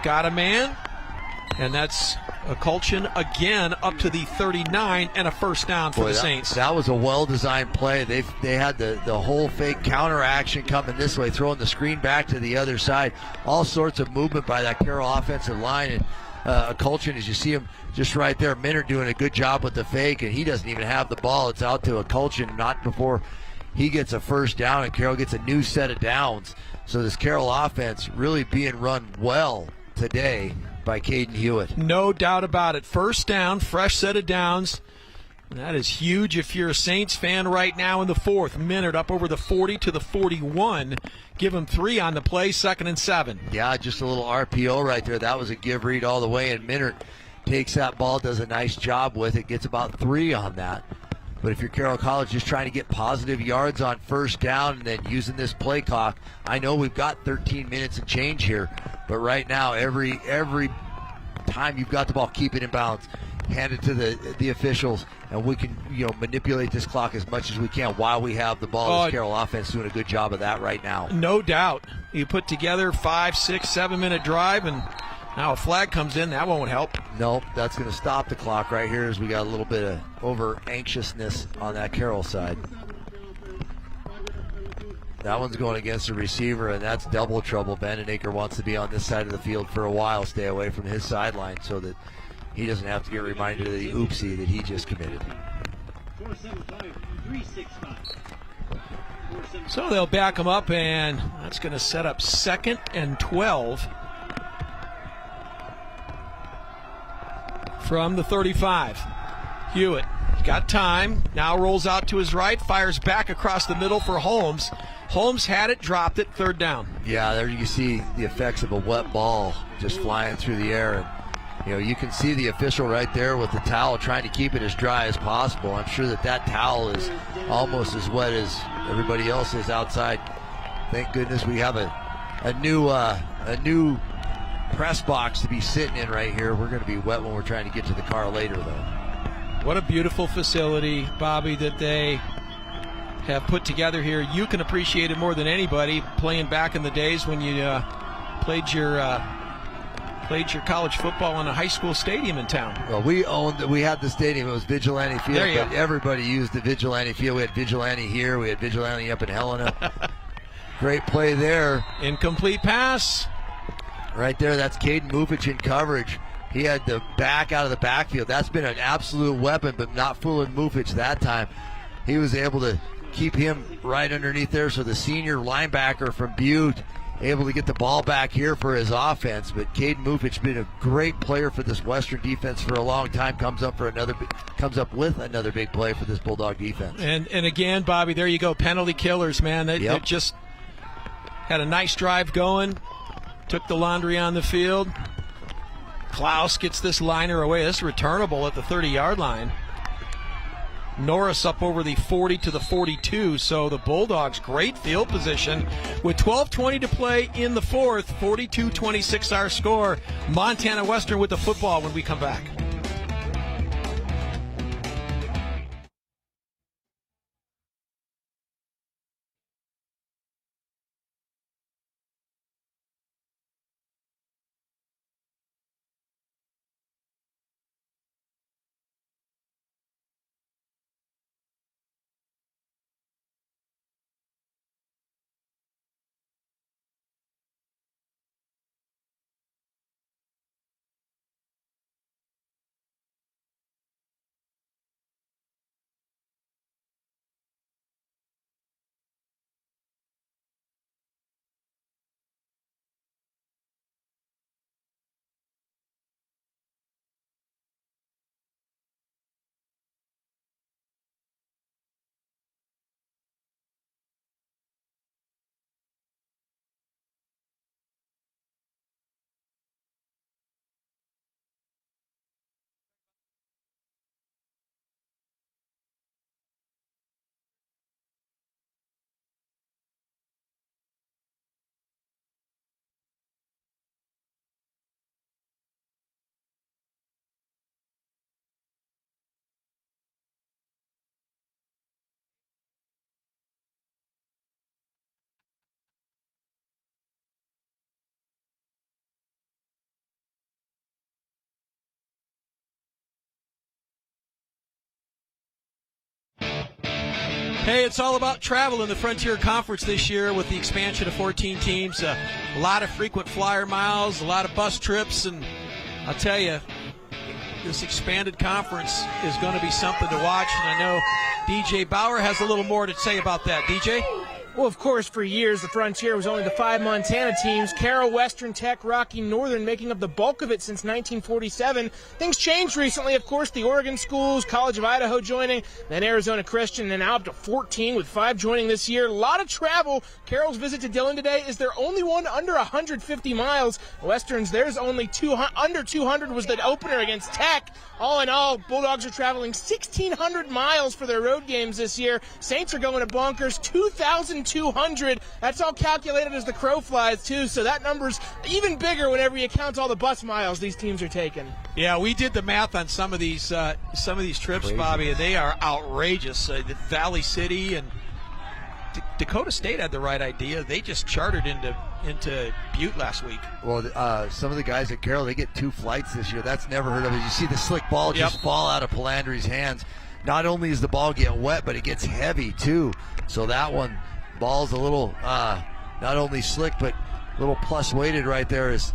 Got a man. And that's a Colchin again up to the 39 and a first down for the Saints. That was a well-designed play. They had the whole fake counter action coming this way, throwing the screen back to the other side. All sorts of movement by that Carroll offensive line. And Colchin, as you see him just right there, Minter doing a good job with the fake, and he doesn't even have the ball. It's out to a Colchin, not before he gets a first down, and Carroll gets a new set of downs. So this Carroll offense really being run well today by Caden Hewitt. No doubt about it. First down, fresh set of downs. That is huge if you're a Saints fan right now in the fourth. Minute up over the 40 to the 41. Give them 3 on the play, 2nd and 7. Yeah, just a little RPO right there. That was a give read all the way, and Minert takes that ball, does a nice job with it, gets about 3 on that. But if you're Carroll College just trying to get positive yards on first down and then using this play clock, I know we've got 13 minutes and change here, but right now every time you've got the ball, keep it in bounds, hand it to the officials, and we can manipulate this clock as much as we can while we have the ball. This Carroll offense doing a good job of that right now. No doubt. You put together 5, 6, 7 minute drive, and now a flag comes in. That won't help. Nope, that's going to stop the clock right here as we got a little bit of over-anxiousness on that Carroll side. That one's going against the receiver, and that's double trouble. Vandenacre wants to be on this side of the field for a while, stay away from his sideline so that he doesn't have to get reminded of the oopsie that he just committed. So they'll back him up, and that's going to set up 2nd and 12. From the 35. Hewitt got time, now rolls out to his right, fires back across the middle for Holmes. Holmes had it, dropped it, 3rd down. Yeah, there you see the effects of a wet ball just flying through the air. And, you can see the official right there with the towel trying to keep it as dry as possible. I'm sure that towel is almost as wet as everybody else is outside. Thank goodness we have a new press box to be sitting in right here. We're going to be wet when we're trying to get to the car later, though. What a beautiful facility, Bobby, that they have put together here. You can appreciate it more than anybody, playing back in the days when you played your college football in a high school stadium in town. Well, we had the stadium. It was Vigilante Field, but everybody used the Vigilante Field. We had Vigilante here. We had Vigilante up in Helena. Great play there. Incomplete pass. Right there, that's Caden Mufich in coverage. He had the back out of the backfield. That's been an absolute weapon, but not fooling Mufich that time. He was able to keep him right underneath there, so the senior linebacker from Butte able to get the ball back here for his offense. But Caden Mufich been a great player for this Western defense for a long time. Comes up with another big play for this Bulldog defense. And again, Bobby, there you go, penalty killers, man. They just had a nice drive going. Took the laundry on the field. Klaus gets this liner away. This is returnable at the 30-yard line. Norris up over the 40 to the 42. So the Bulldogs, great field position. With 12:20 to play in the fourth, 42-26 our score. Montana Western with the football when we come back. Hey, it's all about travel in the Frontier Conference this year with the expansion of 14 teams. A lot of frequent flyer miles, a lot of bus trips, and I'll tell you, this expanded conference is going to be something to watch. And I know DJ Bauer has a little more to say about that. DJ? Well, of course, for years, the Frontier was only the 5 Montana teams, Carroll, Western, Tech, Rocky, Northern, making up the bulk of it since 1947. Things changed recently, of course, the Oregon schools, College of Idaho joining, then Arizona Christian, and now up to 14 with 5 joining this year. A lot of travel. Carroll's visit to Dillon today is their only one under 150 miles. Western's, theirs only under 200 was the opener against Tech. All in all, Bulldogs are traveling 1,600 miles for their road games this year. Saints are going to bonkers, 2,200. That's all calculated as the crow flies, too, so that number's even bigger whenever you count all the bus miles these teams are taking. Yeah, we did the math on some of these trips, Crazy. Bobby, and they are outrageous. The Valley City and Dakota State had the right idea. They just chartered into Butte last week. Well, some of the guys at Carroll, they get 2 flights this year. That's never heard of it. You see the slick ball just fall out of Palandri's hands. Not only does the ball get wet, but it gets heavy too. So that one, ball's a little not only slick, but a little plus weighted right there. Is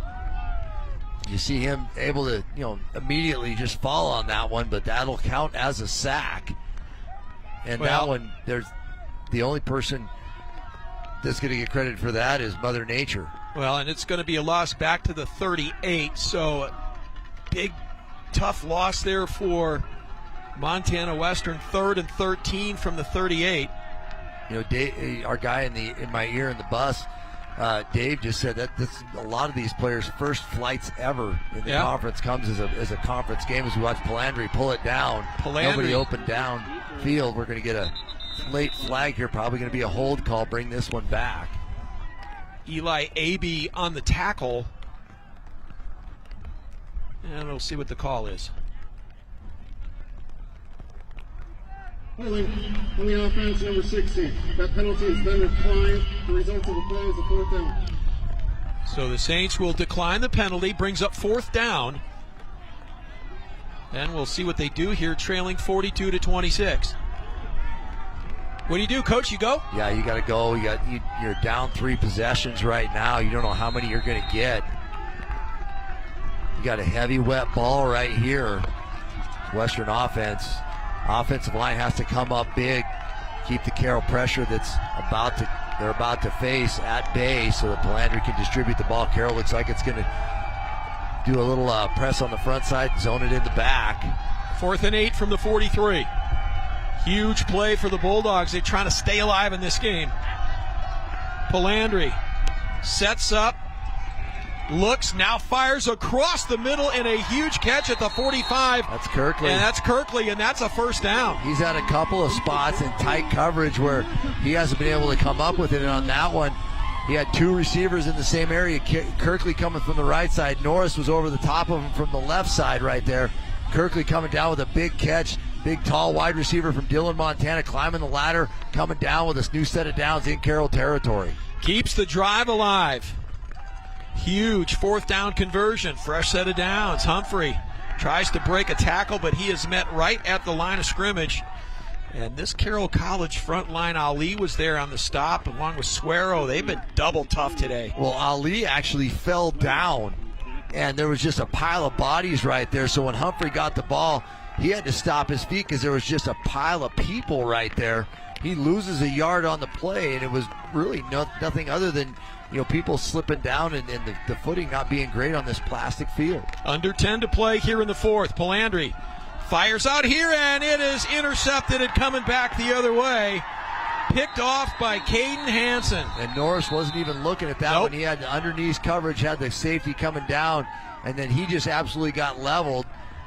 you see him able to immediately just fall on that one, but that'll count as a sack. And that one, there's the only person that's going to get credit for that is Mother Nature. Well, and it's going to be a loss back to the 38, so big, tough loss there for Montana Western, 3rd and 13 from the 38. Dave, our guy in my ear in the bus, Dave just said that a lot of these players' first flights ever in the conference comes as a conference game. As we watch Palandri pull it down, nobody open down field. We're going to get a late flag here, probably going to be a hold call, bring this one back. Eli Abe on the tackle, and we'll see what the call is. Holding on the offense, number 16. That penalty is then declined. The result of the play is a 4th down. So the Saints will decline the penalty, brings up 4th down. And we'll see what they do here, trailing 42-26. What do you do, Coach? You go? Yeah, you got to go. You're down 3 possessions right now. You don't know how many you're going to get. You got a heavy, wet ball right here. Western offensive line has to come up big, keep the Carroll pressure they're about to face at bay, so that Palandri can distribute the ball. Carroll looks like it's going to do a little press on the front side, zone it in the back. 4th and 8 from the 43. Huge play for the Bulldogs. They're trying to stay alive in this game. Palandri sets up, looks, now fires across the middle in a huge catch at the 45. That's Kirkley. And that's Kirkley, and that's a 1st down. He's had a couple of spots in tight coverage where he hasn't been able to come up with it, and on that one, he had 2 receivers in the same area. Kirkley coming from the right side. Norris was over the top of him from the left side right there. Kirkley coming down with a big catch. Big, tall, wide receiver from Dillon, Montana, climbing the ladder, coming down with this new set of downs in Carroll territory. Keeps the drive alive. Huge 4th down conversion. Fresh set of downs. Humphrey tries to break a tackle, but he is met right at the line of scrimmage. And this Carroll College front line, Ali was there on the stop, along with Suero. They've been double tough today. Well, Ali actually fell down, and there was just a pile of bodies right there. So when Humphrey got the ball, he had to stop his feet because there was just a pile of people right there. He loses a yard on the play, and it was really nothing other than people slipping down and the footing not being great on this plastic field. Under 10 to play here in the 4th. Palandri fires out here, and it is intercepted and coming back the other way. Picked off by Caden Hansen. And Norris wasn't even looking at that one. He had the underneath coverage, had the safety coming down, and then he just absolutely got leveled.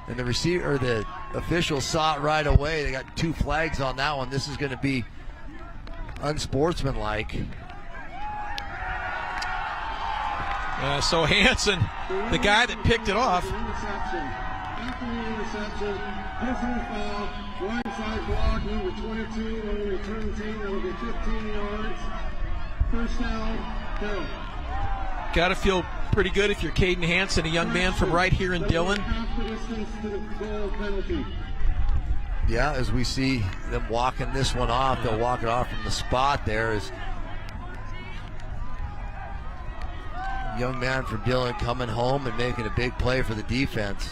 And the officials saw it right away. They got 2 flags on that one. This is going to be unsportsmanlike. So Hansen, the guy that picked it off. After the interception, personal foul, blindside block, number 22 on the return team. That will be 15 yards. 1st down, Carroll. Got to feel pretty good if you're Caden Hansen, a young man from right here in Dillon. Half the distance to the goal penalty. Yeah, as we see them walking this one off, they'll walk it off from the spot there. As young man from Dillon coming home and making a big play for the defense.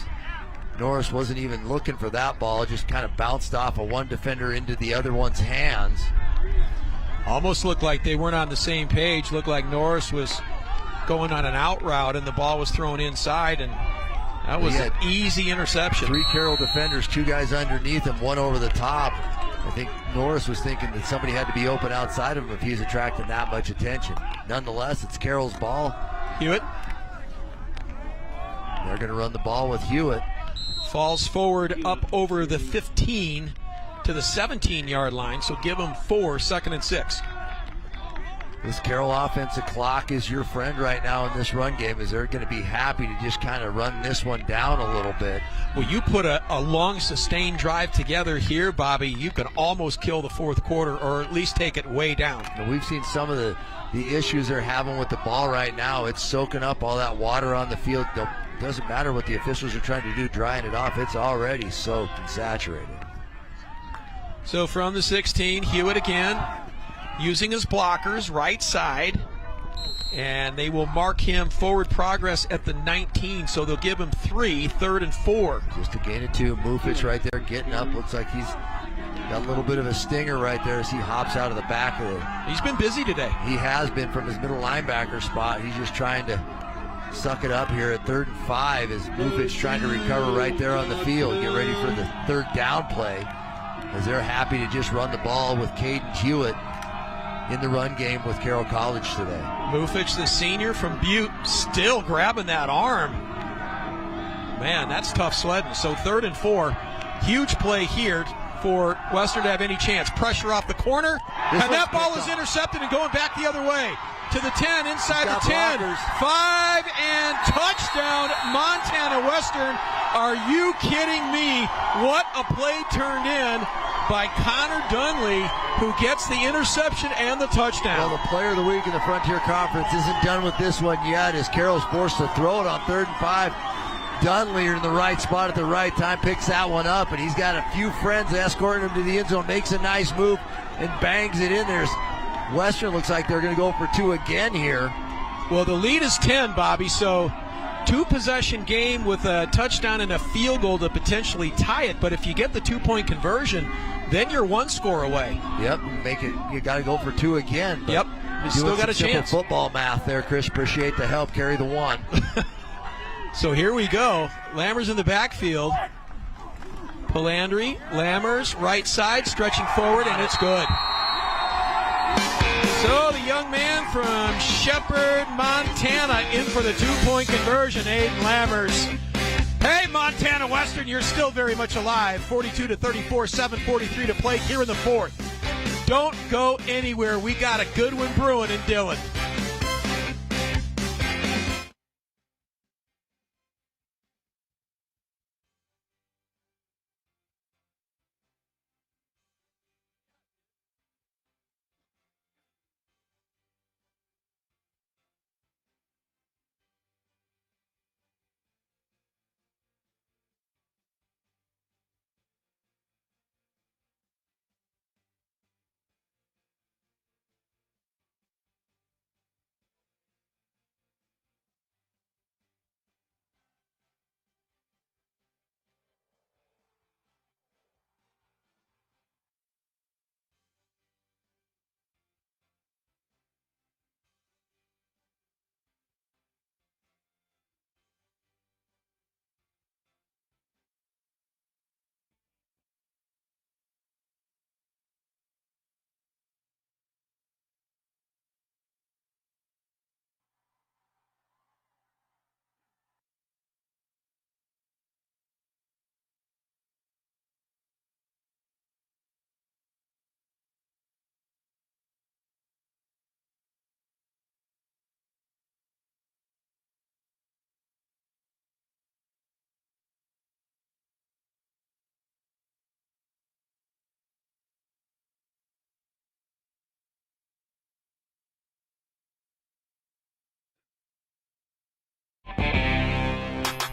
Norris wasn't even looking for that ball. It just kind of bounced off of one defender into the other one's hands. Almost looked like they weren't on the same page. Looked like Norris was going on an out route and the ball was thrown inside, and that was an easy interception. 3 Carroll defenders, 2 guys underneath him, 1 over the top. I think Norris was thinking that somebody had to be open outside of him if he's attracting that much attention. Nonetheless, it's Carroll's ball. Hewitt. They're going to run the ball with Hewitt. Falls forward up over the 15 to the 17-yard line, so give them 4, 2nd and 6. This Carroll offensive clock is your friend right now in this run game, as they're going to be happy to just kind of run this one down a little bit. Well, you put a long, sustained drive together here, Bobby, you can almost kill the fourth quarter or at least take it way down. And we've seen some of the issues they're having with the ball right now. It's soaking up all that water on the field. Doesn't matter what the officials are trying to do, drying it off. It's already soaked and saturated. So from the 16, Hewitt again, using his blockers, right side, and they will mark him forward progress at the 19, so they'll give him 3, 3rd and 4. Just a gain of 2. Mufich right there getting up. Looks like he's got a little bit of a stinger right there as he hops out of the back of it. He's been busy today. He has been from his middle linebacker spot. He's just trying to suck it up here at 3rd and 5 as Mufich trying to recover right there on the field. Get ready for the 3rd down play, as they're happy to just run the ball with Caden Hewitt in the run game with Carroll College today. Mufich, the senior from Butte, still grabbing that arm. Man, that's tough sledding. So 3rd and 4. Huge play here for Western to have any chance. Pressure off the corner, and that ball is intercepted and going back the other way. To the 10, inside the 10. Blockers. 5 and touchdown, Montana Western. Are you kidding me? What a play turned in by Connor Dunley, who gets the interception and the touchdown. Well, the player of the week in the Frontier Conference isn't done with this one yet, as Carroll's forced to throw it on 3rd and 5. Dunley in the right spot at the right time, picks that one up, and he's got a few friends escorting him to the end zone, makes a nice move, and bangs it in there. Western looks like they're going to go for 2 again here. Well, the lead is 10, Bobby, so 2-possession game with a touchdown and a field goal to potentially tie it, but if you get the 2-point conversion, then you're 1 score away. Yep, make it. You got to go for 2 again. Yep, you still got a chance. Football math there, Chris. Appreciate the help. Carry the 1. So here we go. Lammers in the backfield. Palandri, Lammers, right side, stretching forward, and it's good. So the young man from Shepherd, Montana, in for the 2-point conversion, Aiden Lammers. Hey, Montana Western, you're still very much alive. 42-34, 7:43 to play here in the 4th. Don't go anywhere. We got a good one brewing in Dillon.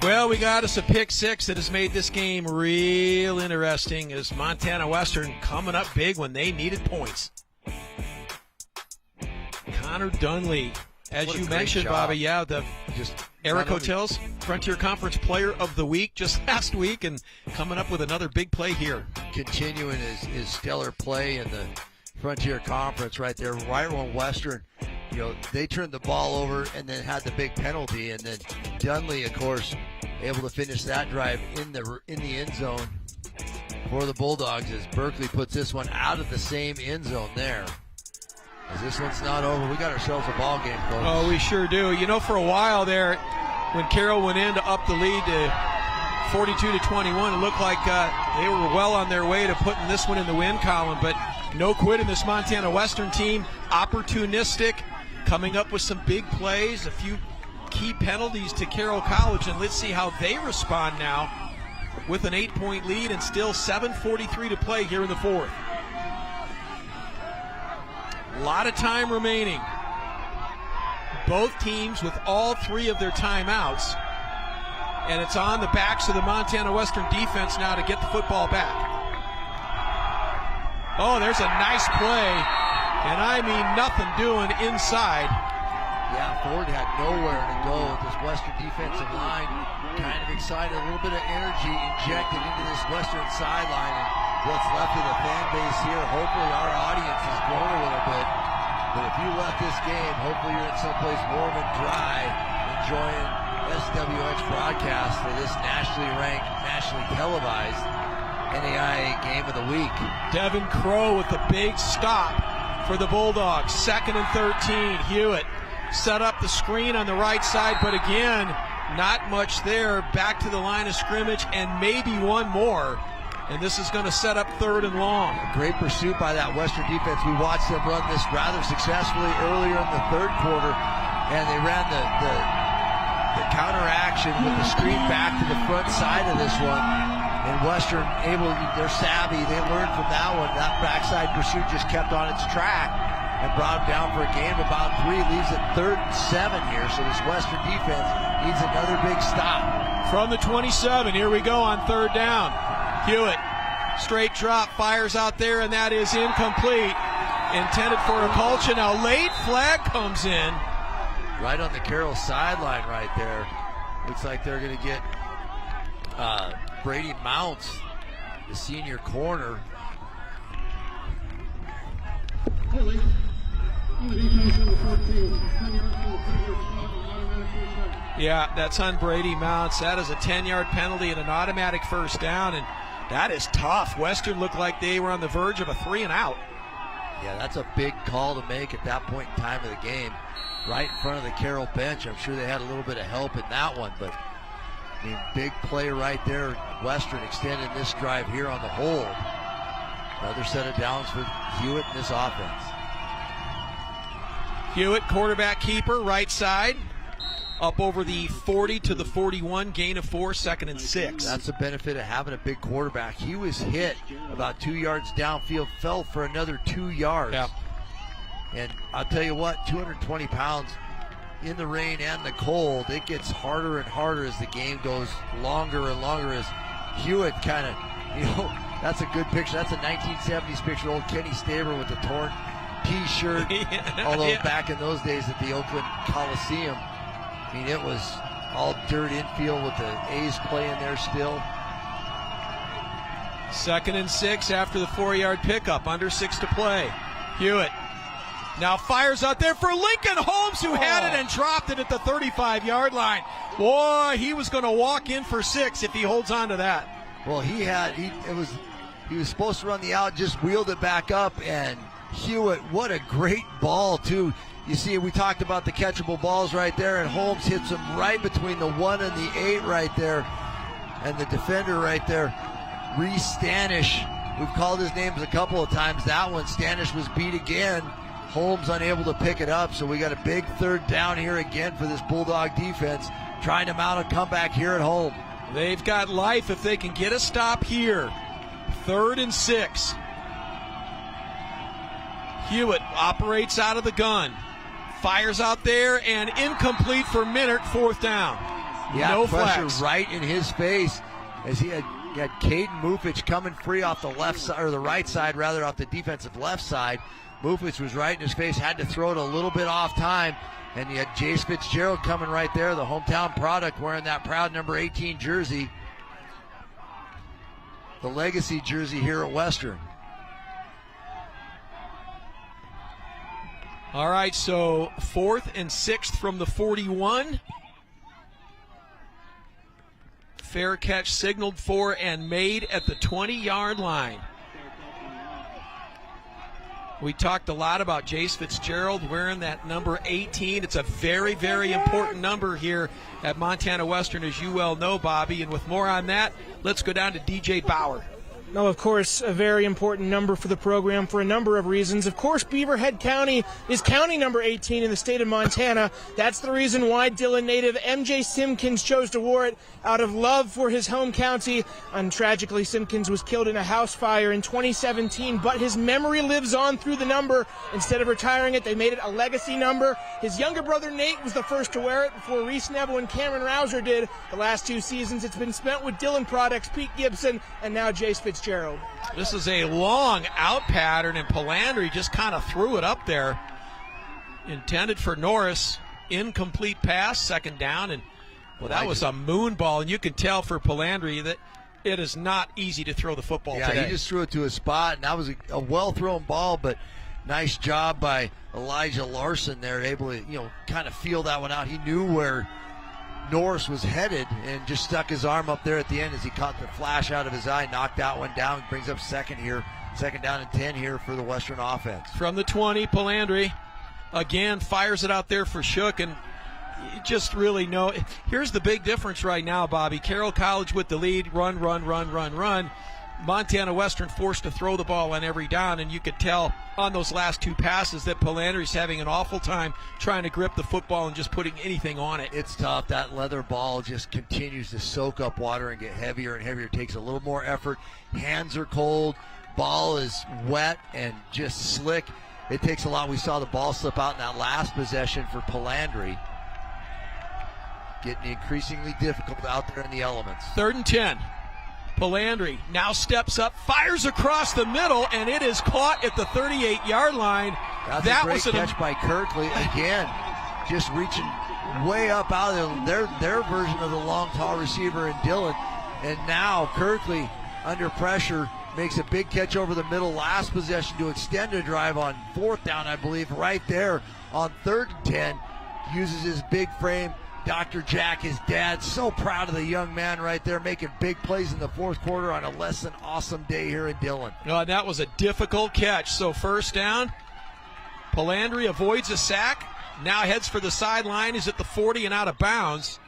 Well, we got us a pick 6 that has made this game real interesting, as Montana Western coming up big when they needed points. Connor Dunley As What a you great mentioned, job. Bobby, the Just Eric not only- Hotels Frontier Conference Player of the Week just last week, and coming up with another big play here. continuing his stellar play in the Frontier Conference right there. Right when Western, they turned the ball over and then had the big penalty, and then Dunley, of course, able to finish that drive in the end zone for the Bulldogs as Berkeley puts this one out of the same end zone there. As this one's not over, we got ourselves a ball game, folks. Oh, we sure do. For a while there, when Carroll went in to up the lead to 42-21, it looked like they were well on their way to putting this one in the win column, but no quit in this Montana Western team. Opportunistic, coming up with some big plays, a few key penalties to Carroll College, and let's see how they respond now with an 8-point lead and still 7:43 to play here in the fourth. A lot of time remaining. Both teams with all three of their timeouts. And it's on the backs of the Montana Western defense now to get the football back. Oh, there's a nice play. And I mean nothing doing inside. Yeah, Ford had nowhere to go with this Western defensive line. Kind of excited, a little bit of energy injected into this Western sideline. And what's left of the fan base here, hopefully our audience has grown a little bit. But if you left this game, hopefully you're in someplace warm and dry, enjoying SWX broadcast for this nationally ranked, nationally televised NAIA game of the week. Devin Crow with the big stop for the Bulldogs. 2nd and 13. Hewitt set up the screen on the right side, but again, not much there. Back to the line of scrimmage and maybe one more. And this is going to set up 3rd and long. Great pursuit by that Western defense. We watched them run this rather successfully earlier in the 3rd quarter, and they ran the counter action with the screen back to the front side of this one. And Western they're savvy. They learned from that one. That backside pursuit just kept on its track and brought them down for a gain of about 3. Leaves it 3rd and 7 here. So this Western defense needs another big stop. From the 27, here we go on 3rd down. Hewitt, straight drop, fires out there, and that is incomplete. Intended for a Kulcha. Now late flag comes in. Right on the Carroll sideline right there. Looks like they're going to get Brady Mounts, the senior corner. Holding on the defense number 14. 10 yards from the previous spot and automatic first down. Yeah, that's on Brady Mounts. That is a 10-yard penalty and an automatic first down, and that is tough. Western looked like they were on the verge of a 3 and out. Yeah, that's a big call to make at that point in time of the game. Right in front of the Carroll bench. I'm sure they had a little bit of help in that one, but I mean, big play right there. Western extending this drive here on the hold. Another set of downs for Hewitt in this offense. Hewitt, quarterback keeper, right side. Up over the 40 to the 41, gain of 4, 2nd and 6. That's the benefit of having a big quarterback. He was hit about 2 yards downfield, fell for another 2 yards. Yeah. And I'll tell you what, 220 pounds in the rain and the cold, it gets harder and harder as the game goes longer and longer as Hewitt kind of, that's a good picture. That's a 1970s picture, old Kenny Staber with the torn T-shirt. Although back in those days at the Oakland Coliseum, I mean, it was all dirt infield with the A's playing there still. 2nd and 6 after the 4-yard pickup, under 6 to play. Hewitt now fires out there for Lincoln Holmes, who had it and dropped it at the 35-yard line. Boy, he was going to walk in for 6 if he holds on to that. Well, he was supposed to run the out, just wheeled it back up, and Hewitt, what a great ball, too. You see, we talked about the catchable balls right there, and Holmes hits him right between the 1 and the 8 right there, and the defender right there, Reese Stanish. We've called his names a couple of times. That one, Stanish was beat again. Holmes unable to pick it up, so we got a big 3rd down here again for this Bulldog defense, trying to mount a comeback here at home. They've got life if they can get a stop here. 3rd and 6. Hewitt operates out of the gun. Fires out there and incomplete for Minert, 4th down. Yeah, no pressure flags. right in his face as he had Caden Mufich coming free off the left side, or the right side rather, off the defensive left side. Mufich was right in his face, had to throw it a little bit off time, And you had Jace Fitzgerald coming right there, the hometown product, wearing that proud number 18 jersey. The legacy jersey here at Western. All right, so 4th and 6th from the 41. Fair catch signaled for and made at the 20-yard line. We talked a lot about Jace Fitzgerald wearing that number 18. It's a very, very important number here at Montana Western, as you well know, Bobby. And with more on that, let's go down to DJ Bauer. No, of course, a very important number for the program for a number of reasons. Of course, Beaverhead County is county number 18 in the state of Montana. That's the reason why Dillon native MJ Simpkins chose to wear it out of love for his home county. And tragically, Simpkins was killed in a house fire in 2017, but his memory lives on through the number. Instead of retiring it, they made it a legacy number. His younger brother Nate was the first to wear it before Reese Neville and Cameron Rouser did. The last 2 seasons, it's been spent with Dillon products, Pete Gibson, and now Jace Fitzgerald. This is a long out pattern, and Palandri just kind of threw it up there. Intended for Norris. Incomplete pass, 2nd down, and well, that was a moon ball, and you can tell for Palandri that it is not easy to throw the football today. Yeah, he just threw it to a spot, and that was a well-thrown ball, but nice job by Elijah Larson there, able to, kind of feel that one out. He knew where Norris was headed and just stuck his arm up there at the end as he caught the flash out of his eye, knocked that one down, brings up 2nd down and 10 here for the Western offense. From the 20, Palandri again fires it out there for Shook, and you just really know. Here's the big difference right now, Bobby. Carroll College with the lead, run. Montana Western forced to throw the ball on every down, and you could tell on those last 2 passes that Palandri's having an awful time trying to grip the football and just putting anything on it. It's tough. That leather ball just continues to soak up water and get heavier and heavier. It takes a little more effort. Hands are cold. Ball is wet and just slick. It takes a lot. We saw the ball slip out in that last possession for Palandri. Getting increasingly difficult out there in the elements. 3rd and 10. Palandri now steps up, fires across the middle, and it is caught at the 38-yard line. That was a great catch by Kirkley. Again, just reaching way up out of their version of the long, tall receiver in Dillon. And now Kirkley, under pressure, makes a big catch over the middle last possession to extend a drive on 4th down, I believe, right there on 3rd and 10. Uses his big frame. Dr. Jack, his dad, so proud of the young man right there, making big plays in the 4th quarter on a less than awesome day here in Dillon. That was a difficult catch. So 1st down, Palandri avoids a sack, now heads for the sideline, is at the 40 and out of bounds.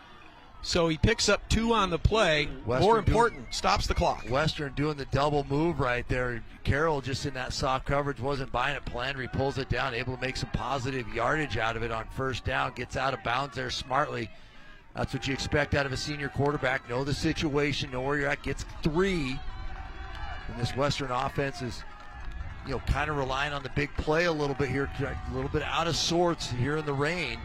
So he picks up 2 on the play. More important, stops the clock. Western doing the double move right there. Carroll just in that soft coverage wasn't buying it. Palandri pulls it down, able to make some positive yardage out of it on 1st down. Gets out of bounds there smartly. That's what you expect out of a senior quarterback. Know the situation, know where you're at. Gets 3. And this Western offense is, kind of relying on the big play a little bit here. A little bit out of sorts here in the rain.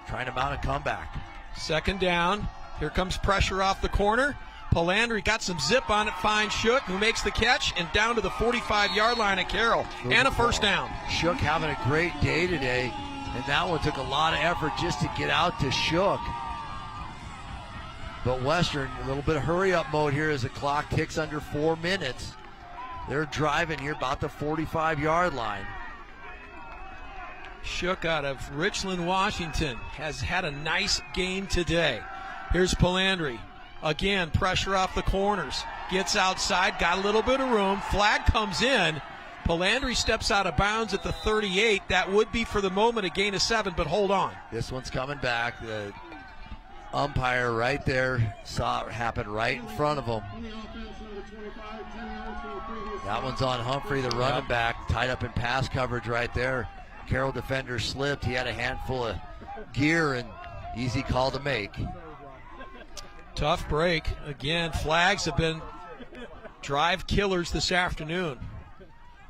Trying to mount a comeback. 2nd down. Here comes pressure off the corner. Palandri got some zip on it, finds Shook, who makes the catch, and down to the 45-yard line at Carroll. And a 1st down. Shook having a great day today, and that one took a lot of effort just to get out to Shook. But Western, a little bit of hurry-up mode here as the clock ticks under 4 minutes. They're driving here about the 45-yard line. Shook out of Richland, Washington, has had a nice game today. Here's Palandri. Again, pressure off the corners. Gets outside, got a little bit of room. Flag comes in. Palandri steps out of bounds at the 38. That would be, for the moment, a gain of 7, but hold on. This one's coming back. The umpire right there saw it happen right in front of him. That one's on Humphrey, the running back, tied up in pass coverage right there. Carroll defender slipped. He had a handful of gear, and easy call to make. Tough break. Again, flags have been drive killers this afternoon.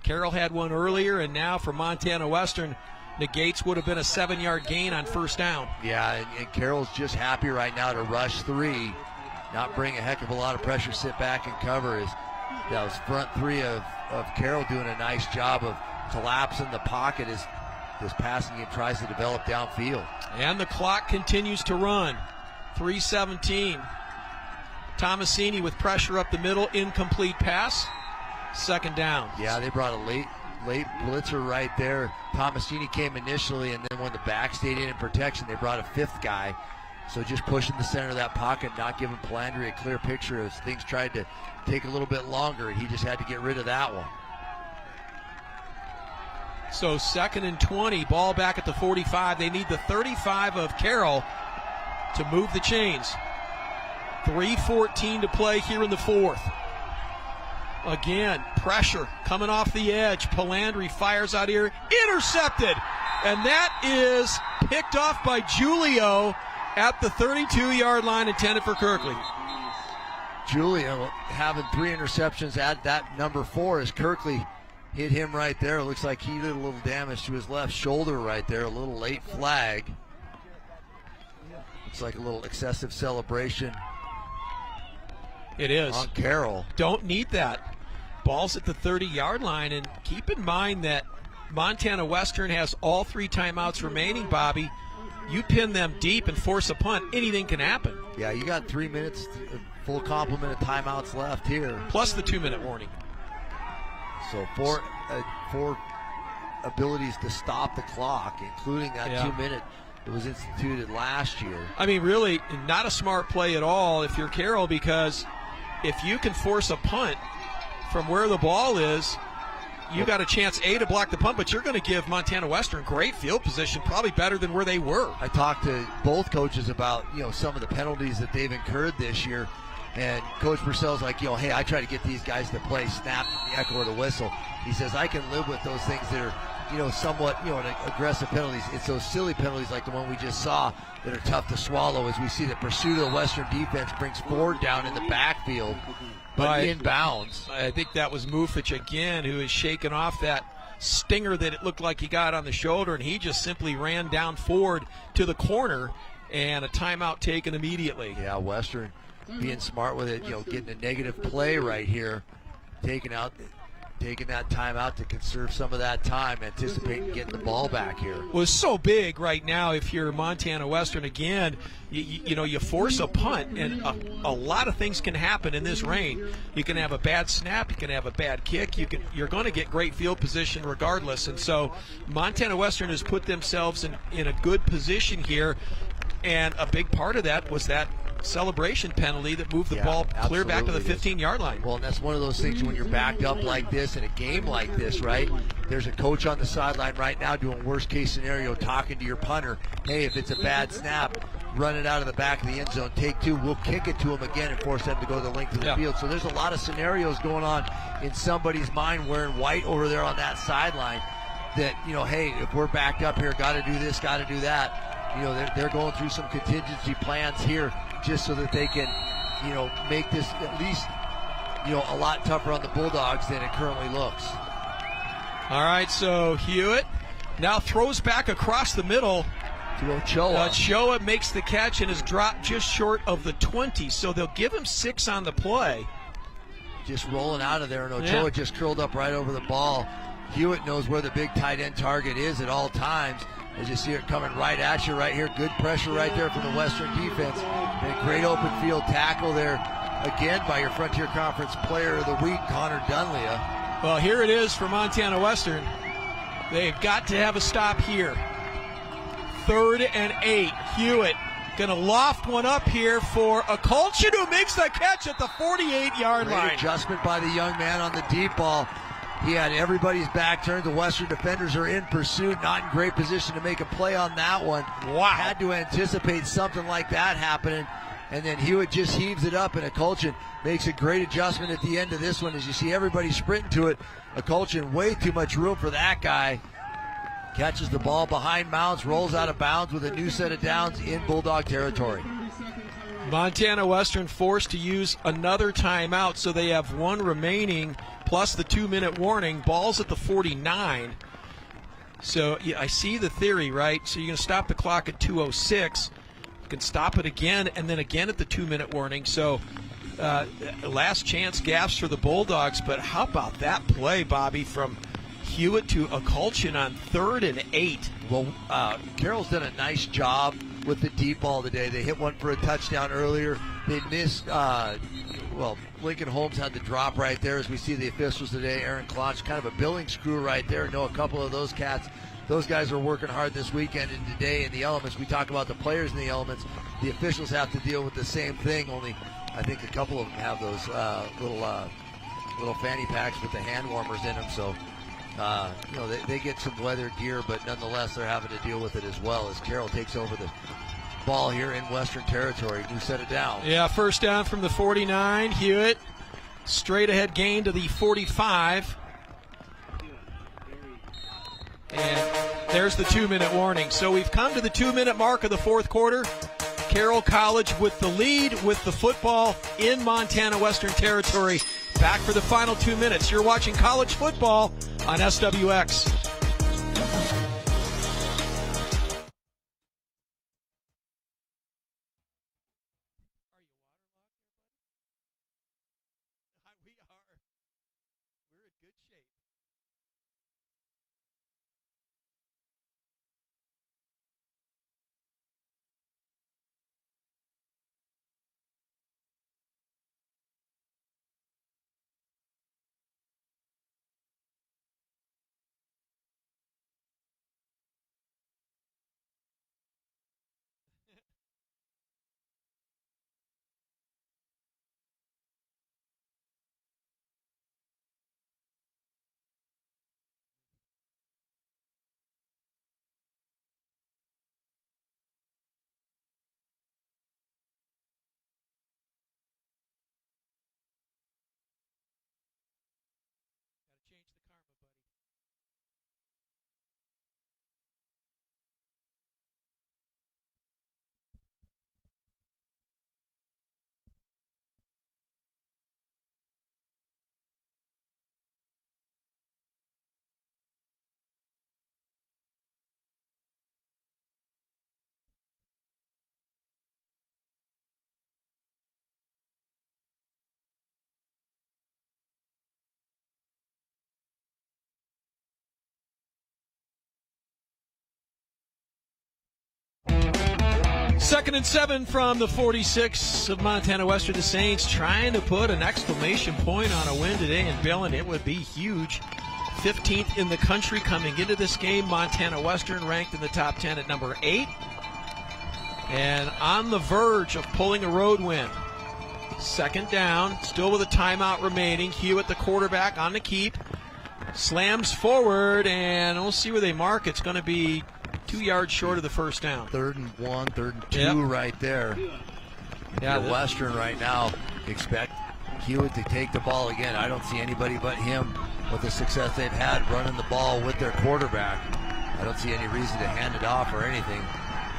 Carroll had one earlier, and now for Montana Western, negates would have been a 7-yard gain on 1st down. Yeah, and Carroll's just happy right now to rush 3, not bring a heck of a lot of pressure, sit back and cover. That was front 3 of Carroll doing a nice job of collapsing the pocket as this passing game tries to develop downfield. And the clock continues to run. 3:17. Tomasini with pressure up the middle, incomplete pass. Second down. Yeah, they brought a late blitzer right there. Tomasini came initially, and then when the back stayed in protection, they brought a fifth guy. So just pushing the center of that pocket, not giving Palandri a clear picture as things tried to take a little bit longer, and he just had to get rid of that one. So 2nd and 20, ball back at the 45. They need the 35 of Carroll to move the chains. 3:14 to play here in the fourth. Again, pressure coming off the edge. Palandri fires out here, intercepted. And that is picked off by Julio at the 32-yard line, intended for Kirkley. Julio having 3 interceptions at that number 4 as Kirkley hit him right there. It looks like he did a little damage to his left shoulder right there. A little late flag. Looks like a little excessive celebration. It is. On Carroll. Don't need that. Ball's at the 30-yard line, and keep in mind that Montana Western has all 3 timeouts remaining, Bobby. You pin them deep and force a punt, anything can happen. Yeah, you got 3 minutes, full complement of timeouts left here. Plus the 2-minute warning. So four abilities to stop the clock, including that 2-minute that was instituted last year. I mean, really, not a smart play at all if you're Carroll, because if you can force a punt from where the ball is, you got a chance, A, to block the punt, but you're going to give Montana Western great field position, probably better than where they were. I talked to both coaches about, some of the penalties that they've incurred this year, and Coach Purcell's like, hey, I try to get these guys to play snap, the echo of the whistle. He says, I can live with those things that are, somewhat, aggressive penalties. It's those silly penalties like the one we just saw that are tough to swallow, as we see the pursuit of the Western defense brings Ford down in the backfield, but inbounds. I think that was Mufich again, who is shaking off that stinger that it looked like he got on the shoulder, and he just simply ran down Ford to the corner, and a timeout taken immediately. Yeah, Western being smart with it, getting a negative play right here, taking that time out to conserve some of that time, anticipating getting the ball back here. Well, it's so big right now if you're Montana Western. Again, you force a punt, and a lot of things can happen in this rain. You can have a bad snap, you can have a bad kick, you're going to get great field position regardless. And so Montana Western has put themselves in a good position here, and a big part of that was that celebration penalty that moved the ball clear back to the 15-yard line. Well, and that's one of those things when you're backed up like this in a game like this, right? There's a coach on the sideline right now doing worst case scenario, talking to your punter. Hey, if it's a bad snap, run it out of the back of the end zone, take 2, we'll kick it to him again and force them to go the length of the field. So there's a lot of scenarios going on in somebody's mind wearing white over there on that sideline that, hey, if we're backed up here, got to do this, got to do that. They're going through some contingency plans here just so that they can, make this at least, a lot tougher on the Bulldogs than it currently looks. All right, so Hewitt now throws back across the middle to Ochoa. Ochoa makes the catch and is dropped just short of the 20, so they'll give him 6 on the play. Just rolling out of there, and Ochoa just curled up right over the ball. Hewitt knows where the big tight end target is at all times. As you see it coming right at you right here. Good pressure right there from the Western defense. And a great open field tackle there again by your Frontier Conference Player of the Week, Connor Dunlea. Well, here it is for Montana Western. They've got to have a stop here. 3rd and 8. Hewitt going to loft one up here for a Colchin, who makes the catch at the 48-yard line. Great adjustment by the young man on the deep ball. He had everybody's back turned. The Western defenders are in pursuit, not in great position to make a play on that one. Wow. Had to anticipate something like that happening. And then Hewitt just heaves it up, and Akulchin makes a great adjustment at the end of this one. As you see everybody sprinting to it, Akulchin, way too much room for that guy. Catches the ball behind Mounts, rolls out of bounds with a new set of downs in Bulldog territory. Montana Western forced to use another timeout, so they have 1 remaining, plus the 2-minute warning. Ball's at the 49. So I see the theory, right? So you're going to stop the clock at 2:06. You can stop it again, and then again at the 2-minute warning. So last chance gaffes for the Bulldogs, but how about that play, Bobby, from Hewitt to Akulchin on 3rd and 8. Well, Carroll's done a nice job with the deep ball today. They hit one for a touchdown earlier. They missed, Lincoln Holmes had the drop right there as we see the officials today. Aaron Klotch, kind of a billing screw right there. Know a couple of those cats. Those guys are working hard this weekend and today in the elements. We talk about the players in the elements. The officials have to deal with the same thing, only I think a couple of them have those little fanny packs with the hand warmers in them. So, they get some weather gear, but nonetheless they're having to deal with it as well as Carroll takes over the ball here in Western Territory. New set it down. Yeah, first down from the 49. Hewitt, straight ahead gain to the 45. And there's the 2-minute warning. So we've come to the 2-minute mark of the fourth quarter. Carroll College with the lead with the football in Montana Western Territory. Back for the final 2 minutes. You're watching college football on SWX. Second and 7 from the 46 of Montana Western. The Saints trying to put an exclamation point on a win today in Billings. It would be huge. 15th in the country coming into this game. Montana Western ranked in the top 10 at number 8. And on the verge of pulling a road win. Second down, still with a timeout remaining. Hewitt, the quarterback, on the keep. Slams forward, and we'll see where they mark. It's going to be 2 yards short of the first down. 3rd and 1, 3rd and 2 right there. Yeah, the Western right now expect Hewitt to take the ball again. I don't see anybody but him with the success they've had running the ball with their quarterback. I don't see any reason to hand it off or anything.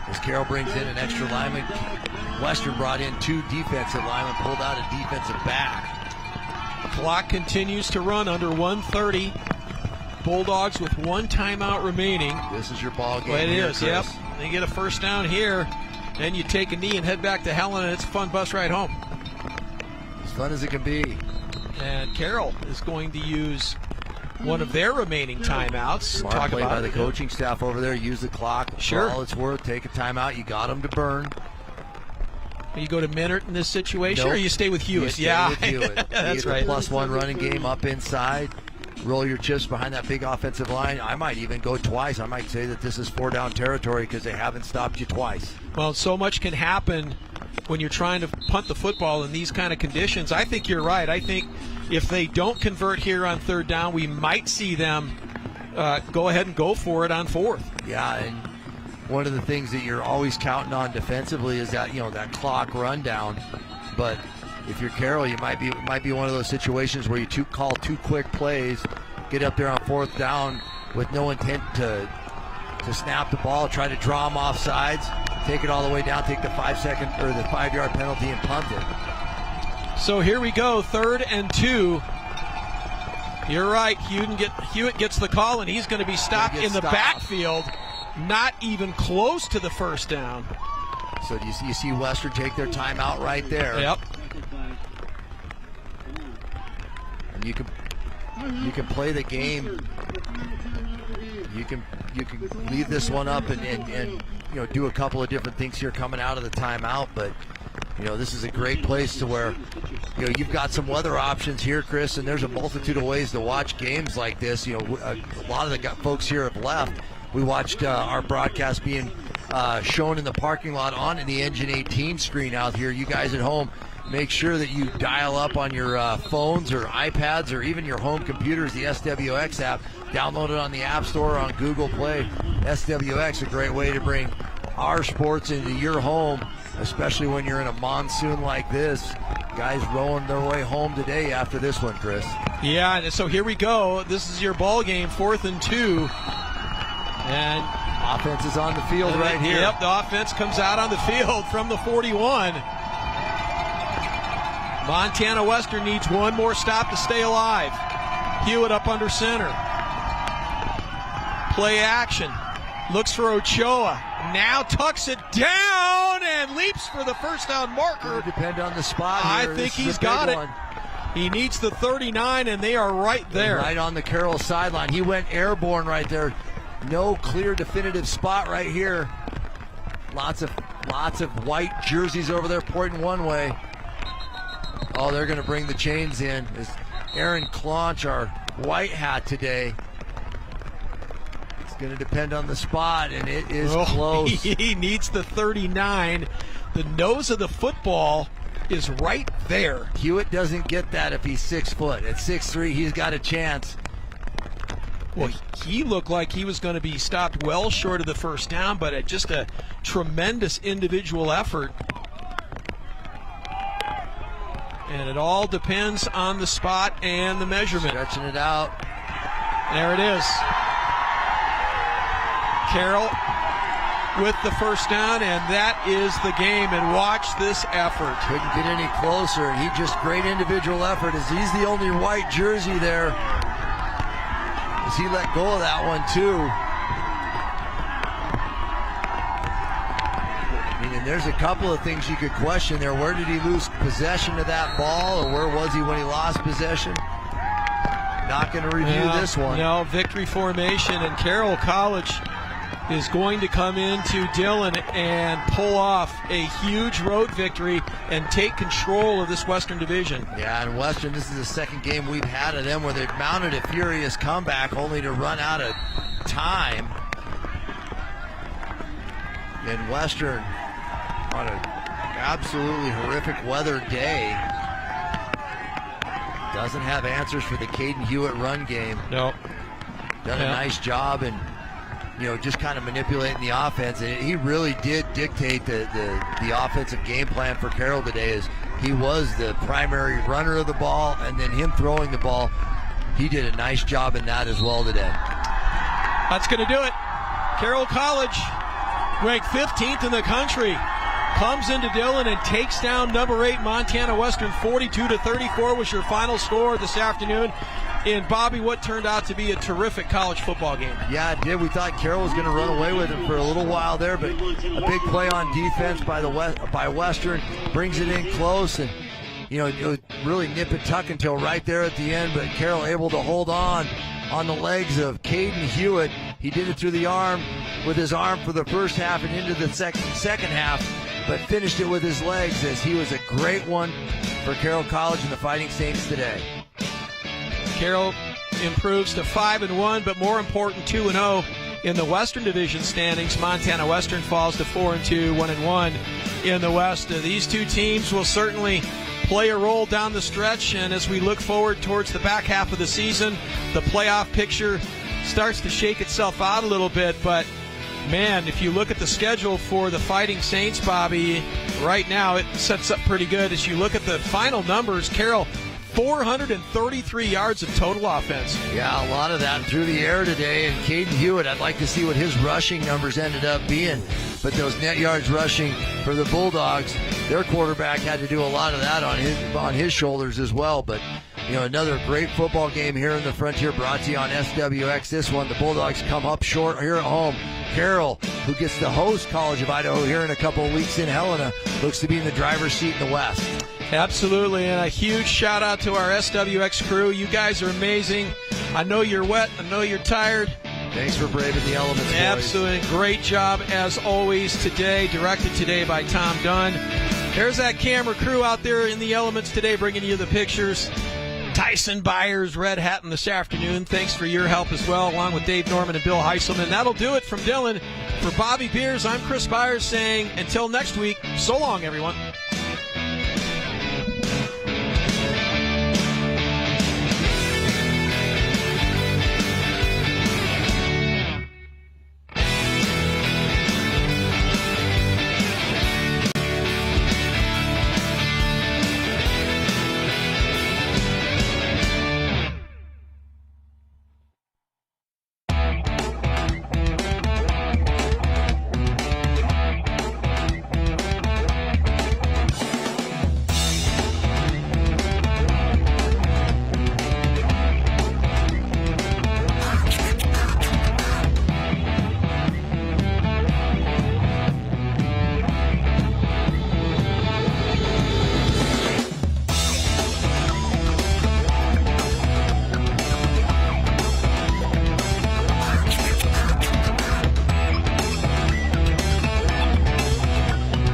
As Carroll brings in an extra lineman, Western brought in 2 defensive linemen, pulled out a defensive back. Clock continues to run under 1:30. Bulldogs with 1 timeout remaining. This is your ball game. Well, it here, is, Chris. yep. They get a first down here. Then you take a knee and head back to Helen, and it's a fun bus ride home. As fun as it can be. And Carroll is going to use one of their remaining timeouts. Smart Talk play about by it. the coaching staff over there. Use the clock Sure. for all it's worth. Take a timeout. You got them to burn. You go to Minert in this situation, Nope. or you stay with Hewitt? You stay Yeah, with Hewitt. that's Either right. +1 running game up inside. Roll your chips behind that big offensive line. I might even go twice. I might say that this is 4-down territory because they haven't stopped you twice. Well, so much can happen when you're trying to punt the football in these kind of conditions. I think you're right. I think if they don't convert here on 3rd down, we might see them go ahead and go for it on 4th. Yeah, and one of the things that you're always counting on defensively is that that clock rundown. But if you're Carroll, you might be one of those situations where you call 2 quick plays, get up there on 4th down with no intent to snap the ball, try to draw them off sides, take it all the way down, take the 5-second or the 5-yard penalty and punt it. So here we go, 3rd and 2. You're right. Hewitt gets the call, and he's going to be stopped in the backfield, not even close to the first down. So you see Western take their timeout right there. Yep. And you can play the game You can leave this one up and do a couple of different things here coming out of the timeout, but this is a great place to where you've got some weather options here, Chris, and there's a multitude of ways to watch games like this. A lot of the folks here have left. We watched our broadcast being shown in the parking lot on the Engine 18 screen out here. You guys at home, make sure that you dial up on your phones or iPads or even your home computers the SWX app. Download it on the App Store, on Google Play. SWX, a great way to bring our sports into your home, especially when you're in a monsoon like this. Guys rowing their way home today after this one, Chris. Yeah, and so here we go. This is your ball game, 4th and 2. And offense is on the field right here. Yep, the offense comes out on the field from the 41. Montana Western needs one more stop to stay alive. Hewitt up under center. Play action. Looks for Ochoa. Now tucks it down and leaps for the first down marker. Depend on the spot here. I think he's got it. He needs the 39, and they are right there. Right on the Carroll sideline. He went airborne right there. No clear definitive spot right here. Lots of white jerseys over there pointing one way. Oh, they're going to bring the chains in. Is Aaron Claunch, our white hat today. It's going to depend on the spot, and it is close. He needs the 39. The nose of the football is right there. Hewitt doesn't get that if he's 6 foot. At 6'3", he's got a chance. Well, he looked like he was going to be stopped well short of the first down, but just a tremendous individual effort. And it all depends on the spot and the measurement. Stretching it out. There it is. Carroll with the first down, and that is the game. And watch this effort. Couldn't get any closer. He just great individual effort as he's the only white jersey there. As he let go of that one too. And there's a couple of things you could question there. Where did he lose possession of that ball, or where was he when he lost possession? Not going to review this one. No, victory formation, and Carroll College is going to come into Dillon and pull off a huge road victory and take control of this Western Division. Yeah, and Western, this is the second game we've had of them where they've mounted a furious comeback only to run out of time. And Western, on an absolutely horrific weather day, doesn't have answers for the Caden Hewitt run game. No. Done a nice job and just kind of manipulating the offense. And he really did dictate the offensive game plan for Carroll today, as he was the primary runner of the ball, and then him throwing the ball, he did a nice job in that as well today. That's going to do it. Carroll College, ranked 15th in the country, comes into Dillon and takes down number 8 Montana Western. 42-34 was your final score this afternoon in Bobby, what turned out to be a terrific college football game. Yeah, it did. We thought Carroll was going to run away with it for a little while there, but a big play on defense by Western brings it in close, and it was really nip and tuck until right there at the end, but Carroll able to hold on the legs of Caden Hewitt. He did it through the arm, with his arm for the first half and into the second half, but finished it with his legs, as he was a great one for Carroll College and the Fighting Saints today. Carroll improves to 5-1, but more important, 2-0 in the Western Division standings. Montana Western falls to 4-2, 1-1 in the West. These two teams will certainly play a role down the stretch, and as we look forward towards the back half of the season, the playoff picture starts to shake itself out a little bit. But man, if you look at the schedule for the Fighting Saints, Bobby, right now it sets up pretty good. As you look at the final numbers, Carroll, 433 yards of total offense. Yeah, a lot of that through the air today. And Caden Hewitt, I'd like to see what his rushing numbers ended up being. But those net yards rushing for the Bulldogs, their quarterback had to do a lot of that on his shoulders as well. But another great football game here in the Frontier, brought to you on SWX. This one, the Bulldogs come up short here at home. Carroll, who gets to host College of Idaho here in a couple of weeks in Helena, looks to be in the driver's seat in the West. Absolutely, and a huge shout out to our SWX crew. You guys are amazing. I know you're wet. I know you're tired. Thanks for braving the elements, boys. Absolutely. Great job, as always, today. Directed today by Tom Dunn. There's that camera crew out there in the elements today bringing you the pictures. Tyson Byers, red hatting this afternoon. Thanks for your help as well, along with Dave Norman and Bill Heisselman. That'll do it from Dylan. For Bobby Beers, I'm Chris Byers saying until next week, so long, everyone.